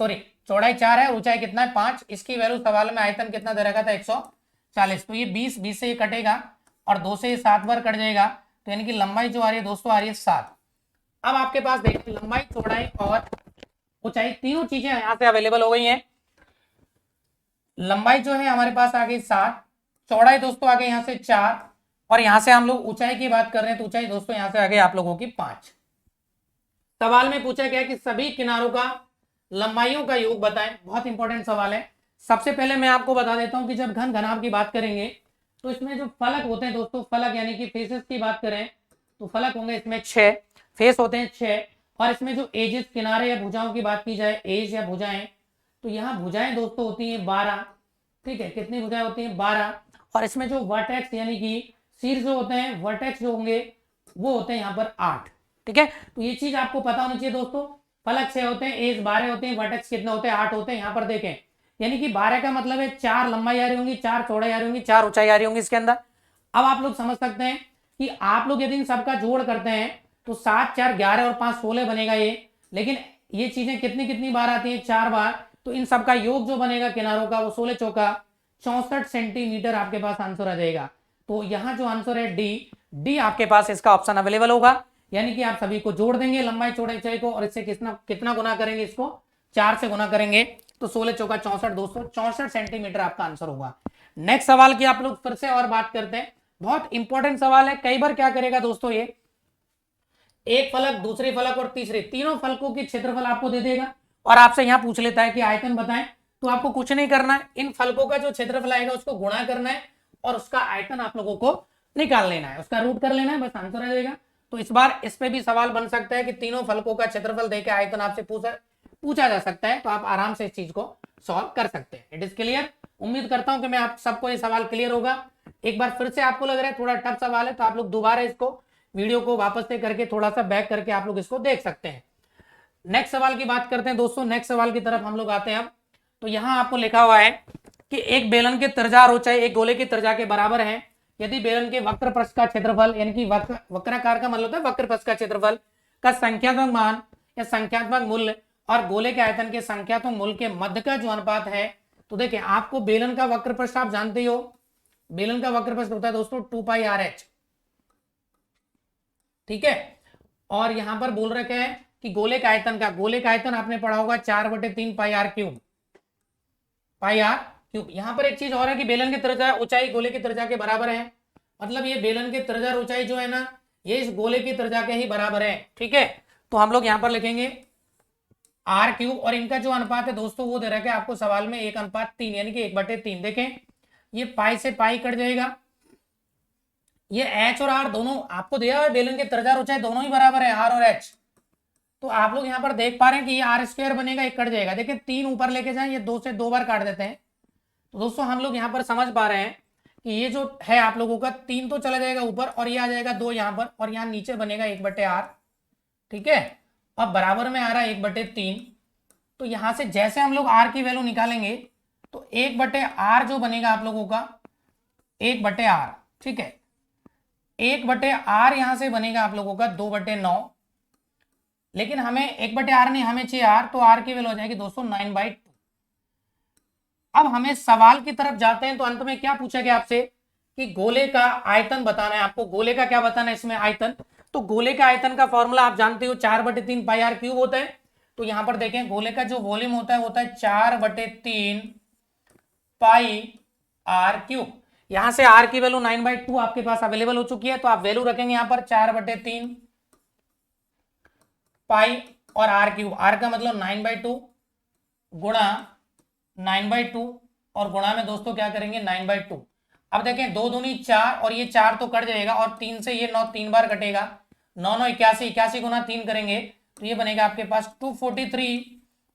सॉरी चौड़ाई 4 है, ऊंचाई कितना है 5। इसकी वैल्यू सवाल में आयतन कितना दे रखा था 140। तो ये 20 से ये कटेगा और 2 से ये 7 बार कट जाएगा, तो यानी कि लंबाई जो आ रही है दोस्तों आ रही है 7। अब आपके पास देखिए लंबाई चौड़ाई और ऊंचाई तीनों चीजें यहाँ से अवेलेबल हो गई हैं। लंबाई जो है हमारे पास आ गई 7, चौड़ाई दोस्तों आ गई यहाँ से 4 और यहाँ से हम लोग ऊंचाई की बात कर रहे हैं तो ऊंचाई दोस्तों यहाँ से आ गई आप लोगों की 5। सवाल में पूछा गया कि सभी किनारों का लंबाइयों का योग बताएं। बहुत इंपॉर्टेंट सवाल है। सबसे पहले मैं आपको बता देता हूं कि जब घन घनाभ की बात करेंगे तो इसमें जो फलक होते हैं दोस्तों, फलक यानी कि फेसेस की बात करें तो फलक होंगे इसमें 6 फेस होते हैं 6। और इसमें जो एजेस किनारे या भुजाओं की बात की जाए, एज या भुजाएं, तो यहाँ भुजाएं दोस्तों होती हैं 12। ठीक है, कितनी भुजाएं होती हैं 12। और इसमें जो वर्टेक्स यानी कि शीर्ष जो होते हैं, वर्टेक्स जो होंगे वो होते हैं यहाँ पर 8। ठीक है, तो ये चीज आपको पता होनी चाहिए दोस्तों। फलक 6 होते हैं, एज 12 होते हैं, वर्टेक्स कितने होते हैं 8 होते हैं। यहाँ पर देखें यानी कि 12 का मतलब है 4 लंबाई आ रही होंगी, 4 चौड़ाई आ रही होंगी, 4 ऊंचाई आ रही होंगी इसके अंदर। अब आप लोग समझ सकते हैं कि आप लोग यदि इन सबका जोड़ करते हैं तो 7 4 11 और 5 16 बनेगा ये। लेकिन ये चीजें कितनी कितनी बार आती है 4 बार, तो इन सबका योग जो बनेगा किनारों का वो 16 चौका 64 सेंटीमीटर आपके पास आंसर आ जाएगा। तो यहाँ जो आंसर है डी आपके पास इसका ऑप्शन अवेलेबल होगा। यानी कि आप सभी को जोड़ देंगे लंबाई चौड़ाई ऊंचाई को और इससे कितना कितना गुना करेंगे, इसको 4 से गुना करेंगे तो 16 चौका 64 264 सेंटीमीटर आपका आंसर होगा। नेक्स्ट सवाल की आप लोग फिर से और बात करते हैं। बहुत इंपॉर्टेंट सवाल है। कई बार क्या करेगा दोस्तों, ये एक फलक दूसरे फलक और तीसरे तीनों फलकों की क्षेत्रफल आपको दे देगा और आपसे यहां पूछ लेता है कि आयतन बताएं। तो आपको कुछ नहीं करना है, इन फलकों का जो क्षेत्रफल आएगा उसको गुणा करना है और उसका आयतन आप लोगों को निकाल लेना है, उसका रूट कर लेना है, बस आंसर आ जाएगा। तो इस बार इस पे भी सवाल बन सकता है कि तीनों फलकों का क्षेत्रफल देकर आयतन आपसे पूछा जा सकता है, तो आप आराम से इस चीज को सॉल्व कर सकते हैं। It is clear. उम्मीद करता हूं कि मैं आप सबको ये सवाल क्लियर होगा। एक बार फिर से आपको लग रहा है थोड़ा टफ सवाल है तो आप लोग दोबारा इसको वीडियो को वापस से करके थोड़ा सा बैक करके आप लोग इसको देख सकते हैं। नेक्स्ट सवाल की बात करते हैं दोस्तों। नेक्स्ट सवाल की तरफ हम लोग आते हैं अब। तो यहां आपको लिखा हुआ है कि एक बेलन के त्रिज्या और ऊंचाई एक गोले की त्रिज्या के बराबर है यदि बेलन के वक्र पृष्ठ का क्षेत्रफल यानी कि वक्राकार का मतलब होता है वक्र पृष्ठ का क्षेत्रफल का संख्यात्मक मान या संख्यात्मक मूल्य और गोले के आयतन के संख्यात्मक मूल्य के मध्य का जो अनुपात है। तो देखिए आपको बेलन का वक्र पृष्ठ आप जानते हो, बेलन का वक्र पृष्ठ होता है दोस्तों 2πRh। ठीक है, और यहां पर बोल रखे हैं कि गोले का आयतन आपने पढ़ा होगा 4/3 πr³ क्यूब। यहां पर एक चीज और है कि बेलन की त्रिज्या ऊंचाई गोले की त्रिज्या के बराबर है, मतलब ये बेलन की त्रिज्या ऊंचाई जो है ना ये इस गोले की त्रिज्या के ही बराबर है। ठीक है, तो हम लोग यहां पर लिखेंगे r³ और इनका जो अनुपात है दोस्तों वो दे रखा है आपको सवाल में 1:3 यानी कि 1/3। देखें ये पाई से पाई कट जाएगा, ये h और r दोनों आपको दिया हुआ है, बेलन के त्रिज्या ऊंचाई दोनों ही बराबर है r और h। तो आप लोग यहाँ पर देख पा रहे हैं कि ये r² बनेगा, एक कट जाएगा। देखिए 3 ऊपर लेके जाए, ये 2 से 2 बार काट देते हैं। तो दोस्तों हम लोग यहाँ पर समझ पा रहे हैं कि ये जो है आप लोगों का 3 तो चला जाएगा ऊपर और ये आ जाएगा 2 यहाँ पर, और यहाँ नीचे बनेगा 1/r। ठीक है, और बराबर में आ रहा है 1/3। तो यहां से जैसे हम लोग r की वैल्यू निकालेंगे तो 1/r जो बनेगा आप लोगों का 1/r। ठीक है, 1/r यहां से बनेगा आप लोगों का 2/9, लेकिन हमें 1/r नहीं, हमें चाहिए r, तो r की वैल्यू हो जाएगी दोस्तों 9/2। अब हमें सवाल की तरफ जाते हैं, तो अंत में क्या पूछा गया आपसे कि गोले का आयतन बताना है आपको। गोले का क्या बताना है इसमें, आयतन। तो गोले का आयतन का फॉर्मूला आप जानते हो 4/3 पाई आर क्यूब होता है। तो यहां पर देखें गोले का जो वॉल्यूम होता है 4/3 पाई आर क्यूब। यहां से आर की वैल्यू 9/2 आपके पास अवेलेबल हो चुकी है, तो आप वैल्यू रखेंगे यहां पर 4/3 पाई और आर क्यूब। आर का मतलब 9/2 गुणा 9/2 और गुणा में दोस्तों क्या करेंगे 9/2। अब देखें 2 दूनी 4 और ये 4 तो कट जाएगा और 3 से ये 9 3 बार कटेगा, 9 9 81, 81 गुना 3 करेंगे तो ये बनेगा आपके पास 243,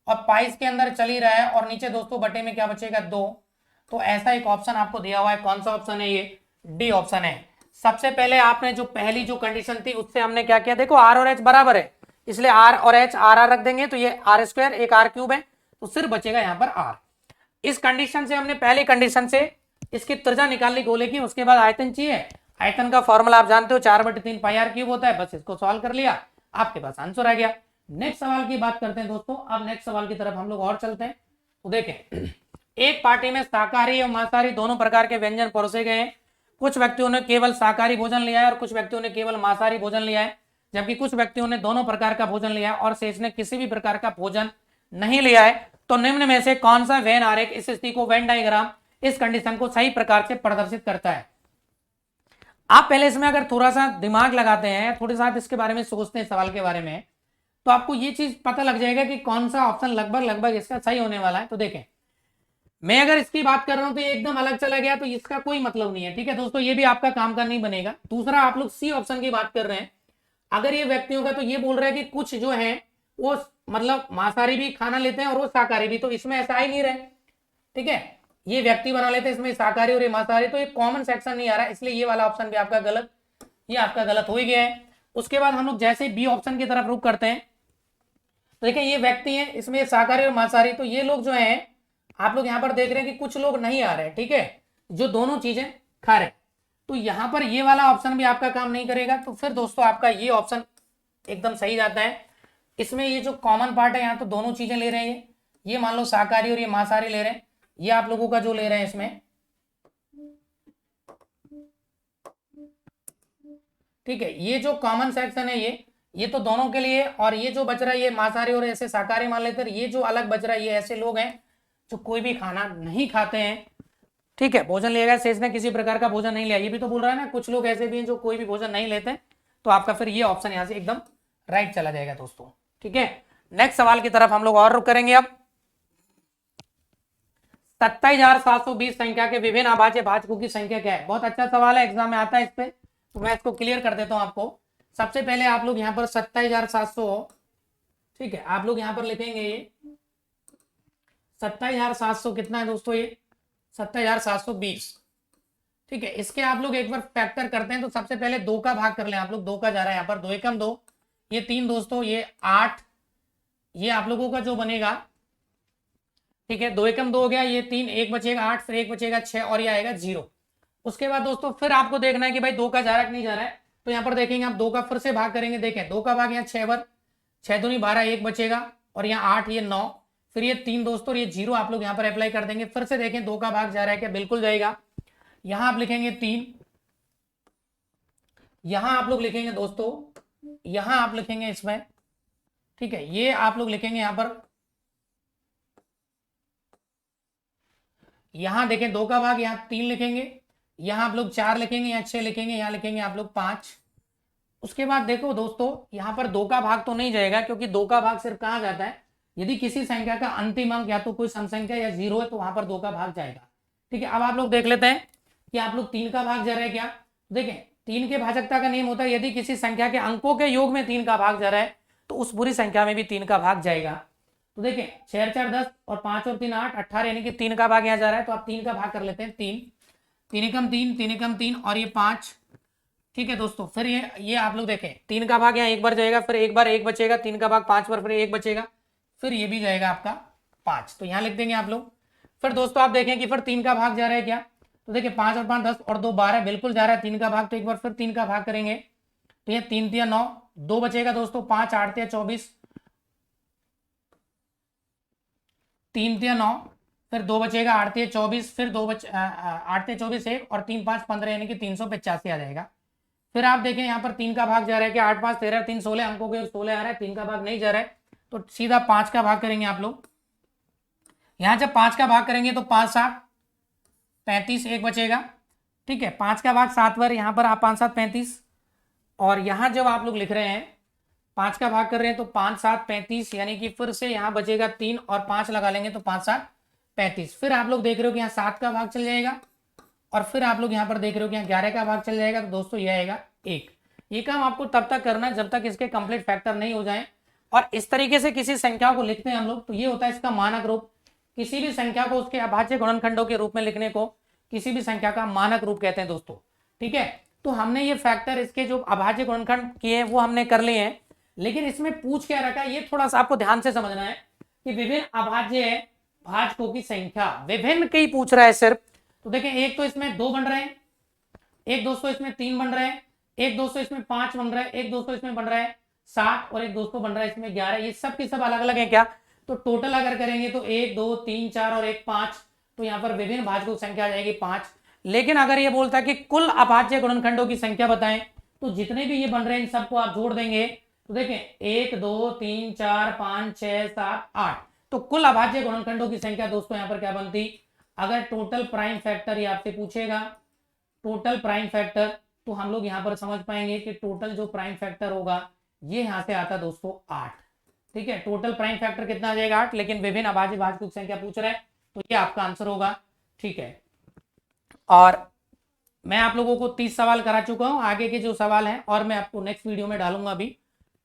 और पाइस के अंदर चल ही रहा है और नीचे दोस्तों बटे में क्या बचेगा 2। तो ऐसा एक ऑप्शन आपको दिया हुआ है, कौन सा ऑप्शन है, ये डी ऑप्शन है। सबसे पहले आपने जो पहली जो कंडीशन थी उससे हमने क्या किया, देखो आर और एच बराबर है, इसलिए आर और एच आर आर रख देंगे, तो ये आर स्क्वायर एक आर क्यूब है, तो सिर्फ बचेगा यहाँ पर आर। इस कंडीशन से हमने पहली कंडीशन से इसकी त्रिज्या निकाल ली गोले की, उसके बाद आयतन चाहिए। आयतन का फॉर्मूला आप जानते हो 4/3 पाई आर क्यूब होता है, बस इसको सॉल्व कर लिया, आपके पास आंसर आ गया। नेक्स्ट सवाल की बात करते हैं दोस्तों। अब नेक्स्ट सवाल की तरफ हम लोग और चलते हैं। तो देखें एक पार्टी में शाकाहारी और मांसाहारी दोनों प्रकार के व्यंजन परोसे गए हैं। कुछ व्यक्तियों ने केवल शाकाहारी भोजन लिया है और कुछ व्यक्तियों ने केवल मांसाहारी भोजन लिया है, जबकि कुछ व्यक्तियों ने दोनों प्रकार का भोजन लिया है और शेष ने किसी भी प्रकार का भोजन नहीं लिया है। तो निम्न में से कौन सा वेन आरेख इस स्थिति को, वेन डायग्राम इस कंडीशन को सही प्रकार से प्रदर्शित करता है। आप पहले इसमें अगर थोड़ा सा दिमाग लगाते हैं, थोड़े साथ इसके बारे में सोचते हैं सवाल के बारे में, तो आपको ये चीज पता लग जाएगा कि कौन सा ऑप्शन लगभग लगभग इसका सही होने वाला है। तो देखें मैं अगर इसकी बात कर रहा हूं तो ये एकदम अलग चला गया, तो इसका कोई मतलब नहीं है। ठीक है दोस्तों, ये भी आपका काम का नहीं बनेगा। दूसरा आप लोग सी ऑप्शन की बात कर रहे हैं, अगर ये व्यक्तियों का, तो ये बोल रहा है कि कुछ जो है वो मतलब मांसाहारी भी खाना लेते हैं और वो शाकाहारी भी, तो इसमें ऐसा ही नहीं रहे। ठीक है, ये व्यक्ति बना लेते हैं इसमें शाकाहारी और ये मांसाहारी, तो ये कॉमन सेक्शन नहीं आ रहा, इसलिए ये वाला ऑप्शन भी आपका गलत, ये आपका गलत हो ही गया है। उसके बाद हम लोग जैसे बी ऑप्शन की तरफ रुख करते हैं, तो देखिए ये व्यक्ति है, इसमें शाकाहारी और मांसाहारी, तो ये लोग जो है आप लोग यहाँ पर देख रहे हैं कि कुछ लोग नहीं आ रहे हैं, ठीक है, जो दोनों चीजें खा रहे हैं, तो यहाँ पर ये वाला ऑप्शन भी आपका काम नहीं करेगा। तो फिर दोस्तों आपका ये ऑप्शन एकदम सही जाता है। इसमें ये जो कॉमन पार्ट है, यहाँ तो दोनों चीजें ले रहे हैं, ये मान लो शाकाहारी और ये मांसाहारी ले रहे हैं, ये आप लोगों का जो ले रहे हैं इसमें, ठीक है, ये जो कॉमन सेक्शन है ये तो दोनों के लिए, और ये जो बच रहा है ये मांसाहारी और ऐसे शाकाहारी मान लेते हैं, ये जो अलग बच रहा है ये ऐसे लोग हैं जो कोई भी खाना नहीं खाते हैं। ठीक है, भोजन लिया गया, शेष ने किसी प्रकार का भोजन नहीं लिया, ये भी तो बोल रहा है ना, कुछ लोग ऐसे भी हैं जो कोई भी भोजन नहीं लेते। तो आपका फिर ये ऑप्शन यहाँ से एकदम राइट चला जाएगा दोस्तों। ठीक है, नेक्स्ट सवाल की तरफ हम लोग और रुक करेंगे। अब 27,720 संख्या के विभिन्न अभाज्य भाजकों की संख्या क्या है। बहुत अच्छा सवाल है, एग्जाम में आता है इस पे, तो मैं इसको क्लियर कर देता हूं आपको। सबसे पहले आप लोग यहाँ पर 27,700, ठीक है, आप लोग यहाँ पर लिखेंगे ये 27,700 कितना है दोस्तों, ये 27,720। ठीक है, इसके आप लोग एक बार फैक्टर करते हैं, तो सबसे पहले 2 का भाग कर लें आप लोग, 2 का जा रहा है यहाँ पर, 2 एकम 2, ये 3 दोस्तों, ये 8, ये आप लोगों का जो बनेगा, ठीक है, 2 एकम 2 हो गया, ये 3, 1 बचेगा 8, फिर 1 बचेगा 6 और ये आएगा 0। उसके बाद दोस्तों फिर आपको देखना है कि भाई 2 का जा रहा है कि नहीं जा रहा है, तो यहाँ पर देखेंगे आप 2 का फिर से भाग करेंगे, देखें 2 का भाग यहाँ 6 बार, 6 दूनी 12, 1 बचेगा और यहाँ 8, ये 9, फिर ये 3 दोस्तों और ये 0 आप लोग यहाँ पर अप्लाई कर देंगे। फिर से देखें 2 का भाग जा रहा है क्या, बिल्कुल जाएगा। यहाँ आप लिखेंगे 3, यहाँ आप लोग लिखेंगे दोस्तों, यहाँ आप लिखेंगे इसमें, ठीक है, ये आप लोग लिखेंगे यहाँ पर, यहाँ देखें 2 का भाग, यहाँ 3 लिखेंगे, यहाँ आप लोग 4 लिखेंगे, यहाँ 6 लिखेंगे, यहाँ लिखेंगे आप लोग 5। उसके बाद देखो दोस्तों यहाँ पर 2 का भाग तो नहीं जाएगा, क्योंकि 2 का भाग सिर्फ कहाँ जाता है, यदि किसी संख्या का अंतिम अंक या तो कोई सम संख्या या 0 है तो वहां पर 2 का भाग जाएगा। ठीक है, अब आप लोग देख लेते हैं कि आप लोग 3 का भाग जा रहा है क्या। देखें 3 के भाजकता का नियम होता है, यदि किसी संख्या के अंकों के योग में 3 का भाग जा रहा है तो उस पूरी संख्या में भी 3 का भाग जाएगा। तो देखें 6 4 10 और 5 और 3 8, 18, यानी कि 3 का भाग यहाँ जा रहा है, तो आप 3 का भाग कर लेते हैं 3। 3 एकम 3, 3 एकम 3 और ये 5। ठीक है दोस्तों, फिर ये आप लोग देखें 3 का भाग यहाँ एक बार जाएगा, फिर एक बार 1 बचेगा, 3 का भाग 5 बार, फिर 1 बचेगा, फिर ये भी जाएगा आपका 5, तो यहाँ लिख देंगे आप लोग। फिर दोस्तों आप देखें कि फिर 3 का भाग जा रहा है क्या, तो देखिए 5 और 5 10 और 2 12 बिल्कुल जा रहा है 3 का भाग, तो एक बार फिर 3 का भाग करेंगे, तो ये 3 3 9, 2 बचेगा दोस्तों, 5 8 24, 3 3 9, फिर 2 बचेगा, 8 24, फिर 2 8 24 1 और 3 5 15, यानी कि 385 आ जाएगा। फिर आप देखें यहाँ पर 3 का भाग जा रहा है कि 8 5 13 3 16 अंकों के 16 आ रहा है, 3 का भाग नहीं जा रहा है, तो सीधा 5 का भाग करेंगे आप लोग। यहाँ जब 5 का भाग करेंगे तो 5 7 35, 1 बचेगा। ठीक है, 5 का भाग 7 बार, यहाँ पर आप 5 7 35, और यहाँ जब आप लोग लिख रहे हैं 5 का भाग कर रहे हैं तो 5 7 35, यानी कि फिर से यहाँ बचेगा 3 और 5 लगा लेंगे तो 5 7 35। फिर आप लोग देख रहे हो कि यहाँ 7 का भाग चल जाएगा, और फिर आप लोग यहाँ पर देख रहे हो कि यहाँ 11 का भाग चल जाएगा, तो दोस्तों ये आएगा 1। ये काम आपको तब तक करना है जब तक इसके कंप्लीट फैक्टर नहीं हो जाए। और इस तरीके से किसी संख्या को लिखते हैं हम लोग, तो ये होता है इसका मानक रूप। किसी भी संख्या को उसके अभाज्य गुणनखंडों के रूप में लिखने को किसी भी संख्या का मानक रूप कहते हैं दोस्तों। ठीक है, तो हमने ये फैक्टर इसके जो अभाज्य गुणनखंड किए हैं वो हमने कर लिए हैं, लेकिन इसमें पूछ क्या रखा है ये थोड़ा सा आपको ध्यान से समझना है कि विभिन्न अभाज्य भाजकों की संख्या विभिन्न कई पूछ रहा है सिर्फ। तो देखें, एक तो इसमें 2 बन रहे हैं, एक दोस्तों इसमें 3 बन रहे हैं, एक दोस्तों इसमें 5 बन रहा है, एक दोस्तों इसमें बन रहा है 7, और एक दोस्तों बन रहा है इसमें 11। ये सब के सब अलग अलग है क्या, तो टोटल अगर करेंगे तो 1 2 3 4 और 1 5, तो यहाँ पर विभिन्न भाजकों की संख्या आ जाएगी 5। लेकिन अगर ये बोलता है कि कुल अभाज्य गुणनखंडों की संख्या बताएं, तो जितने भी ये बन रहे हैं इन सबको आप जोड़ देंगे, तो देखें 1 2 3 4 5 6 7 8, तो कुल अभाज्य गुणनखंडों की संख्या दोस्तों यहाँ पर क्या बनती। अगर टोटल प्राइम फैक्टर ये आपसे पूछेगा, टोटल प्राइम फैक्टर, तो हम लोग यहाँ पर समझ पाएंगे कि टोटल जो प्राइम फैक्टर होगा ये यहाँ से आता दोस्तों 8। ठीक है, टोटल प्राइम फैक्टर कितना आ जाएगा 8, लेकिन विभिन्न अभाज्य भाजकों की संख्या पूछ रहा है, तो ये आपका आंसर होगा। ठीक है, और मैं आप लोगों को 30 सवाल करा चुका हूँ, आगे के जो सवाल हैं और मैं आपको नेक्स्ट वीडियो में डालूंगा अभी।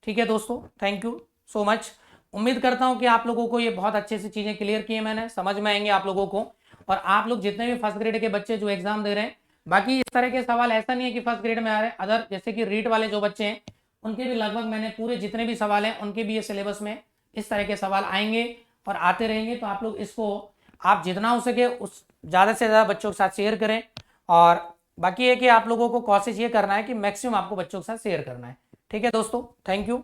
ठीक है दोस्तों, थैंक यू सो मच। उम्मीद करता हूँ कि आप लोगों को ये बहुत अच्छे से चीज़ें क्लियर की है मैंने, समझ में आएंगे आप लोगों को। और आप लोग जितने भी फर्स्ट ग्रेड के बच्चे जो एग्जाम दे रहे हैं, बाकी इस तरह के सवाल ऐसा नहीं है कि फर्स्ट ग्रेड में आ रहे हैं, अदर जैसे कि रीट वाले जो बच्चे हैं उनके भी लगभग मैंने पूरे जितने भी सवाल हैं उनके भी ये सिलेबस में इस तरह के सवाल आएंगे और आते रहेंगे। तो आप लोग इसको आप जितना हो सके उस ज़्यादा से ज़्यादा बच्चों के साथ शेयर करें, और बाकी है कि आप लोगों को कोशिश ये करना है कि मैक्सिमम आपको बच्चों के साथ शेयर करना है। ठीक है दोस्तों, थैंक यू।